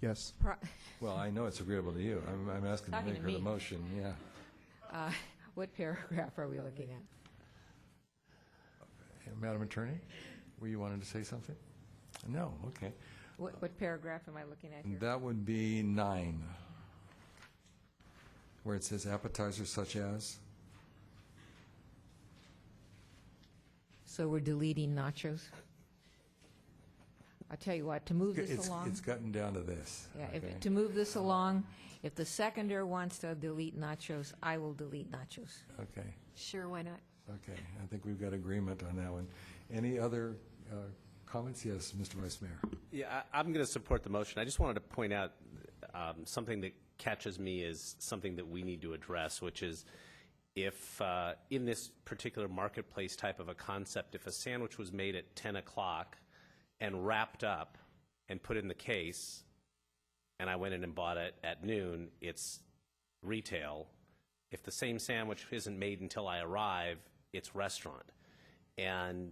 Speaker 8: Yes.
Speaker 1: Well, I know it's agreeable to you. I'm asking to make her the motion, yeah.
Speaker 7: What paragraph are we looking at?
Speaker 1: Madam Attorney, were you wanting to say something? No, okay.
Speaker 7: What paragraph am I looking at here?
Speaker 1: That would be 9, where it says appetizers such as.
Speaker 7: So we're deleting nachos? I tell you what, to move this along.
Speaker 1: It's gotten down to this.
Speaker 7: Yeah,
Speaker 1: okay?
Speaker 7: to move this along, if the seconder wants to delete nachos, I will delete nachos.
Speaker 1: Okay.
Speaker 4: Sure, why not?
Speaker 1: Okay, I think we've got agreement on that one. Any other comments? Yes, Mr. Vice Mayor.
Speaker 9: Yeah, I'm going to support the motion. I just wanted to point out something that catches me is something that we need to address, which is if in this particular marketplace type of a concept, if a sandwich was made at 10 o'clock and wrapped up and put in the case, and I went in and bought it at noon, it's retail. If the same sandwich isn't made until I arrive, it's restaurant. And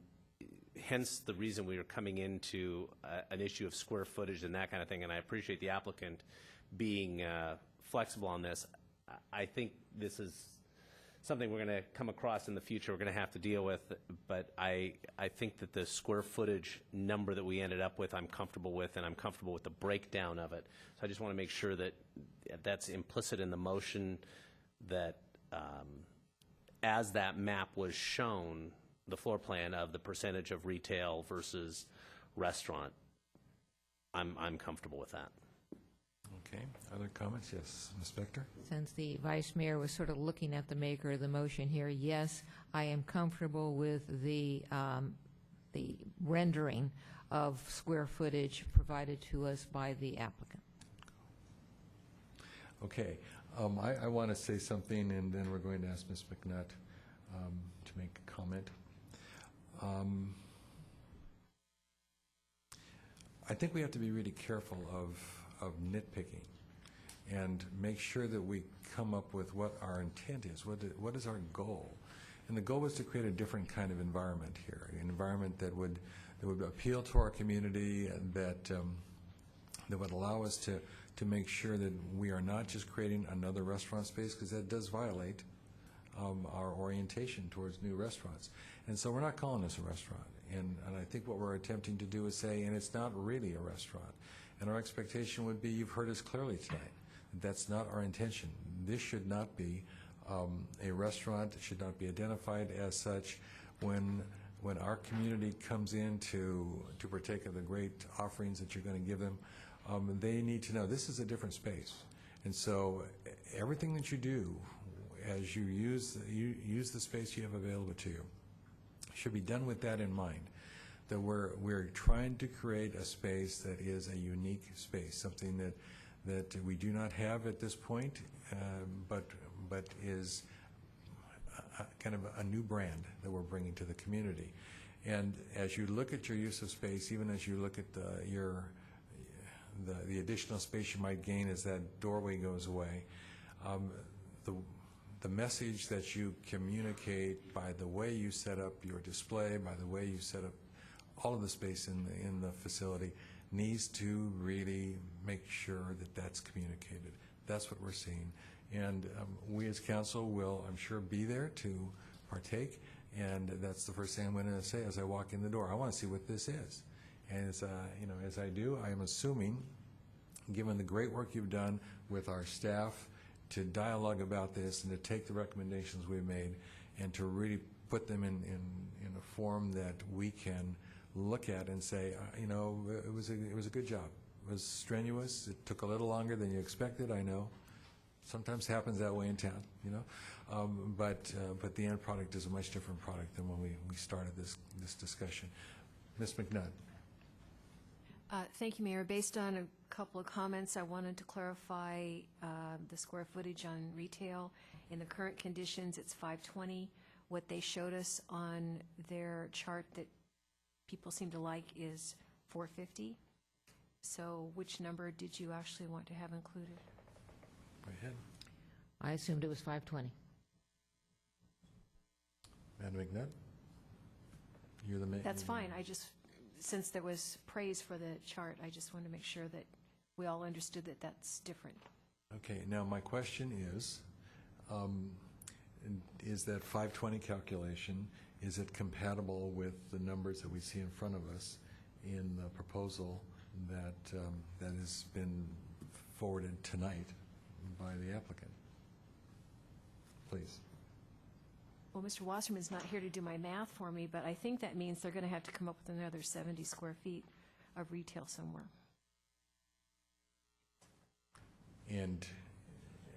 Speaker 9: hence the reason we are coming into an issue of square footage and that kind of thing, and I appreciate the applicant being flexible on this. I think this is something we're going to come across in the future, we're going to have to deal with, but I think that the square footage number that we ended up with, I'm comfortable with, and I'm comfortable with the breakdown of it. So I just want to make sure that that's implicit in the motion, that as that map was shown, the floor plan of the percentage of retail versus restaurant, I'm comfortable with that.
Speaker 1: Okay, other comments? Yes, Ms. Spector?
Speaker 7: Since the Vice Mayor was sort of looking at the maker of the motion here, yes, I am comfortable with the rendering of square footage provided to us by the applicant.
Speaker 1: Okay, I want to say something, and then we're going to ask Ms. McNutt to make a comment. I think we have to be really careful of nitpicking and make sure that we come up with what our intent is, what is our goal. And the goal was to create a different kind of environment here, an environment that would appeal to our community, and that would allow us to make sure that we are not just creating another restaurant space, because that does violate our orientation towards new restaurants. And so we're not calling this a restaurant. And I think what we're attempting to do is say, and it's not really a restaurant. And our expectation would be, you've heard us clearly tonight, that's not our intention. This should not be a restaurant. It should not be identified as such. When our community comes in to partake of the great offerings that you're going to give them, they need to know this is a different space. And so everything that you do as you use the space you have available to you should be done with that in mind, that we're trying to create a space that is a unique space, something that we do not have at this point, but is kind of a new brand that we're bringing to the community. And as you look at your use of space, even as you look at the additional space you might gain as that doorway goes away, the message that you communicate by the way you set up your display, by the way you set up all of the space in the facility, needs to really make sure that that's communicated. That's what we're seeing. And we as council will, I'm sure, be there to partake. And that's the first thing I'm going to say as I walk in the door. I want to see what this is. And as I do, I am assuming, given the great work you've done with our staff, to dialogue about this and to take the recommendations we've made and to really put them in a form that we can look at and say, it was a good job. It was strenuous. It took a little longer than you expected, I know. Sometimes happens that way in town, but the end product is a much different product than when we started this discussion. Ms. McNutt.
Speaker 4: Thank you, Mayor. Based on a couple of comments, I wanted to clarify the square footage on retail. In the current conditions, it's 520. What they showed us on their chart that people seem to like is 450. So which number did you actually want to have included?
Speaker 1: Go ahead.
Speaker 7: I assumed it was 520.
Speaker 1: Madam McNutt? You're the mayor.
Speaker 4: That's fine. Since there was praise for the chart, I just wanted to make sure that we all understood that that's different.
Speaker 1: Okay, now my question is that 520 calculation, is it compatible with the numbers that we see in front of us in the proposal that has been forwarded tonight by the applicant? Please.
Speaker 4: Well, Mr. Wasserman's not here to do my math for me, but I think that means they're going to have to come up with another 70 square feet of retail somewhere.
Speaker 1: And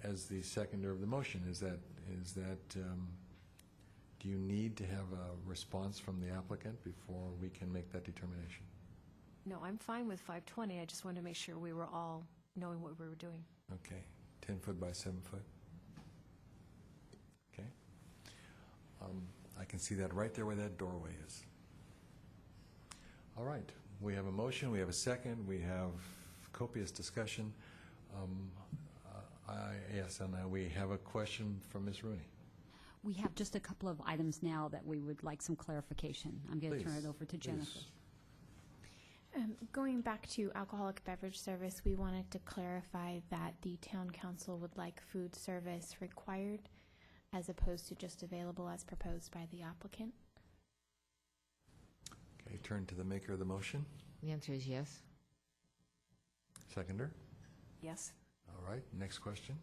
Speaker 1: as the seconder of the motion, is that do you need to have a response from the applicant before we can make that determination?
Speaker 4: No, I'm fine with 520. I just wanted to make sure we were all knowing what we were doing.
Speaker 1: Okay, 10 foot by 7 foot. Okay. I can see that right there where that doorway is. All right, we have a motion, we have a second, we have copious discussion. Yes, and we have a question from Ms. Rooney.
Speaker 15: We have just a couple of items now that we would like some clarification. I'm going to turn it over to Jennifer.
Speaker 13: Going back to alcoholic beverage service, we wanted to clarify that the town council would like food service required as opposed to just available as proposed by the applicant.
Speaker 1: Okay, turn to the maker of the motion.
Speaker 7: The answer is yes.
Speaker 1: Seconder?
Speaker 4: Yes.
Speaker 1: All right, next question.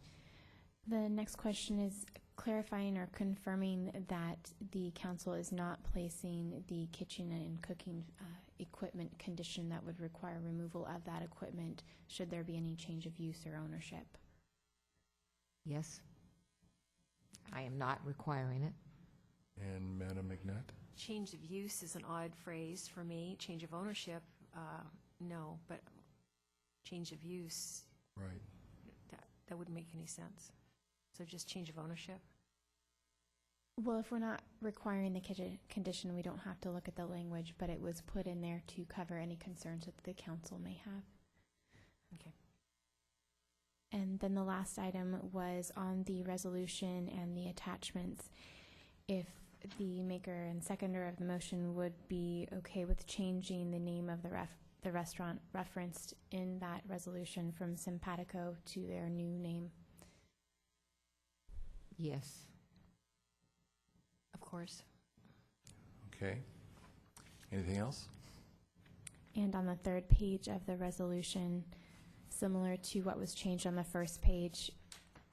Speaker 13: The next question is clarifying or confirming that the council is not placing the kitchen and cooking equipment condition that would require removal of that equipment should there be any change of use or ownership.
Speaker 7: Yes. I am not requiring it.
Speaker 1: And Madam McNutt?
Speaker 4: Change of use is an odd phrase for me. Change of ownership, no, but change of use,
Speaker 1: Right.
Speaker 4: that wouldn't make any sense. So just change of ownership?
Speaker 13: Well, if we're not requiring the kitchen condition, we don't have to look at the language, but it was put in there to cover any concerns that the council may have.
Speaker 4: Okay.
Speaker 13: And then the last item was on the resolution and the attachments. If the maker and seconder of the motion would be okay with changing the name of the restaurant referenced in that resolution from Simpatico to their new name.
Speaker 7: Yes.
Speaker 4: Of course.
Speaker 1: Okay. Anything else?
Speaker 13: And on the third page of the resolution, similar to what was changed on the first page,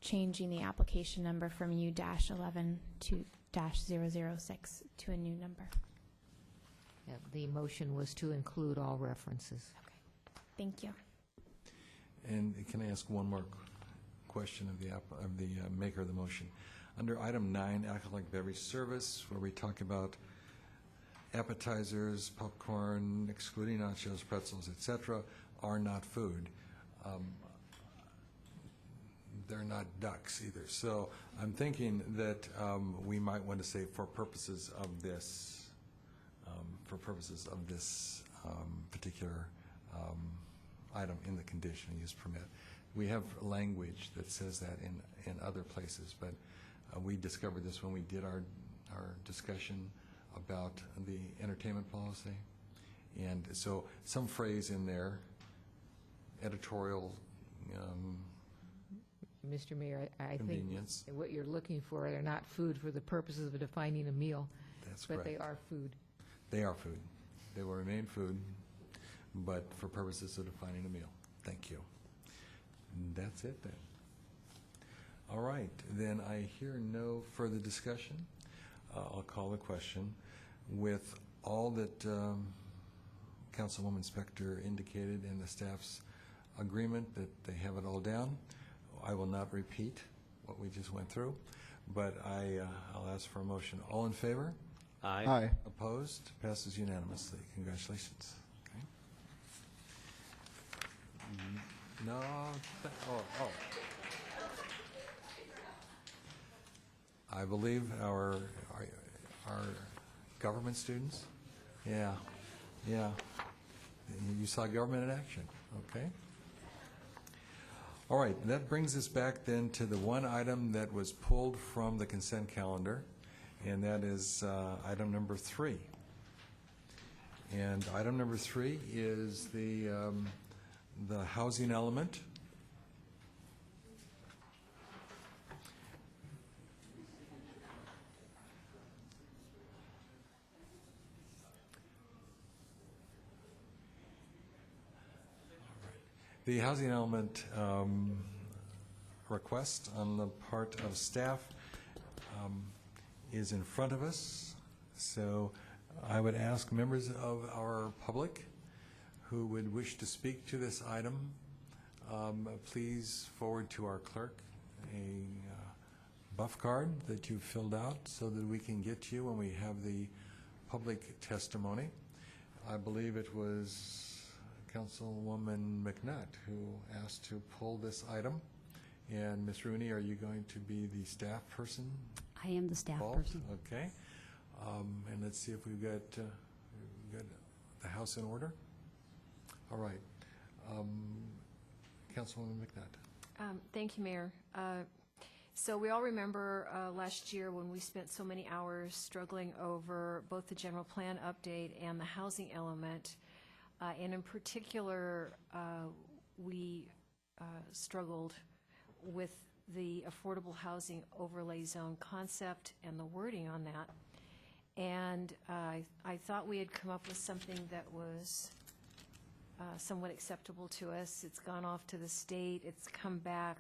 Speaker 13: changing the application number from U-11 to -006 to a new number.
Speaker 7: Yeah, the motion was to include all references.
Speaker 13: Thank you.
Speaker 1: And can I ask one more question of the maker of the motion? Under item 9, alcoholic beverage service, where we talk about appetizers, popcorn, excluding nachos, pretzels, etc., are not food. They're not ducks either. So I'm thinking that we might want to say for purposes of this, particular item in the conditional use permit. We have language that says that in other places, but we discovered this when we did our discussion about the entertainment policy. And so some phrase in there, editorial
Speaker 7: Mr. Mayor, I think
Speaker 1: convenience.
Speaker 7: what you're looking for, they're not food for the purposes of defining a meal.
Speaker 1: That's
Speaker 7: but
Speaker 1: correct.
Speaker 7: they are food.
Speaker 1: They are food. They will remain food, but for purposes of defining a meal. Thank you. That's it then. All right, then I hear no further discussion. I'll call the question. With all that Councilwoman Spector indicated and the staff's agreement that they have it all down, I will not repeat what we just went through, but I'll ask for a motion. All in favor?
Speaker 9: Aye.
Speaker 8: Aye.
Speaker 1: Opposed? Passes unanimously. Congratulations. Okay. No. Oh. I believe our government students. Yeah. You saw government in action. Okay. All right. That brings us back then to the one item that was pulled from the consent calendar, and that is item number 3. And item number 3 is the housing element. The housing element request on the part of staff is in front of us. So I would ask members of our public who would wish to speak to this item, please forward to our clerk a buff card that you've filled out so that we can get to you when we have the public testimony. I believe it was Councilwoman McNutt who asked to pull this item. And Ms. Rooney, are you going to be the staff person?
Speaker 15: I am the staff
Speaker 1: involved?
Speaker 15: person.
Speaker 1: Okay. And let's see if we've got the house in order. All right. Councilwoman McNutt.
Speaker 4: Thank you, Mayor. So we all remember last year when we spent so many hours struggling over both the general plan update and the housing element. And in particular, we struggled with the affordable housing overlay zone concept and the wording on that. And I thought we had come up with something that was somewhat acceptable to us. It's gone off to the state. It's come back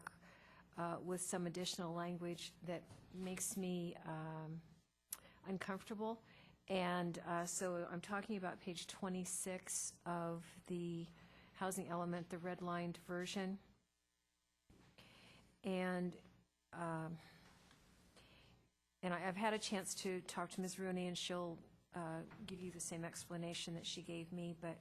Speaker 4: with some additional language that makes me uncomfortable. And so I'm talking about page 26 of the housing element, the redlined version. And I've had a chance to talk to Ms. Rooney, and she'll give you the same explanation that she gave me, but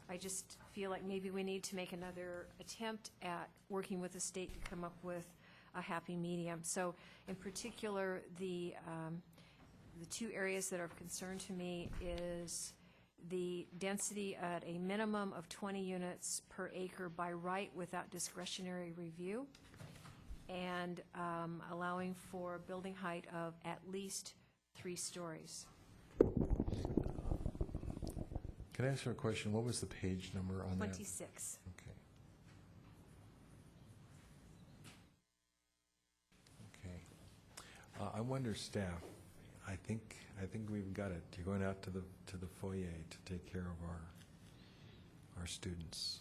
Speaker 4: I just feel like maybe we need to make another attempt at working with the state to come up with a happy medium. So in particular, the two areas that are of concern to me is the density at a minimum of 20 units per acre by right without discretionary review, and allowing for building height of at least 3 stories.
Speaker 1: Can I ask you a question? What was the page number on that?
Speaker 4: 26.
Speaker 1: Okay. Okay. I wonder, staff, I think we've got it. You're going out to the foyer to take care of our students.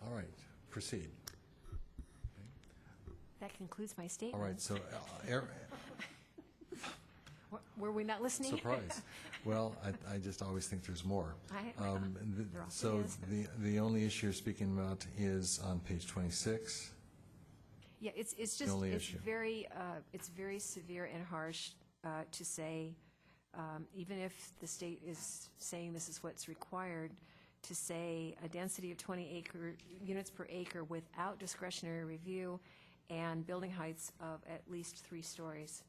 Speaker 1: All right, proceed.
Speaker 4: That concludes my statement.
Speaker 1: All right, so
Speaker 4: Were we not listening?
Speaker 1: surprise. Well, I just always think there's more.
Speaker 4: There often
Speaker 1: So
Speaker 4: is.
Speaker 1: the only issue you're speaking about is on page 26.
Speaker 4: Yeah, it's just,
Speaker 1: only
Speaker 4: it's
Speaker 1: issue.
Speaker 4: very severe and harsh to say, even if the state is saying this is what's required, to say a density of 20 units per acre without discretionary review and building heights of at least 3 stories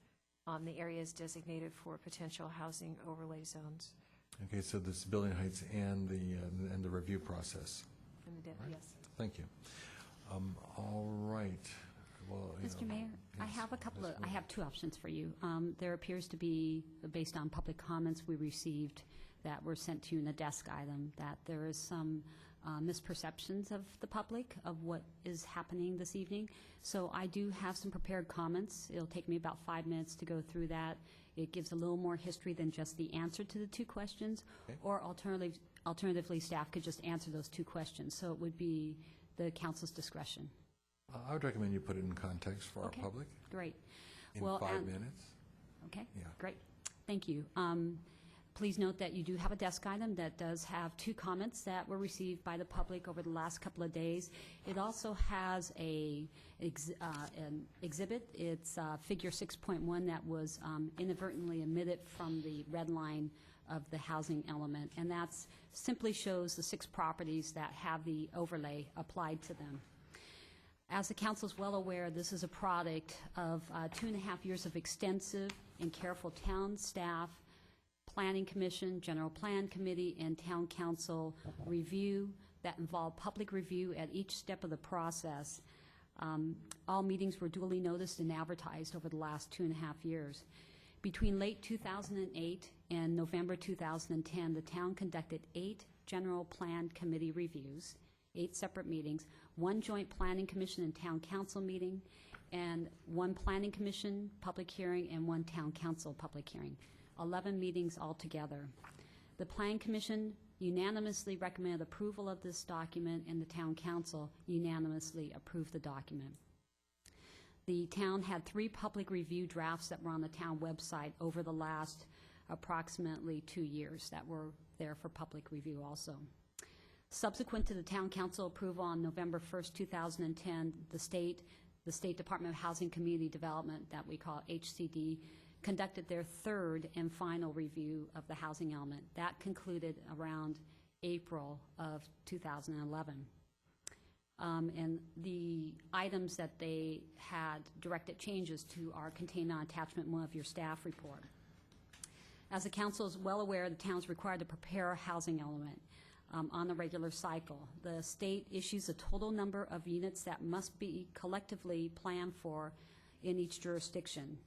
Speaker 4: on the areas designated for potential housing overlay zones.
Speaker 1: Okay, so this building heights and the review process.
Speaker 4: Yes.
Speaker 1: Thank you. All right. Well,
Speaker 15: Mr. Mayor, I
Speaker 1: yes,
Speaker 15: have
Speaker 1: Ms.
Speaker 15: I have 2 options for you. There appears to be, based on public comments we received that were sent to you in a desk item, that there is some misperceptions of the public of what is happening this evening. So I do have some prepared comments. It'll take me about 5 minutes to go through that. It gives a little more history than just the answer to the 2 questions,
Speaker 1: Okay.
Speaker 15: or alternatively, staff could just answer those 2 questions. So it would be the council's discretion.
Speaker 1: I would recommend you put it in context for
Speaker 15: Okay.
Speaker 1: our public
Speaker 15: Great.
Speaker 1: in
Speaker 15: Well,
Speaker 1: 5
Speaker 15: and-
Speaker 1: minutes.
Speaker 15: Okay?
Speaker 1: Yeah.
Speaker 15: Great. Thank you. Please note that you do have a desk item that does have 2 comments that were received by the public over the last couple of days. It also has an exhibit. It's figure 6.1 that was inadvertently omitted from the red line of the housing element, and that simply shows the 6 properties that have the overlay applied to them. As the council is well aware, this is a product of 2.5 years of extensive and careful town staff, Planning Commission, General Plan Committee, and Town Council review that involved public review at each step of the process. All meetings were duly noticed and advertised over the last 2.5 years. Between late 2008 and November 2010, the town conducted 8 General Plan Committee reviews, 8 separate meetings, 1 joint Planning Commission and Town Council meeting, and 1 Planning Commission public hearing and 1 Town Council public hearing. 11 meetings altogether. The Plan Commission unanimously recommended approval of this document, and the Town Council unanimously approved the document. The town had 3 public review drafts that were on the town website over the last approximately 2 years that were there for public review also. Subsequent to the Town Council approval on November 1st, 2010, the State Department of Housing Community Development, that we call HCD, conducted their 3rd and final review of the housing element. That concluded around April of 2011. And the items that they had directed changes to are contained on attachment 1 of your staff report. As the council is well aware, the town is required to prepare a housing element on a regular cycle. The state issues a total number of units that must be collectively planned for in each jurisdiction.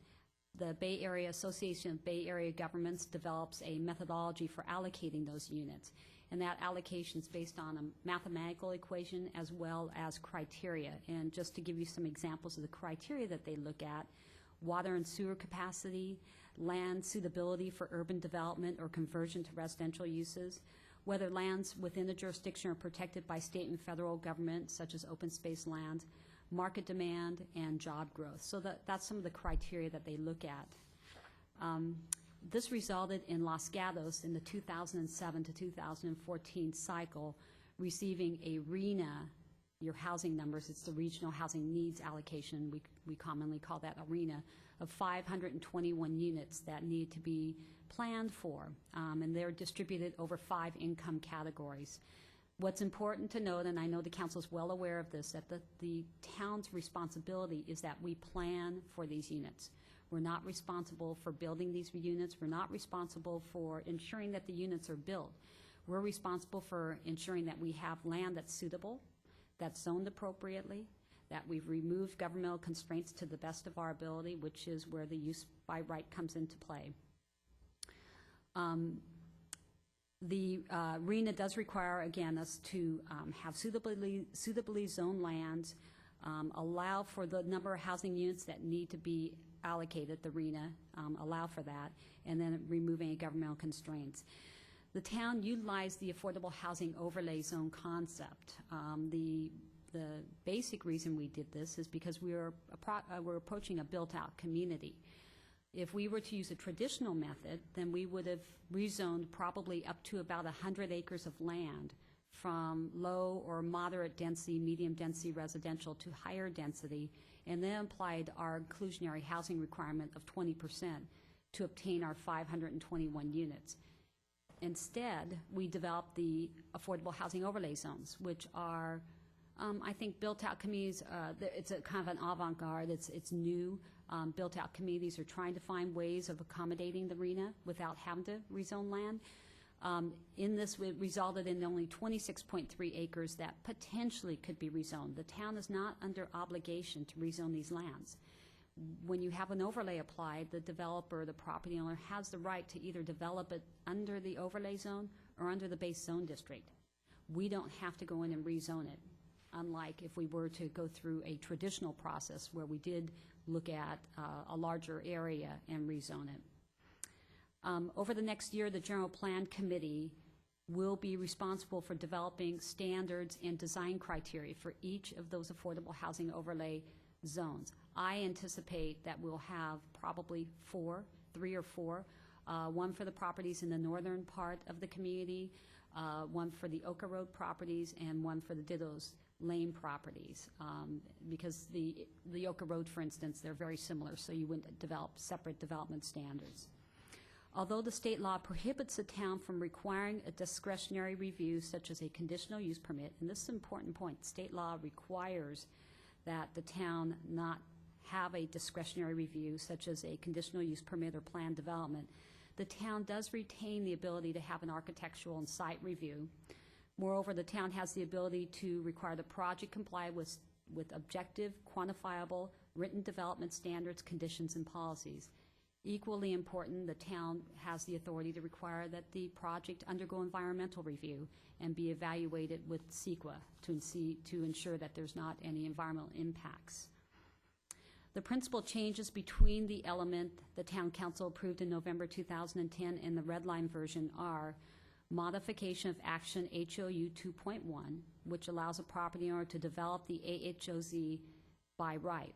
Speaker 15: The Bay Area Association of Bay Area Governments develops a methodology for allocating those units. and that allocation is based on a mathematical equation as well as criteria. And just to give you some examples of the criteria that they look at, water and sewer capacity, land suitability for urban development or conversion to residential uses, whether lands within the jurisdiction are protected by state and federal government, such as open space land, market demand, and job growth. So that's some of the criteria that they look at. This resulted in Los Gatos in the 2007 to 2014 cycle receiving a RHNA, your housing numbers, it's the Regional Housing Needs Allocation, we commonly call that ARENA, of 521 units that need to be planned for, and they're distributed over 5 income categories. What's important to note, and I know the council is well aware of this, that the town's responsibility is that we plan for these units. We're not responsible for building these units. We're not responsible for ensuring that the units are built. We're responsible for ensuring that we have land that's suitable, that's zoned appropriately, that we've removed governmental constraints to the best of our ability, which is where the use by right comes into play. The RHNA does require, again, us to have suitably zoned lands, allow for the number of housing units that need to be allocated, the RHNA, allow for that, and then remove any governmental constraints. The town utilized the affordable housing overlay zone concept. The basic reason we did this is because we're approaching a built-out community. If we were to use a traditional method, then we would have rezoned probably up to about 100 acres of land from low or moderate density, medium density residential to higher density, and then applied our inclusionary housing requirement of 20% to obtain our 521 units. Instead, we developed the affordable housing overlay zones, which are, I think, built-out communities. It's a kind of an avant-garde. It's new. Built-out communities are trying to find ways of accommodating the RHNA without having to rezone land. In this, it resulted in only 26.3 acres that potentially could be rezoned. The town is not under obligation to rezone these lands. When you have an overlay applied, the developer, the property owner, has the right to either develop it under the overlay zone or under the base zone district. We don't have to go in and rezone it, unlike if we were to go through a traditional process where we did look at a larger area and rezone it. Over the next year, the General Plan Committee will be responsible for developing standards and design criteria for each of those affordable housing overlay zones. I anticipate that we'll have probably 3 or 4, one for the properties in the northern part of the community, one for the Oka Road properties, and one for the Dittos Lane properties, because the Oka Road, for instance, they're very similar, so you wouldn't develop separate development standards. Although the state law prohibits the town from requiring a discretionary review such as a conditional use permit, and this is an important point, state law requires that the town not have a discretionary review such as a conditional use permit or planned development, the town does retain the ability to have an architectural and site review. Moreover, the town has the ability to require the project comply with objective, quantifiable, written development standards, conditions, and policies. Equally important, the town has the authority to require that the project undergo environmental review and be evaluated with CEQA to ensure that there's not any environmental impacts. The principal changes between the element the Town Council approved in November 2010 and the red line version are modification of Action HOU 2.1, which allows a property owner to develop the AHOZ by right.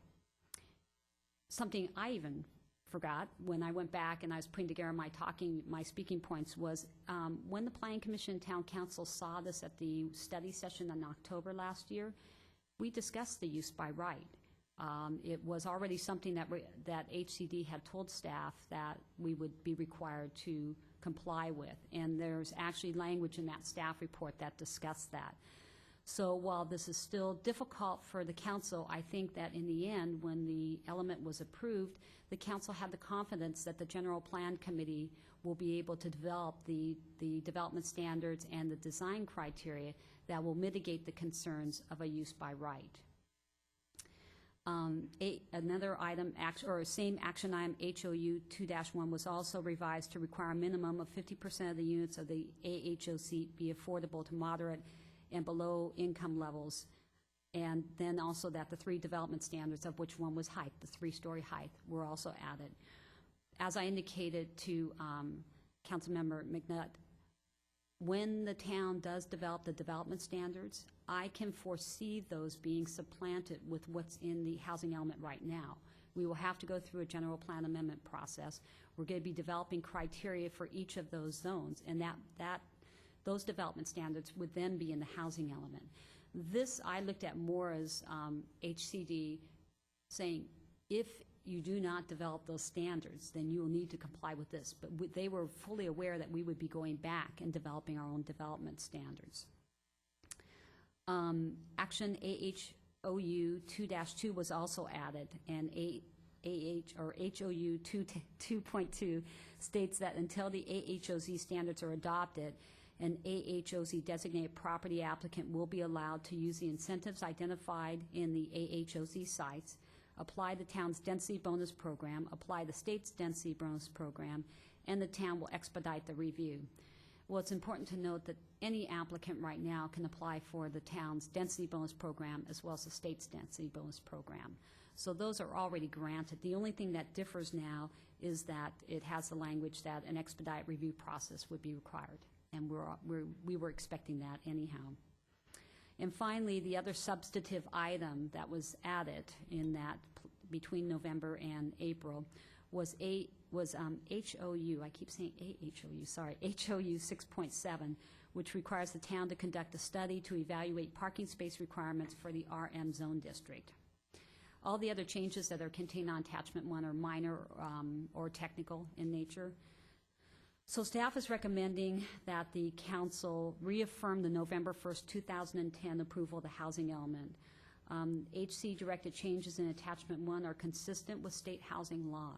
Speaker 15: Something I even forgot when I went back and I was putting together my speaking points was when the Planning Commission and Town Council saw this at the study session in October last year, we discussed the use by right. It was already something that HCD had told staff that we would be required to comply with, and there's actually language in that staff report that discussed that. So while this is still difficult for the council, I think that in the end, when the element was approved, the council had the confidence that the General Plan Committee will be able to develop the development standards and the design criteria that will mitigate the concerns of a use by right. Another item, or same action item, HOU 2-1, was also revised to require a minimum of 50% of the units of the AHOC be affordable to moderate and below income levels. And then also that the 3 development standards, of which one was height, the 3-story height, were also added. As I indicated to Councilmember McNutt, when the town does develop the development standards, I can foresee those being supplanted with what's in the housing element right now. We will have to go through a general plan amendment process. We're going to be developing criteria for each of those zones, and those development standards would then be in the housing element. This I looked at more as HCD saying, if you do not develop those standards, then you will need to comply with this. But they were fully aware that we would be going back and developing our own development standards. Action AHOU 2-2 was also added, and HOU 2.2 states that until the AHOZ standards are adopted, an AHOZ designated property applicant will be allowed to use the incentives identified in the AHOZ sites, apply the town's density bonus program, apply the state's density bonus program, and the town will expedite the review. Well, it's important to note that any applicant right now can apply for the town's density bonus program as well as the state's density bonus program. So those are already granted. The only thing that differs now is that it has the language that an expedite review process would be required, and we were expecting that anyhow. And finally, the other substantive item that was added in that between November and April was HOU, I keep saying AHOU, sorry, HOU 6.7, which requires the town to conduct a study to evaluate parking space requirements for the RM zone district. All the other changes that are contained on attachment 1 are minor or technical in nature. So staff is recommending that the council reaffirm the November 1st, 2010 approval of the housing element. HC directed changes in attachment 1 are consistent with state housing law.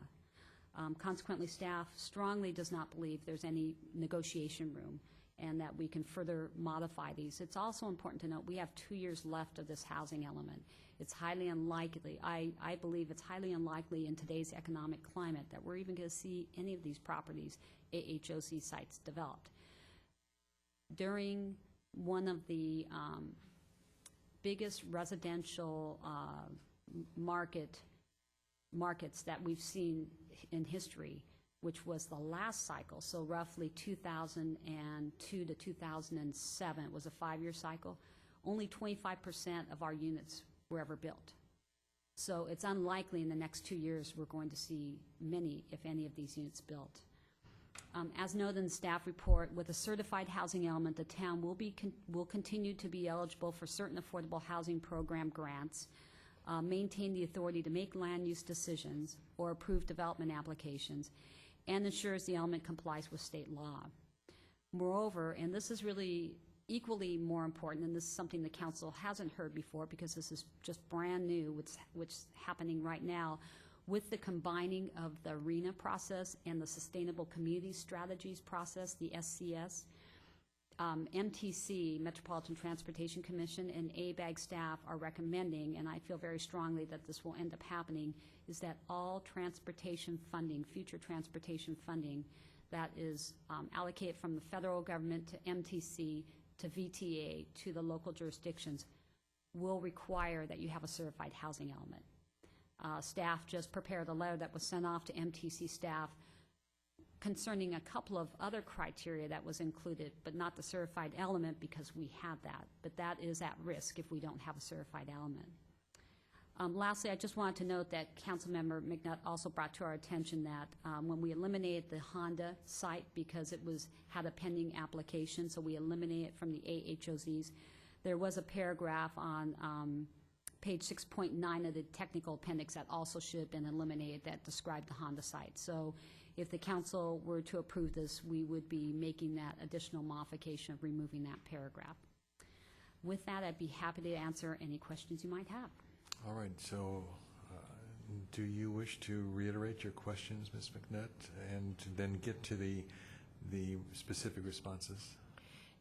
Speaker 15: Consequently, staff strongly does not believe there's any negotiation room and that we can further modify these. It's also important to note we have 2 years left of this housing element. It's highly unlikely, I believe it's highly unlikely in today's economic climate that we're even going to see any of these properties, AHOC sites, developed. During one of the biggest residential markets that we've seen in history, which was the last cycle, so roughly 2002 to 2007, it was a 5-year cycle, only 25% of our units were ever built. So it's unlikely in the next 2 years we're going to see many, if any, of these units built. As noted in the staff report, with a certified housing element, the town will continue to be eligible for certain affordable housing program grants, maintain the authority to make land use decisions or approve development applications, and ensures the element complies with state law. Moreover, and this is really equally more important, and this is something the council hasn't heard before because this is just brand new, which is happening right now, with the combining of the ARENA process and the Sustainable Community Strategies process, the SCS, MTC, Metropolitan Transportation Commission, and ABAG staff are recommending, and I feel very strongly that this will end up happening, is that all transportation funding, future transportation funding that is allocated from the federal government to MTC to VTA to the local jurisdictions will require that you have a certified housing element. Staff just prepared a letter that was sent off to MTC staff concerning a couple of other criteria that was included, but not the certified element because we have that. But that is at risk if we don't have a certified element. Lastly, I just wanted to note that Councilmember McNutt also brought to our attention that when we eliminated the Honda site because it had a pending application, so we eliminated it from the AHOZs, there was a paragraph on page 6.9 of the technical appendix that also should have been eliminated that described the Honda site. So if the council were to approve this, we would be making that additional modification of removing that paragraph. With that, I'd be happy to answer any questions you might have.
Speaker 1: All right, so do you wish to reiterate your questions, Ms. McNutt, and to then get to the specific responses?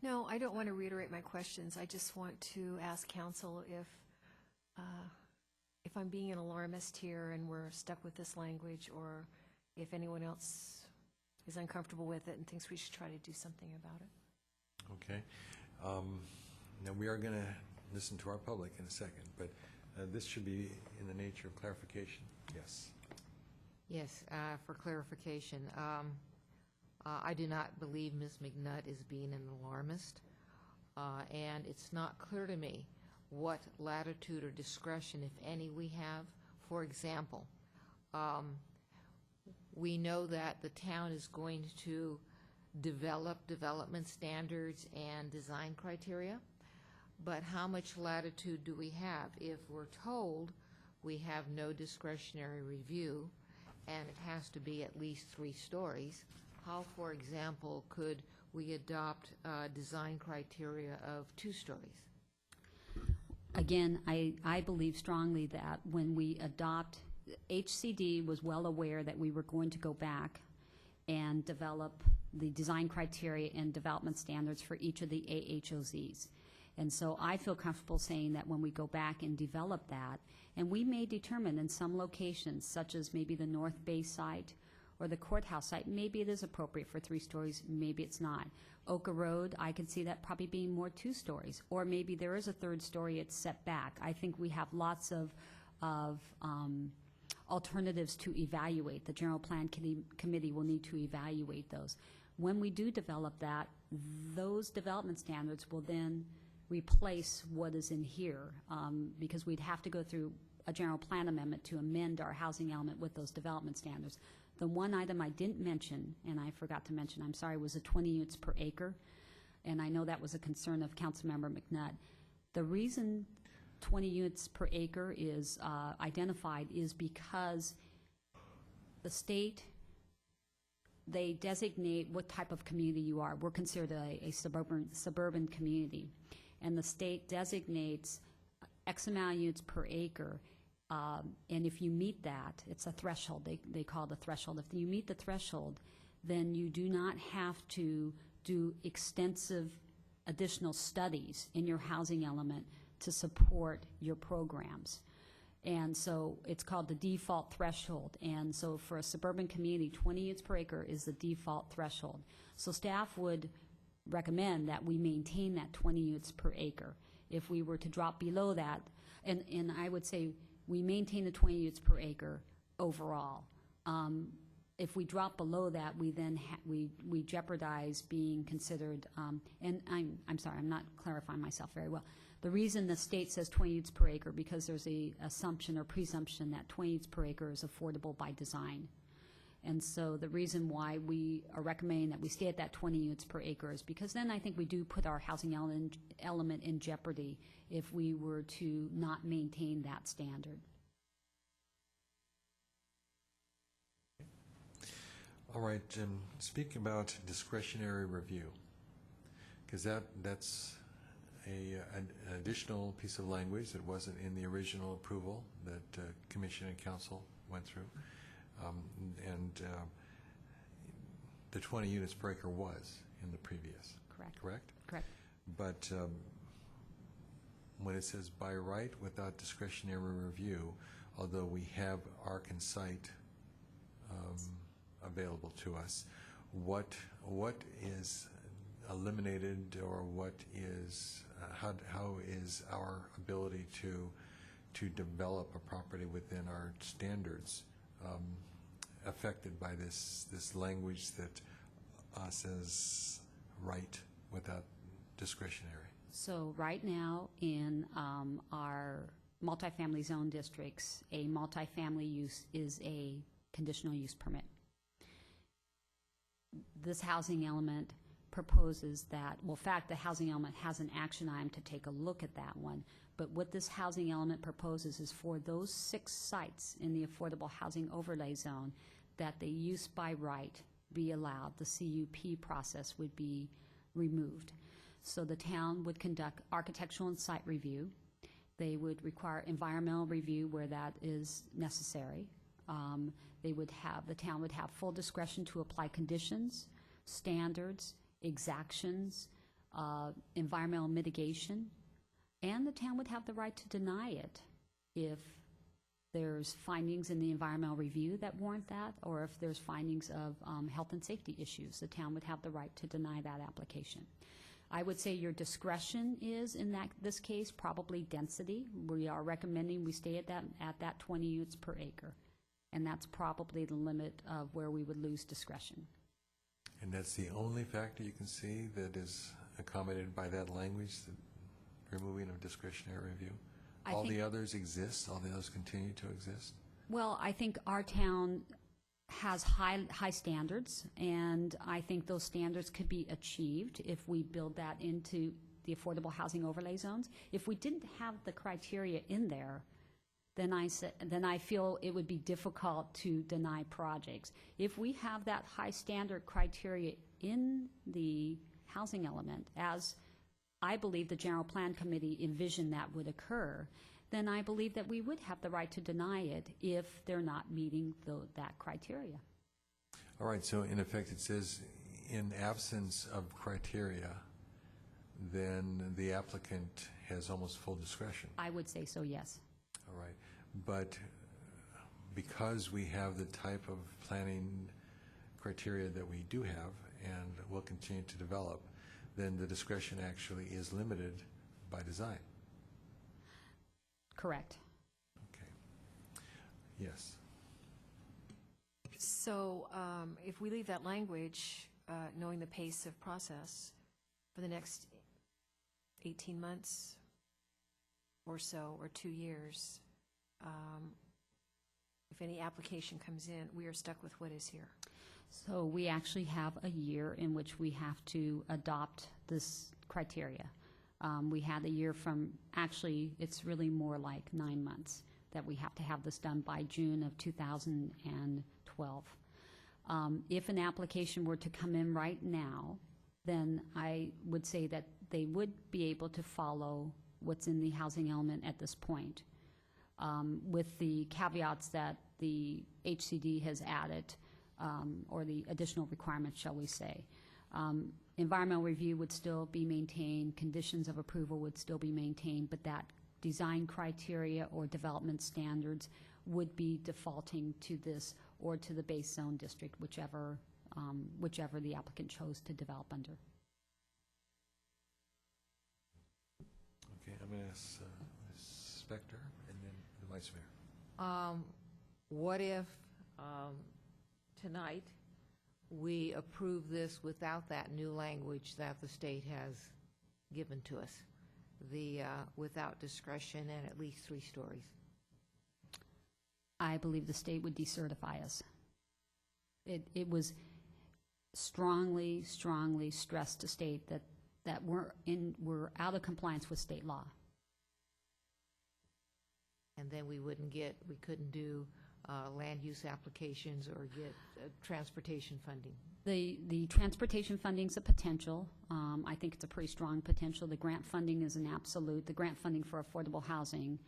Speaker 4: No, I don't want to reiterate my questions. I just want to ask council if if I'm being an alarmist here and we're stuck with this language, or if anyone else is uncomfortable with it and thinks we should try to do something about it.
Speaker 1: Okay. Now, we are going to listen to our public in a second, but this should be in the nature of clarification. Yes.
Speaker 7: Yes, for clarification, I do not believe Ms. McNutt is being an alarmist, and it's not clear to me what latitude or discretion, if any, we have. For example, we know that the town is going to develop development standards and design criteria, but how much latitude do we have? If we're told we have no discretionary review and it has to be at least 3 stories, how, for example, could we adopt design criteria of 2 stories?
Speaker 15: Again, I believe strongly that when we adopt, HCD was well aware that we were going to go back and develop the design criteria and development standards for each of the AHOZs. And so I feel comfortable saying that when we go back and develop that, and we may determine in some locations, such as maybe the North Bay site or the courthouse site, maybe it is appropriate for 3 stories, maybe it's not. Oka Road, I could see that probably being more 2 stories, or maybe there is a 3rd story, it's set back. I think we have lots of alternatives to evaluate. The General Plan Committee will need to evaluate those. When we do develop that, those development standards will then replace what is in here, because we'd have to go through a general plan amendment to amend our housing element with those development standards. The one item I didn't mention, and I forgot to mention, I'm sorry, was the 20 units per acre, and I know that was a concern of Councilmember McNutt. The reason 20 units per acre is identified is because the state, they designate what type of community you are. We're considered a suburban community, and the state designates X amount of units per acre, and if you meet that, it's a threshold. They call it a threshold. If you meet the threshold, then you do not have to do extensive additional studies in your housing element to support your programs. And so it's called the default threshold. And so for a suburban community, 20 units per acre is the default threshold. So staff would recommend that we maintain that 20 units per acre. If we were to drop below that, and I would say we maintain the 20 units per acre overall. If we drop below that, we then we jeopardize being considered, and I'm sorry, I'm not clarifying myself very well. The reason the state says 20 units per acre, because there's a assumption or presumption that 20 units per acre is affordable by design. And so the reason why we are recommending that we stay at that 20 units per acre is because then I think we do put our housing element in jeopardy if we were to not maintain that standard.
Speaker 1: All right, speaking about discretionary review, because that's an additional piece of language that wasn't in the original approval that Commission and Council went through. The 20 units per acre was in the previous.
Speaker 15: Correct.
Speaker 1: Correct?
Speaker 15: Correct.
Speaker 1: But when it says by right without discretionary review, although we have ARC and site available to us, what is eliminated, or what is how is our ability to develop a property within our standards affected by this language that says right without discretionary?
Speaker 15: So right now in our multifamily zone districts, a multifamily use is a conditional use permit. This housing element proposes that, well, in fact, the housing element has an action item to take a look at that one. But what this housing element proposes is for those 6 sites in the affordable housing overlay zone that the use by right be allowed. The CUP process would be removed. So the town would conduct architectural and site review. They would require environmental review where that is necessary. The town would have full discretion to apply conditions, standards, exactions, environmental mitigation, and the town would have the right to deny it if there's findings in the environmental review that warrant that, or if there's findings of health and safety issues, the town would have the right to deny that application. I would say your discretion is, in this case, probably density. We are recommending we stay at that 20 units per acre, and that's probably the limit of where we would lose discretion.
Speaker 1: And that's the only factor you can see that is accommodated by that language, the removing of discretionary review? All the others exist? All the others continue to exist?
Speaker 15: Well, I think our town has high standards, and I think those standards could be achieved if we build that into the affordable housing overlay zones. If we didn't have the criteria in there, then I feel it would be difficult to deny projects. If we have that high standard criteria in the housing element, as I believe the General Plan Committee envisioned that would occur, then I believe that we would have the right to deny it if they're not meeting that criteria.
Speaker 1: All right, so in effect it says in absence of criteria, then the applicant has almost full discretion.
Speaker 15: I would say so, yes.
Speaker 1: All right, but because we have the type of planning criteria that we do have and will continue to develop, then the discretion actually is limited by design.
Speaker 15: Correct.
Speaker 1: Okay. Yes.
Speaker 4: So if we leave that language, knowing the pace of process for the next 18 months or so, or 2 years, if any application comes in, we are stuck with what is here.
Speaker 15: So we actually have a year in which we have to adopt this criteria. We had a year from, actually, it's really more like 9 months that we have to have this done by June of 2012. If an application were to come in right now, then I would say that they would be able to follow what's in the housing element at this point, with the caveats that the HCD has added, or the additional requirements, shall we say. Environmental review would still be maintained, conditions of approval would still be maintained, but that design criteria or development standards would be defaulting to this or to the base zone district, whichever the applicant chose to develop under.
Speaker 1: Okay, I'm going to ask Ms. Spector and then the Vice Mayor.
Speaker 7: What if tonight we approve this without that new language that the state has given to us, the without discretion and at least 3 stories?
Speaker 15: I believe the state would decertify us. It was strongly stressed to state that we're out of compliance with state law.
Speaker 7: And then we couldn't do land use applications or get transportation funding.
Speaker 15: The transportation funding is a potential. I think it's a pretty strong potential. The grant funding is an absolute. The grant funding for affordable housing,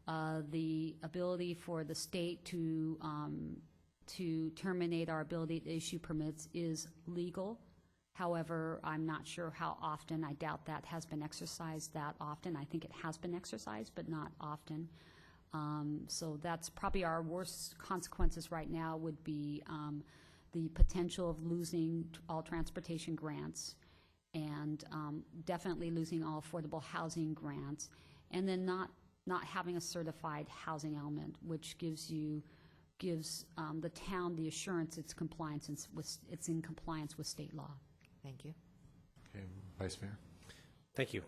Speaker 15: the ability for the state to terminate our ability to issue permits is legal. However, I'm not sure how often. I doubt that has been exercised that often. I think it has been exercised, but not often. So that's probably our worst consequences right now would be the potential of losing all transportation grants and definitely losing all affordable housing grants, and then not having a certified housing element, which gives the town the assurance it's in compliance with state law.
Speaker 7: Thank you.
Speaker 1: Okay, Vice Mayor.
Speaker 9: Thank you.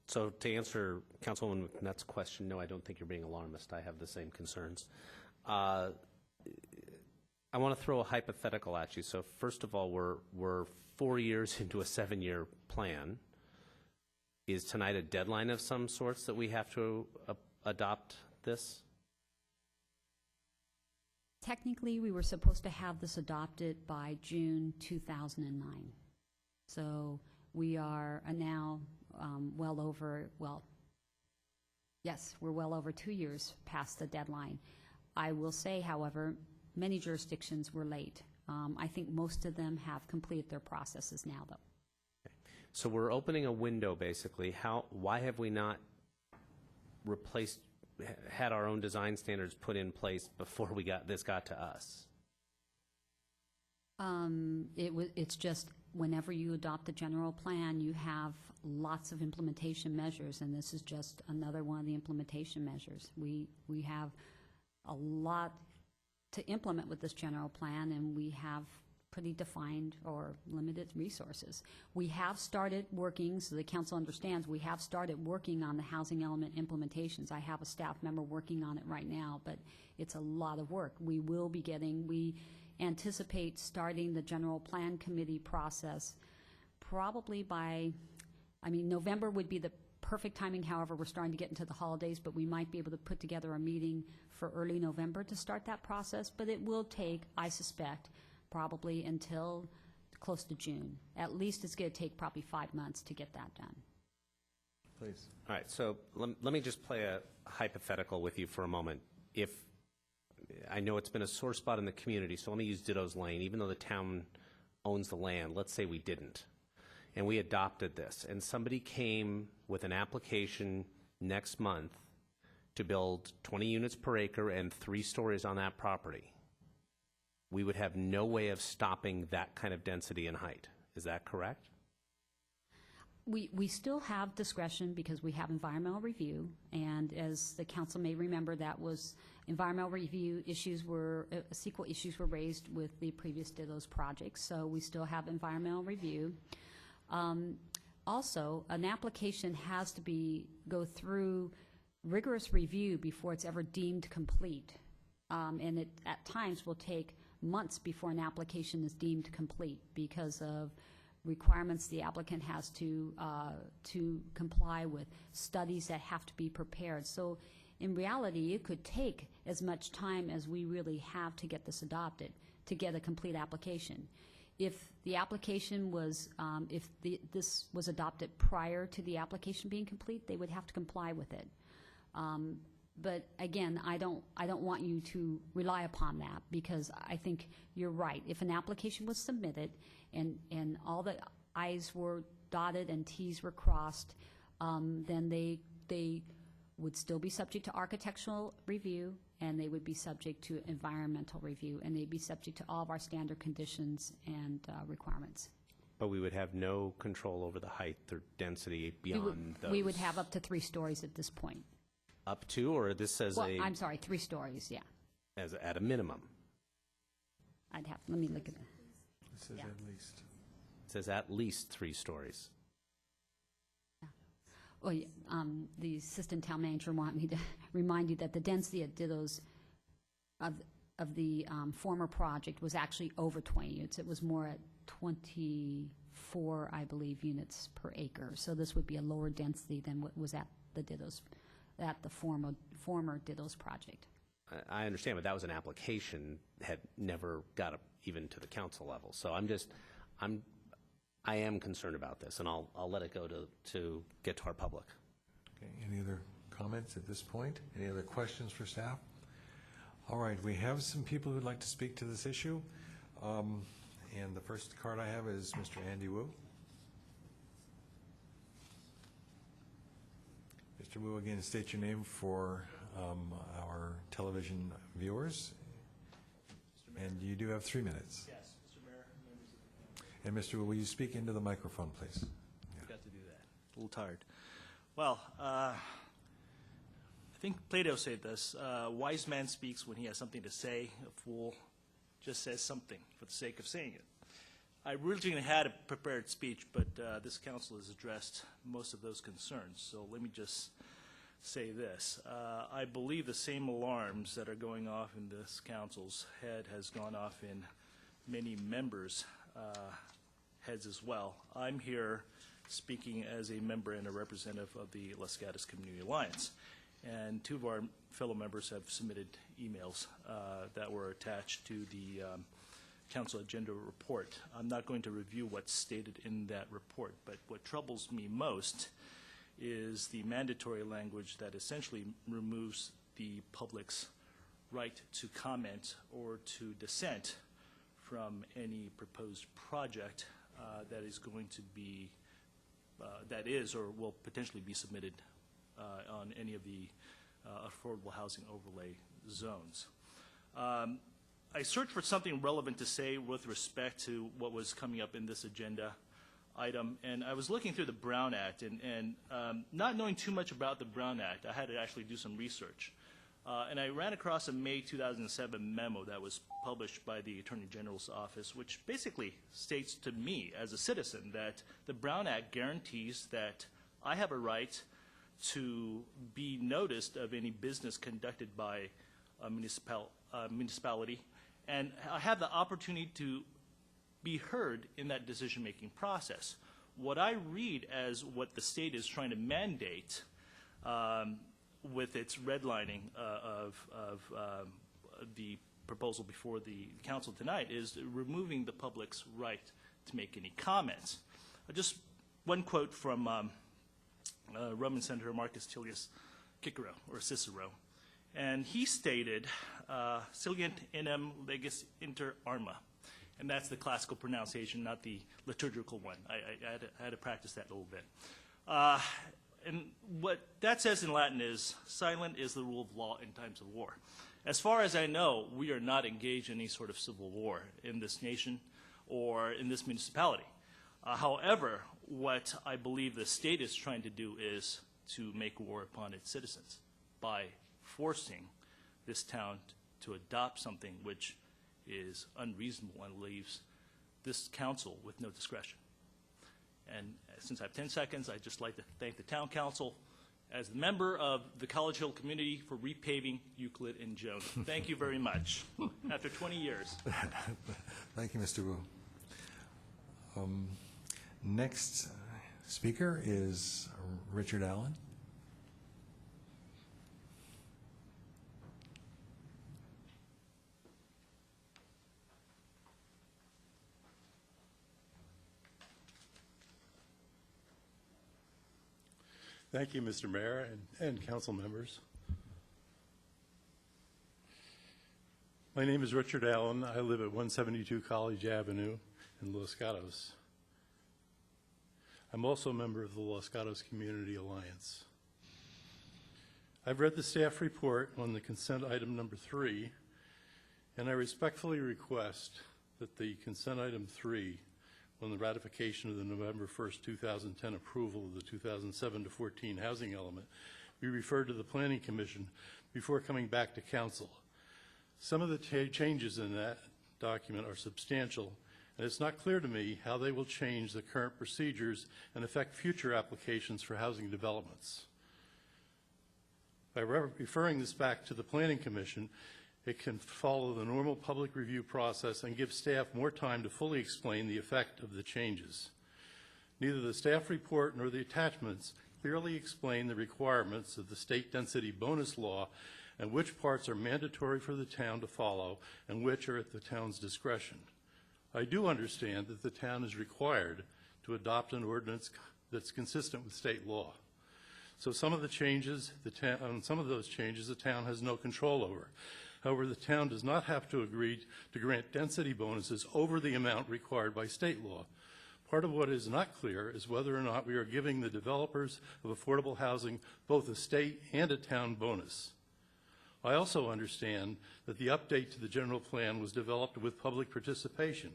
Speaker 9: So to answer Councilwoman McNutt's question, no, I don't think you're being alarmist. I have the same concerns. I want to throw a hypothetical at you. So first of all, we're 4 years into a 7-year plan. Is tonight a deadline of some sorts that we have to adopt this?
Speaker 15: Technically, we were supposed to have this adopted by June 2009. So we are now we're well over 2 years past the deadline. I will say, however, many jurisdictions were late. I think most of them have completed their processes now, though.
Speaker 9: Okay. So we're opening a window, basically. Why have we not replaced had our own design standards put in place before this got to us?
Speaker 15: It's just whenever you adopt the general plan, you have lots of implementation measures, and this is just another one of the implementation measures. We have a lot to implement with this general plan, and we have pretty defined or limited resources. We have started working, so the council understands, we have started working on the housing element implementations. I have a staff member working on it right now, but it's a lot of work. We anticipate starting the general plan committee process probably by, November would be the perfect timing. However, we're starting to get into the holidays, but we might be able to put together a meeting for early November to start that process. But it will take, I suspect, probably until close to June. At least it's going to take probably 5 months to get that done.
Speaker 1: Please.
Speaker 9: All right, so let me just play a hypothetical with you for a moment. If I know it's been a sore spot in the community, so let me use Ditto's Lane. Even though the town owns the land, let's say we didn't, and we adopted this, and somebody came with an application next month to build 20 units per acre and 3 stories on that property, we would have no way of stopping that kind of density and height. Is that correct?
Speaker 15: We still have discretion because we have environmental review, and as the council may remember, that was environmental review issues were, CEQA issues were raised with the previous Ditto's projects, so we still have environmental review. Also, an application has to go through rigorous review before it's ever deemed complete, and it at times will take months before an application is deemed complete because of requirements the applicant has to comply with, studies that have to be prepared. So in reality, it could take as much time as we really have to get this adopted, to get a complete application. If the application was, this was adopted prior to the application being complete, they would have to comply with it. But again, I don't want you to rely upon that because I think you're right. If an application was submitted and all the I's were dotted and T's were crossed, then they would still be subject to architectural review, and they would be subject to environmental review, and they'd be subject to all of our standard conditions and requirements.
Speaker 9: But we would have no control over the height or density beyond those?
Speaker 15: We would have up to 3 stories at this point.
Speaker 9: Up to, or this says
Speaker 15: I'm sorry, 3 stories, yeah.
Speaker 9: As at a minimum?
Speaker 15: Let me look at it.
Speaker 1: It says at least.
Speaker 9: It says at least 3 stories.
Speaker 15: Well, the assistant town manager wanted me to remind you that the density at Ditto's of the former project was actually over 20 units. It was more at 24, I believe, units per acre. So this would be a lower density than what was at the Ditto's, at the former Ditto's project.
Speaker 9: I understand, but that was an application, had never got even to the council level. So I am concerned about this, and I'll let it go to get to our public.
Speaker 1: Okay, any other comments at this point? Any other questions for staff? All right, we have some people who'd like to speak to this issue. And the first card I have is Mr. Andy Wu. Mr. Wu, again, state your name for our television viewers. And you do have 3 minutes.
Speaker 16: Yes, Mr. Mayor, members of the
Speaker 1: And Mr. Wu, will you speak into the microphone, please?
Speaker 16: Forgot to do that. A little tired. Well, I think Plato said this, a wise man speaks when he has something to say. A fool just says something for the sake of saying it. I originally had a prepared speech, but this council has addressed most of those concerns. So let me just say this. I believe the same alarms that are going off in this council's head has gone off in many members' heads as well. I'm here speaking as a member and a representative of the Los Gatos Community Alliance. And 2 of our fellow members have submitted emails that were attached to the council agenda report. I'm not going to review what's stated in that report, but what troubles me most is the mandatory language that essentially removes the public's right to comment or to dissent from any proposed project that is going to be, that is or will potentially be submitted on any of the affordable housing overlay zones. I searched for something relevant to say with respect to what was coming up in this agenda item, and I was looking through the Brown Act, and not knowing too much about the Brown Act, I had to actually do some research. And I ran across a May 2007 memo that was published by the Attorney General's office, which basically states to me as a citizen that the Brown Act guarantees that I have a right to be noticed of any business conducted by a municipality, and I have the opportunity to be heard in that decision-making process. What I read as what the state is trying to mandate with its redlining of the proposal before the council tonight is removing the public's right to make any comments. Just one quote from Roman Senator Marcus Tullius Cicero, and he stated, "Silient enim legis inter arma," and that's the classical pronunciation, not the liturgical one. I had to practice that a little bit. And what that says in Latin is, silent is the rule of law in times of war. As far as I know, we are not engaged in any sort of civil war in this nation or in this municipality. However, what I believe the state is trying to do is to make war upon its citizens by forcing this town to adopt something which is unreasonable and leaves this council with no discretion. And since I have 10 seconds, I'd just like to thank the town council as the member of the College Hill community for repaving Euclid and Jones. Thank you very much. After 20 years.
Speaker 1: Thank you, Mr. Wu. Next speaker is Richard Allen.
Speaker 17: Thank you, Mr. Mayor and council members. My name is Richard Allen. I live at 172 College Avenue in Los Gatos. I'm also a member of the Los Gatos Community Alliance. I've read the staff report on the consent item number 3, and I respectfully request that the consent item 3 on the ratification of the November 1st, 2010 approval of the 2007-14 housing element be referred to the Planning Commission before coming back to council. Some of the changes in that document are substantial, and it's not clear to me how they will change the current procedures and affect future applications for housing developments. By referring this back to the Planning Commission, it can follow the normal public review process and give staff more time to fully explain the effect of the changes. Neither the staff report nor the attachments clearly explain the requirements of the state density bonus law and which parts are mandatory for the town to follow and which are at the town's discretion. I do understand that the town is required to adopt an ordinance that's consistent with state law. So some of those changes the town has no control over. However, the town does not have to agree to grant density bonuses over the amount required by state law. Part of what is not clear is whether or not we are giving the developers of affordable housing both a state and a town bonus. I also understand that the update to the general plan was developed with public participation.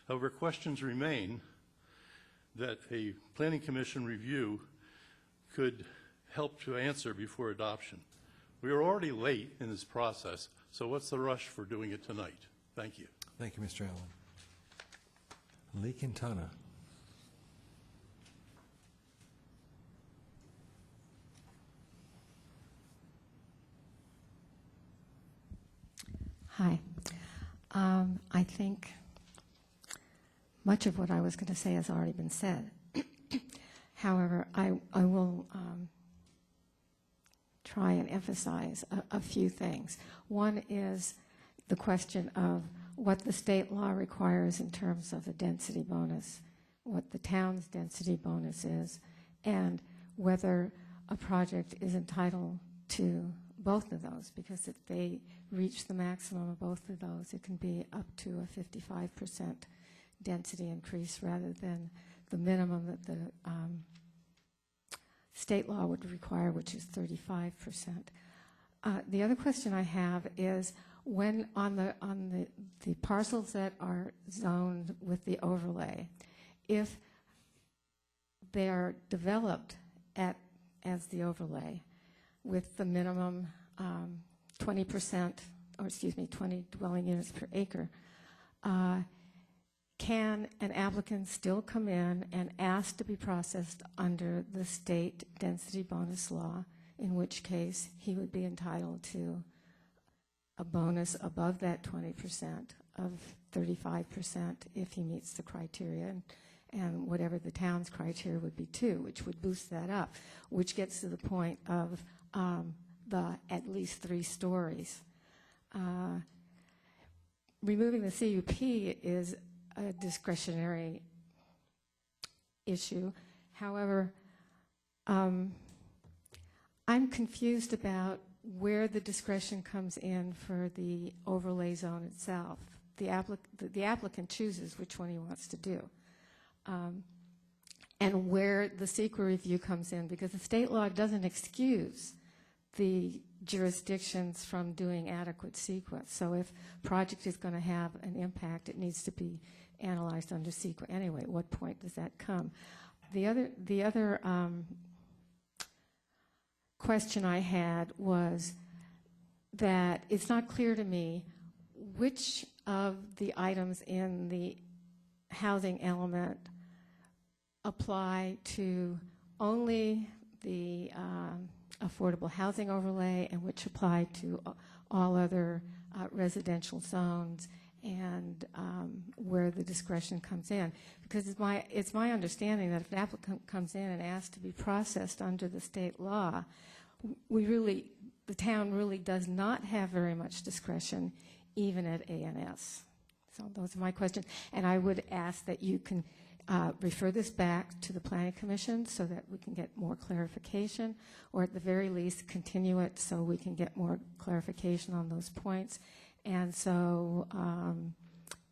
Speaker 17: However, questions remain that a Planning Commission review could help to answer before adoption. We are already late in this process, so what's the rush for doing it tonight? Thank you.
Speaker 1: Thank you, Mr. Allen. Lee Quintana.
Speaker 18: Hi. I think much of what I was going to say has already been said. However, I will try and emphasize a few things. One is the question of what the state law requires in terms of the density bonus, what the town's density bonus is, and whether a project is entitled to both of those, because if they reach the maximum of both of those, it can be up to a 55% density increase rather than the minimum that the state law would require, which is 35%. The other question I have is, when on the parcels that are zoned with the overlay, if they are developed as the overlay with the minimum 20%, or excuse me, 20 dwelling units per acre, can an applicant still come in and ask to be processed under the state density bonus law, in which case he would be entitled to a bonus above that 20% of 35% if he meets the criteria, and whatever the town's criteria would be too, which would boost that up, which gets to the point of the at least 3 stories. Removing the CUP is a discretionary issue. However, I'm confused about where the discretion comes in for the overlay zone itself. The applicant chooses which one he wants to do. And where the CEQA review comes in, because the state law doesn't excuse the jurisdictions from doing adequate CEQA. So if a project is going to have an impact, it needs to be analyzed under CEQA anyway. At what point does that come? The other question I had was that it's not clear to me which of the items in the housing element apply to only the affordable housing overlay and which apply to all other residential zones, and where the discretion comes in. Because it's my understanding that if an applicant comes in and asks to be processed under the state law, the town really does not have very much discretion, even at ANS. So those are my questions. And I would ask that you can refer this back to the Planning Commission so that we can get more clarification, or at the very least continue it so we can get more clarification on those points. And so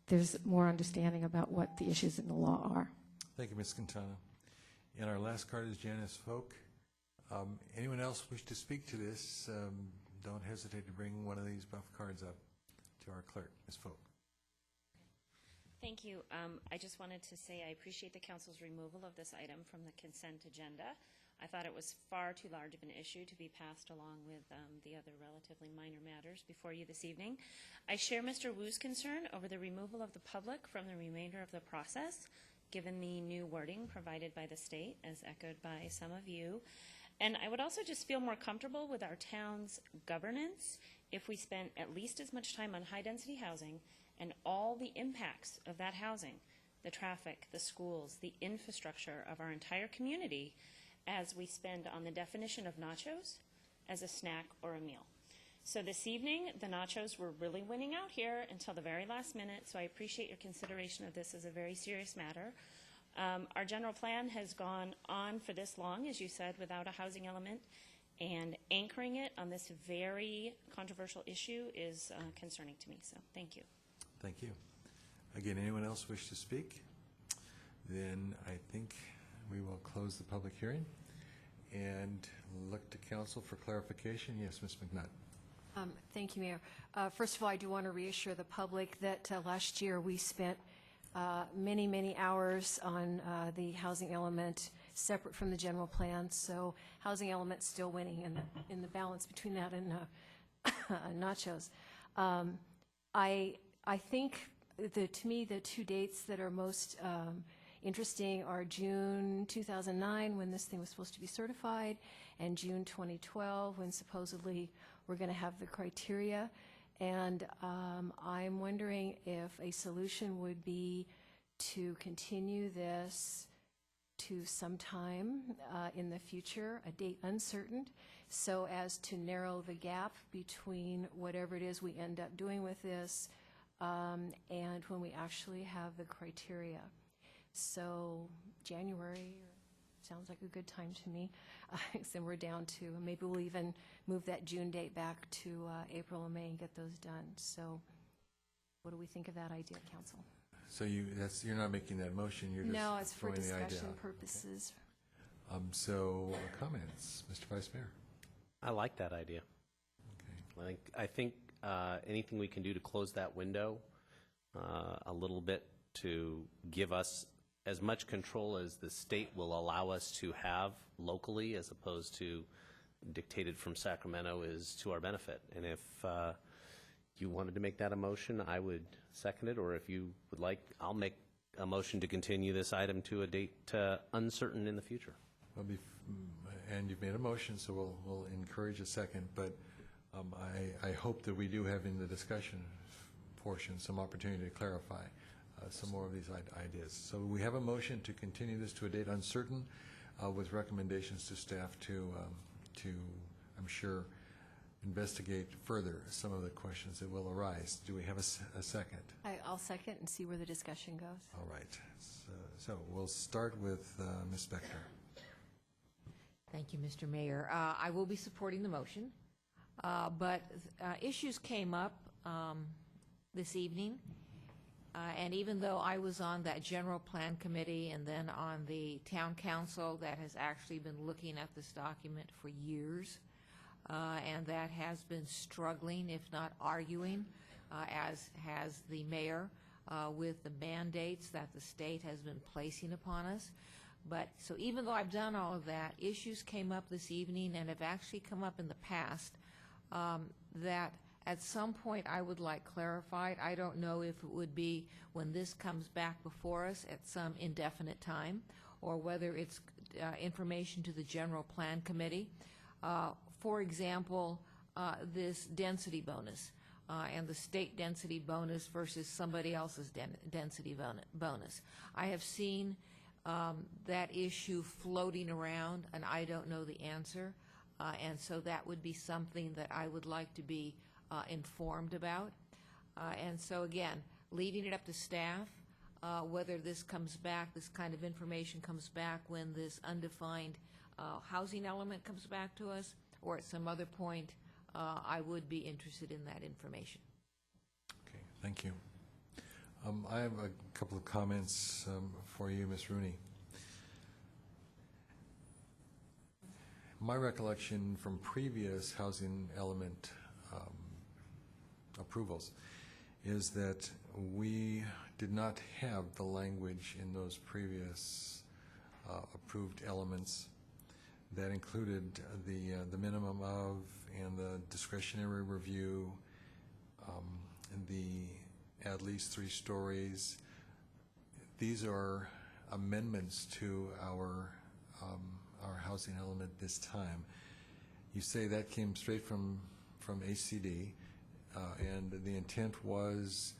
Speaker 18: there's more understanding about what the issues in the law are.
Speaker 1: Thank you, Ms. Quintana. And our last card is Janice Folk. Anyone else wish to speak to this? Don't hesitate to bring one of these buff cards up to our clerk, Ms. Folk.
Speaker 19: Thank you. I just wanted to say I appreciate the council's removal of this item from the consent agenda. I thought it was far too large of an issue to be passed along with the other relatively minor matters before you this evening. I share Mr. Wu's concern over the removal of the public from the remainder of the process, given the new wording provided by the state, as echoed by some of you. And I would also just feel more comfortable with our town's governance if we spent at least as much time on high-density housing and all the impacts of that housing, the traffic, the schools, the infrastructure of our entire community, as we spend on the definition of nachos as a snack or a meal. So this evening, the nachos were really winning out here until the very last minute, so I appreciate your consideration of this as a very serious matter. Our general plan has gone on for this long, as you said, without a housing element, and anchoring it on this very controversial issue is concerning to me, so thank you.
Speaker 1: Thank you. Again, anyone else wish to speak? Then I think we will close the public hearing and look to council for clarification. Yes, Ms. McNutt.
Speaker 4: Thank you, Mayor. First of all, I do want to reassure the public that last year we spent many, many hours on the housing element separate from the general plan. So housing element's still winning in the balance between that and nachos. I think to me the two dates that are most interesting are June 2009, when this thing was supposed to be certified, and June 2012, when supposedly we're going to have the criteria. And I'm wondering if a solution would be to continue this to some time in the future, a date uncertain, so as to narrow the gap between whatever it is we end up doing with this and when we actually have the criteria. So January sounds like a good time to me. So we're down to, maybe we'll even move that June date back to April and May and get those done. So what do we think of that idea, Council?
Speaker 1: So you're not making that motion, you're just
Speaker 4: No, it's for
Speaker 1: throwing the idea
Speaker 4: discussion
Speaker 1: out.
Speaker 4: purposes.
Speaker 1: Okay. So comments, Mr. Vice Mayor?
Speaker 9: I like that idea.
Speaker 1: Okay.
Speaker 9: I think anything we can do to close that window a little bit to give us as much control as the state will allow us to have locally, as opposed to dictated from Sacramento, is to our benefit. And if you wanted to make that a motion, I would second it, or if you would like, I'll make a motion to continue this item to a date uncertain in the future.
Speaker 1: And you've made a motion, so we'll encourage a second, but I hope that we do have in the discussion portion some opportunity to clarify some more of these ideas. So we have a motion to continue this to a date uncertain with recommendations to staff to I'm sure, investigate further some of the questions that will arise. Do we have a second?
Speaker 4: I'll second and see where the discussion goes.
Speaker 1: All right. So we'll start with Ms. Spector.
Speaker 7: Thank you, Mr. Mayor. I will be supporting the motion, but issues came up this evening, and even though I was on that general plan committee and then on the town council that has actually been looking at this document for years, and that has been struggling, if not arguing, as has the mayor, with the mandates that the state has been placing upon us. But so even though I've done all of that, issues came up this evening and have actually come up in the past that at some point I would like clarified. I don't know if it would be when this comes back before us at some indefinite time, or whether it's information to the general plan committee. For example, this density bonus and the state density bonus versus somebody else's density bonus. I have seen that issue floating around, and I don't know the answer. And so that would be something that I would like to be informed about. And so again, leaving it up to staff, whether this comes back, this kind of information comes back when this undefined housing element comes back to us, or at some other point, I would be interested in that information.
Speaker 1: Okay, thank you. I have a couple of comments for you, Ms. Rooney. My recollection from previous housing element approvals is that we did not have the language in those previous approved elements that included the minimum of and the discretionary review and the at least 3 stories. These are amendments to our housing element this time. You say that came straight from HCD, and the intent was,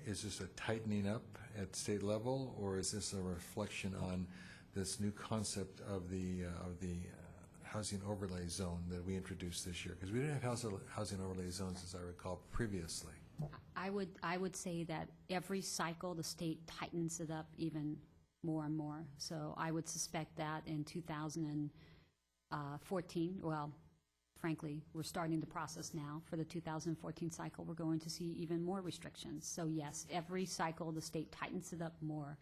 Speaker 1: is this a tightening up at state level, or is this a reflection on this new concept of the housing overlay zone that we introduced this year? Because we didn't have housing overlay zones, as I recall, previously.
Speaker 15: I would say that every cycle the state tightens it up even more and more. So I would suspect that in 2014, well, frankly, we're starting the process now. For the 2014 cycle, we're going to see even more restrictions. So yes, every cycle the state tightens it up more,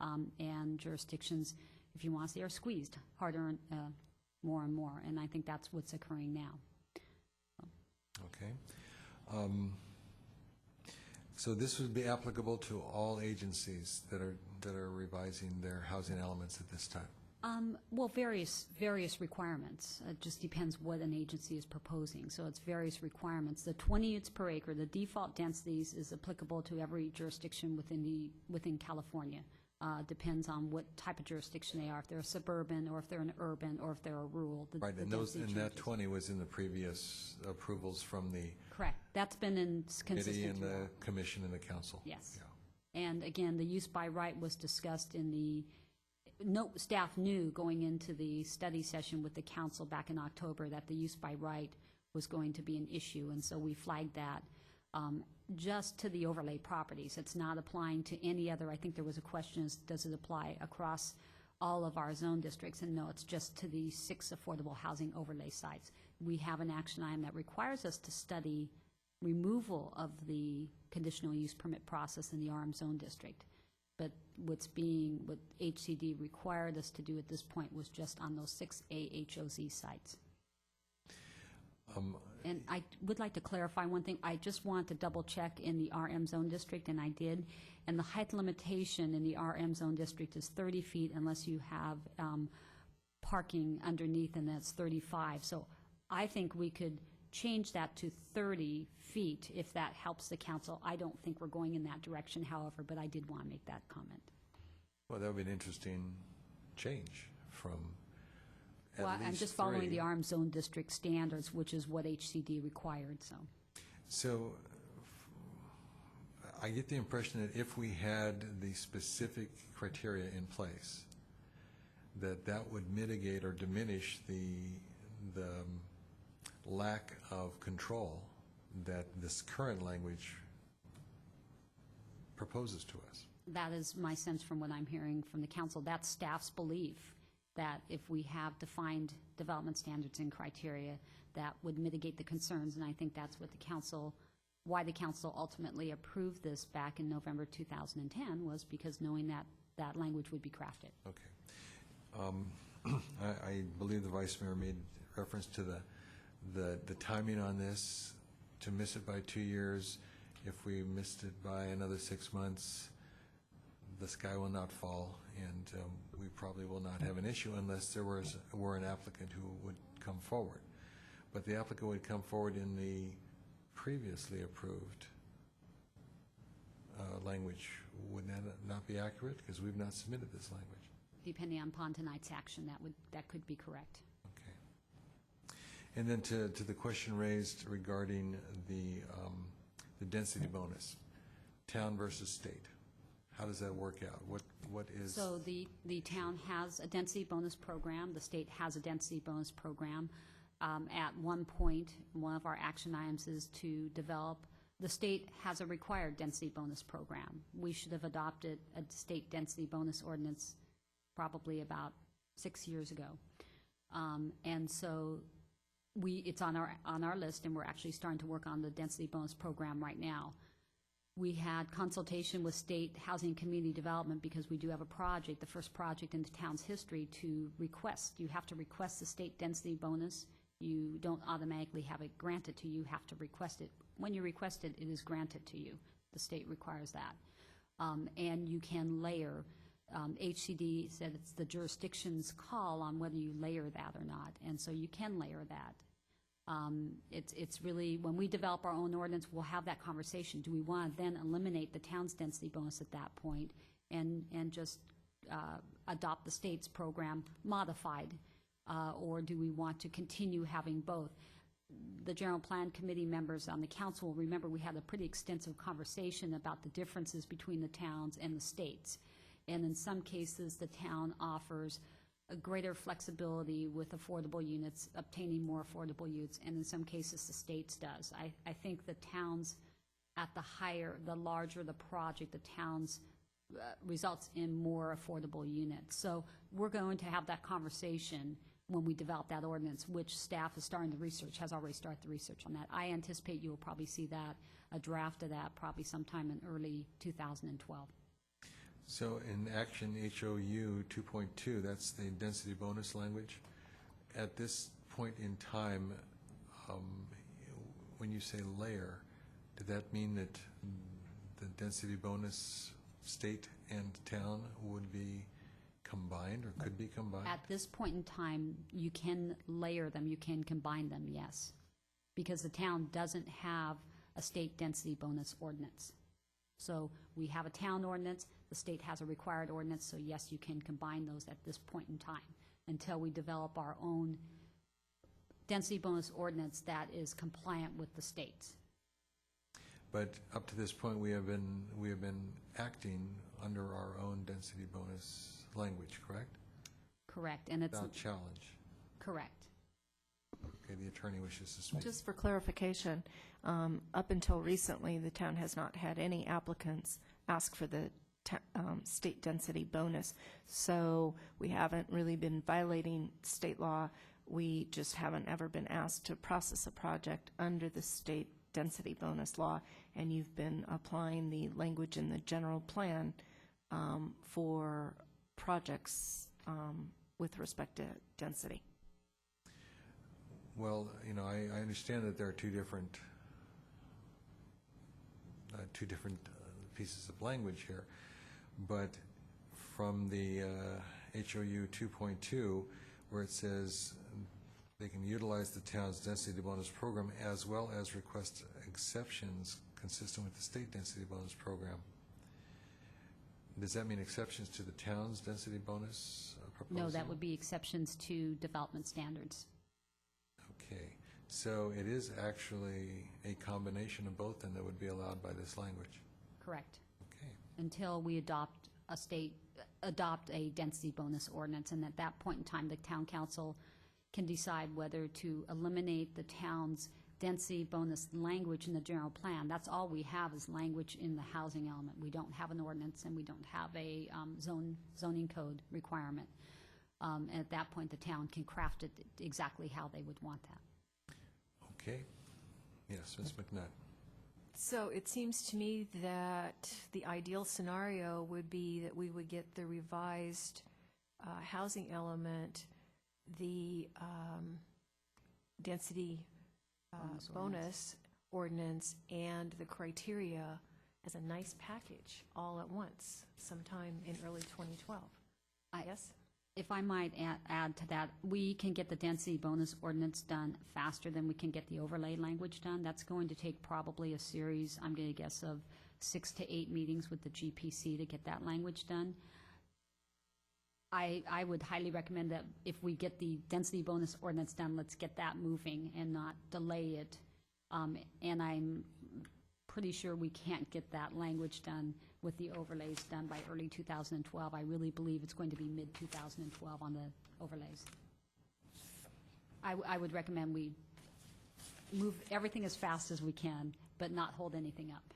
Speaker 15: and jurisdictions, if you want to say, are squeezed harder more and more. And I think that's what's occurring now.
Speaker 1: Okay. So this would be applicable to all agencies that are revising their housing elements at this time?
Speaker 15: Well, various requirements. It just depends what an agency is proposing. So it's various requirements. The 20 units per acre, the default densities, is applicable to every jurisdiction within California. Depends on what type of jurisdiction they are, if they're a suburban, or if they're an urban, or if they're a rural.
Speaker 1: Right, and that 20 was in the previous approvals from the
Speaker 15: correct. That's been consistent
Speaker 1: committee and the
Speaker 15: throughout.
Speaker 1: Commission and the council.
Speaker 15: Yes.
Speaker 1: Yeah.
Speaker 15: And again, the use by right was discussed in the, staff knew going into the study session with the council back in October that the use by right was going to be an issue, and so we flagged that just to the overlay properties. It's not applying to any other. I think there was a question, does it apply across all of our zone districts? And no, it's just to the 6 affordable housing overlay sites. We have an action item that requires us to study removal of the conditional use permit process in the RM zone district. But what HCD required us to do at this point was just on those 6 AHOZ sites. And I would like to clarify one thing. I just want to double check in the RM zone district, and I did. And the height limitation in the RM zone district is 30 feet unless you have parking underneath, and that's 35. So I think we could change that to 30 feet if that helps the council. I don't think we're going in that direction, however, but I did want to make that comment.
Speaker 1: Well, that would be an interesting change from at
Speaker 15: Well, I'm
Speaker 1: least
Speaker 15: just following
Speaker 1: 3.
Speaker 15: the RM zone district standards, which is what HCD required, so.
Speaker 1: So I get the impression that if we had the specific criteria in place, that would mitigate or diminish the lack of control that this current language proposes to us.
Speaker 15: That is my sense from what I'm hearing from the council. That's staff's belief, that if we have defined development standards and criteria, that would mitigate the concerns, and I think that's what the council, why the council ultimately approved this back in November 2010, was because knowing that that language would be crafted.
Speaker 1: Okay. I believe the Vice Mayor made reference to the timing on this, to miss it by 2 years. If we missed it by another 6 months, the sky will not fall, and we probably will not have an issue unless there were an applicant who would come forward. But the applicant would come forward in the previously approved language. Would that not be accurate? Because we've not submitted this language.
Speaker 15: Depending upon tonight's action, that could be correct.
Speaker 1: And then to the question raised regarding the density bonus, town versus state, how does that work out? What is?
Speaker 15: So the town has a density bonus program. The state has a density bonus program. At one point, one of our action items is to develop, the state has a required density bonus program. We should have adopted a state density bonus ordinance probably about 6 years ago. And so it's on our list, and we're actually starting to work on the density bonus program right now. We had consultation with state housing and community development because we do have a project, the first project in the town's history to request. You have to request the state density bonus. You don't automatically have it granted to you. You have to request it. When you request it, it is granted to you. The state requires that. And you can layer. HCD said it's the jurisdiction's call on whether you layer that or not, and so you can layer that. It's really, when we develop our own ordinance, we'll have that conversation. Do we want to then eliminate the town's density bonus at that point and just adopt the state's program modified, or do we want to continue having both? The General Plan Committee members on the council will remember we had a pretty extensive conversation about the differences between the towns and the states. And in some cases, the town offers a greater flexibility with affordable units, obtaining more affordable units, and in some cases, the states does. I think the towns, at the larger the project, the towns results in more affordable units. So we're going to have that conversation when we develop that ordinance, which staff is starting the research, has already started the research on that. I anticipate you will probably see that, a draft of that, probably sometime in early 2012.
Speaker 1: So in Action HOU 2.2, that's the density bonus language. At this point in time, when you say layer, did that mean that the density bonus state and town would be combined or could be combined?
Speaker 15: At this point in time, you can layer them, you can combine them, yes, because the town doesn't have a state density bonus ordinance. So we have a town ordinance, the state has a required ordinance, so yes, you can combine those at this point in time until we develop our own density bonus ordinance that is compliant with the state's.
Speaker 1: But up to this point, we have been acting under our own density bonus language, correct?
Speaker 15: Correct, and it's
Speaker 1: without challenge.
Speaker 15: Correct.
Speaker 1: Okay, the attorney wishes to speak.
Speaker 12: Just for clarification, up until recently, the town has not had any applicants ask for the state density bonus, so we haven't really been violating state law. We just haven't ever been asked to process a project under the state density bonus law, and you've been applying the language in the general plan for projects with respect to density.
Speaker 1: Well, you know, I understand that there are two different pieces of language here, but from the HOU 2.2, where it says they can utilize the town's density bonus program as well as request exceptions consistent with the state density bonus program. Does that mean exceptions to the town's density bonus proposal?
Speaker 15: No, that would be exceptions to development standards.
Speaker 1: Okay, so it is actually a combination of both, and that would be allowed by this language.
Speaker 15: Correct.
Speaker 1: Okay.
Speaker 15: Until we adopt a density bonus ordinance, and at that point in time, the town council can decide whether to eliminate the town's density bonus language in the general plan. That's all we have is language in the housing element. We don't have an ordinance, and we don't have a zoning code requirement. And at that point, the town can craft it exactly how they would want that.
Speaker 1: Okay. Yes, Ms. McNutt.
Speaker 4: So it seems to me that the ideal scenario would be that we would get the revised housing element, the density bonus ordinance, and the criteria as a nice package all at once, sometime in early 2012. Yes?
Speaker 15: If I might add to that, we can get the density bonus ordinance done faster than we can get the overlay language done. That's going to take probably a series, I'm going to guess, of 6 to 8 meetings with the GPC to get that language done. I would highly recommend that if we get the density bonus ordinance done, let's get that moving and not delay it. And I'm pretty sure we can't get that language done with the overlays done by early 2012. I really believe it's going to be mid-2012 on the overlays. I would recommend we move everything as fast as we can, but not hold anything up.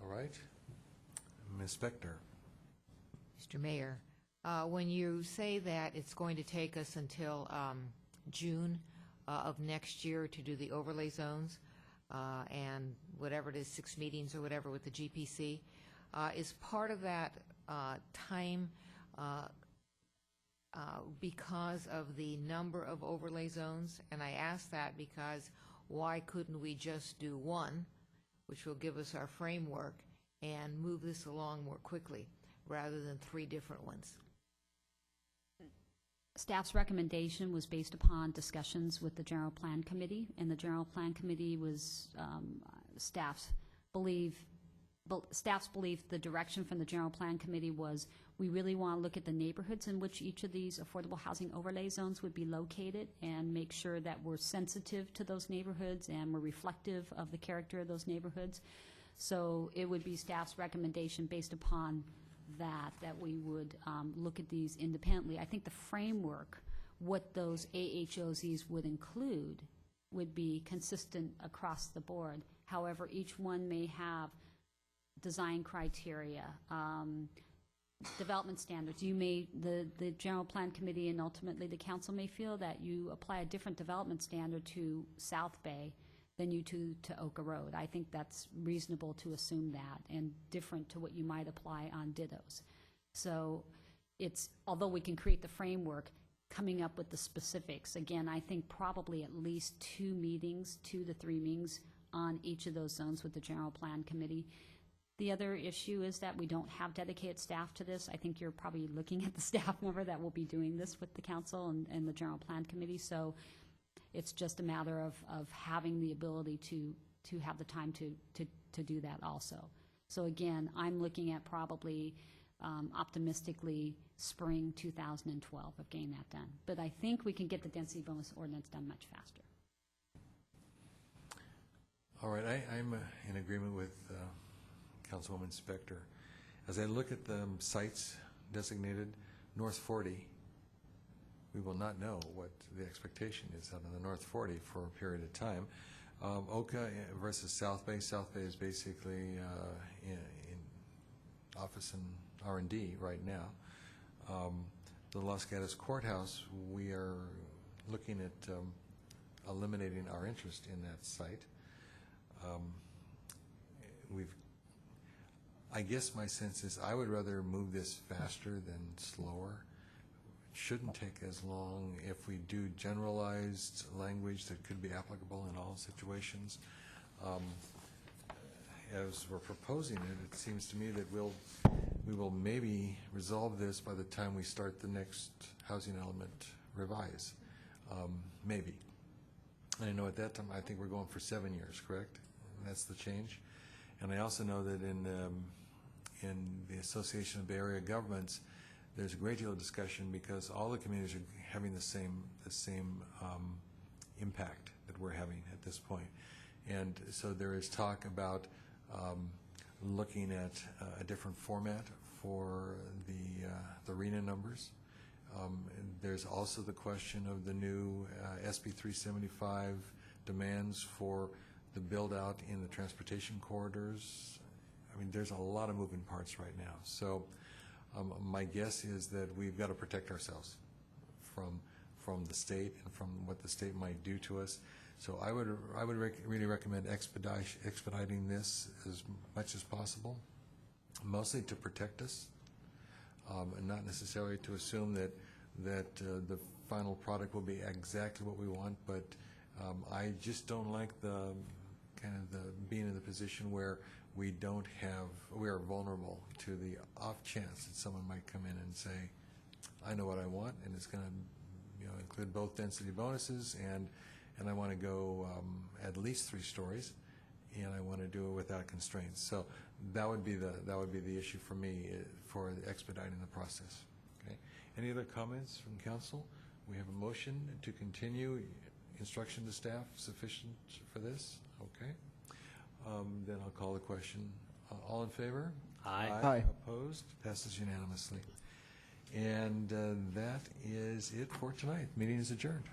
Speaker 1: All right. Ms. Spector.
Speaker 7: Mr. Mayor, when you say that it's going to take us until June of next year to do the overlay zones, and whatever it is, 6 meetings or whatever with the GPC, is part of that time because of the number of overlay zones? And I ask that because why couldn't we just do one, which will give us our framework, and move this along more quickly, rather than 3 different ones?
Speaker 15: Staff's recommendation was based upon discussions with the General Plan Committee, and the General Plan Committee was, staff's belief the direction from the General Plan Committee was we really want to look at the neighborhoods in which each of these affordable housing overlay zones would be located and make sure that we're sensitive to those neighborhoods and we're reflective of the character of those neighborhoods. So it would be staff's recommendation based upon that we would look at these independently. I think the framework, what those AHOZs would include, would be consistent across the board. However, each one may have design criteria, development standards. You may, the General Plan Committee and ultimately the council may feel that you apply a different development standard to South Bay than you to Oka Road. I think that's reasonable to assume that, and different to what you might apply on dittos. So it's, although we can create the framework, coming up with the specifics, again, I think probably at least 2 to 3 meetings on each of those zones with the General Plan Committee. The other issue is that we don't have dedicated staff to this. I think you're probably looking at the staff member that will be doing this with the council and the General Plan Committee. So it's just a matter of having the ability to have the time to do that also. So again, I'm looking at probably optimistically spring 2012 of getting that done. But I think we can get the density bonus ordinance done much faster.
Speaker 1: All right, I'm in agreement with Councilwoman Spector. As I look at the sites designated North 40, we will not know what the expectation is out of the North 40 for a period of time. Oka versus South Bay. South Bay is basically in office and R&D right now. The Los Gatos Courthouse, we are looking at eliminating our interest in that site. I guess my sense is I would rather move this faster than slower shouldn't take as long if we do generalized language that could be applicable in all situations. As we're proposing it, it seems to me that we will maybe resolve this by the time we start the next housing element revise. Maybe. And I know at that time, I think we're going for 7 years, correct? And that's the change. And I also know that in the Association of Bay Area Governments, there's a great deal of discussion because all the communities are having the same impact that we're having at this point. And so there is talk about looking at a different format for the RENA numbers. And there's also the question of the new SB 375 demands for the build-out in the transportation corridors. I mean, there's a lot of moving parts right now. So my guess is that we've got to protect ourselves from the state and from what the state might do to us. So I would really recommend expediting this as much as possible, mostly to protect us, and not necessarily to assume that the final product will be exactly what we want. But I just don't like the being in the position where we are vulnerable to the off chance that someone might come in and say, I know what I want, and it's going to include both density bonuses and I want to go at least 3 stories, and I want to do it without constraints. So that would be the issue for me for expediting the process. Okay. Any other comments from council? We have a motion to continue instruction to staff sufficient for this. Okay. Then I'll call the question. All in favor?
Speaker 9: Aye.
Speaker 8: Aye.
Speaker 1: Opposed? Passes unanimously. And that is it for tonight. Meeting is adjourned.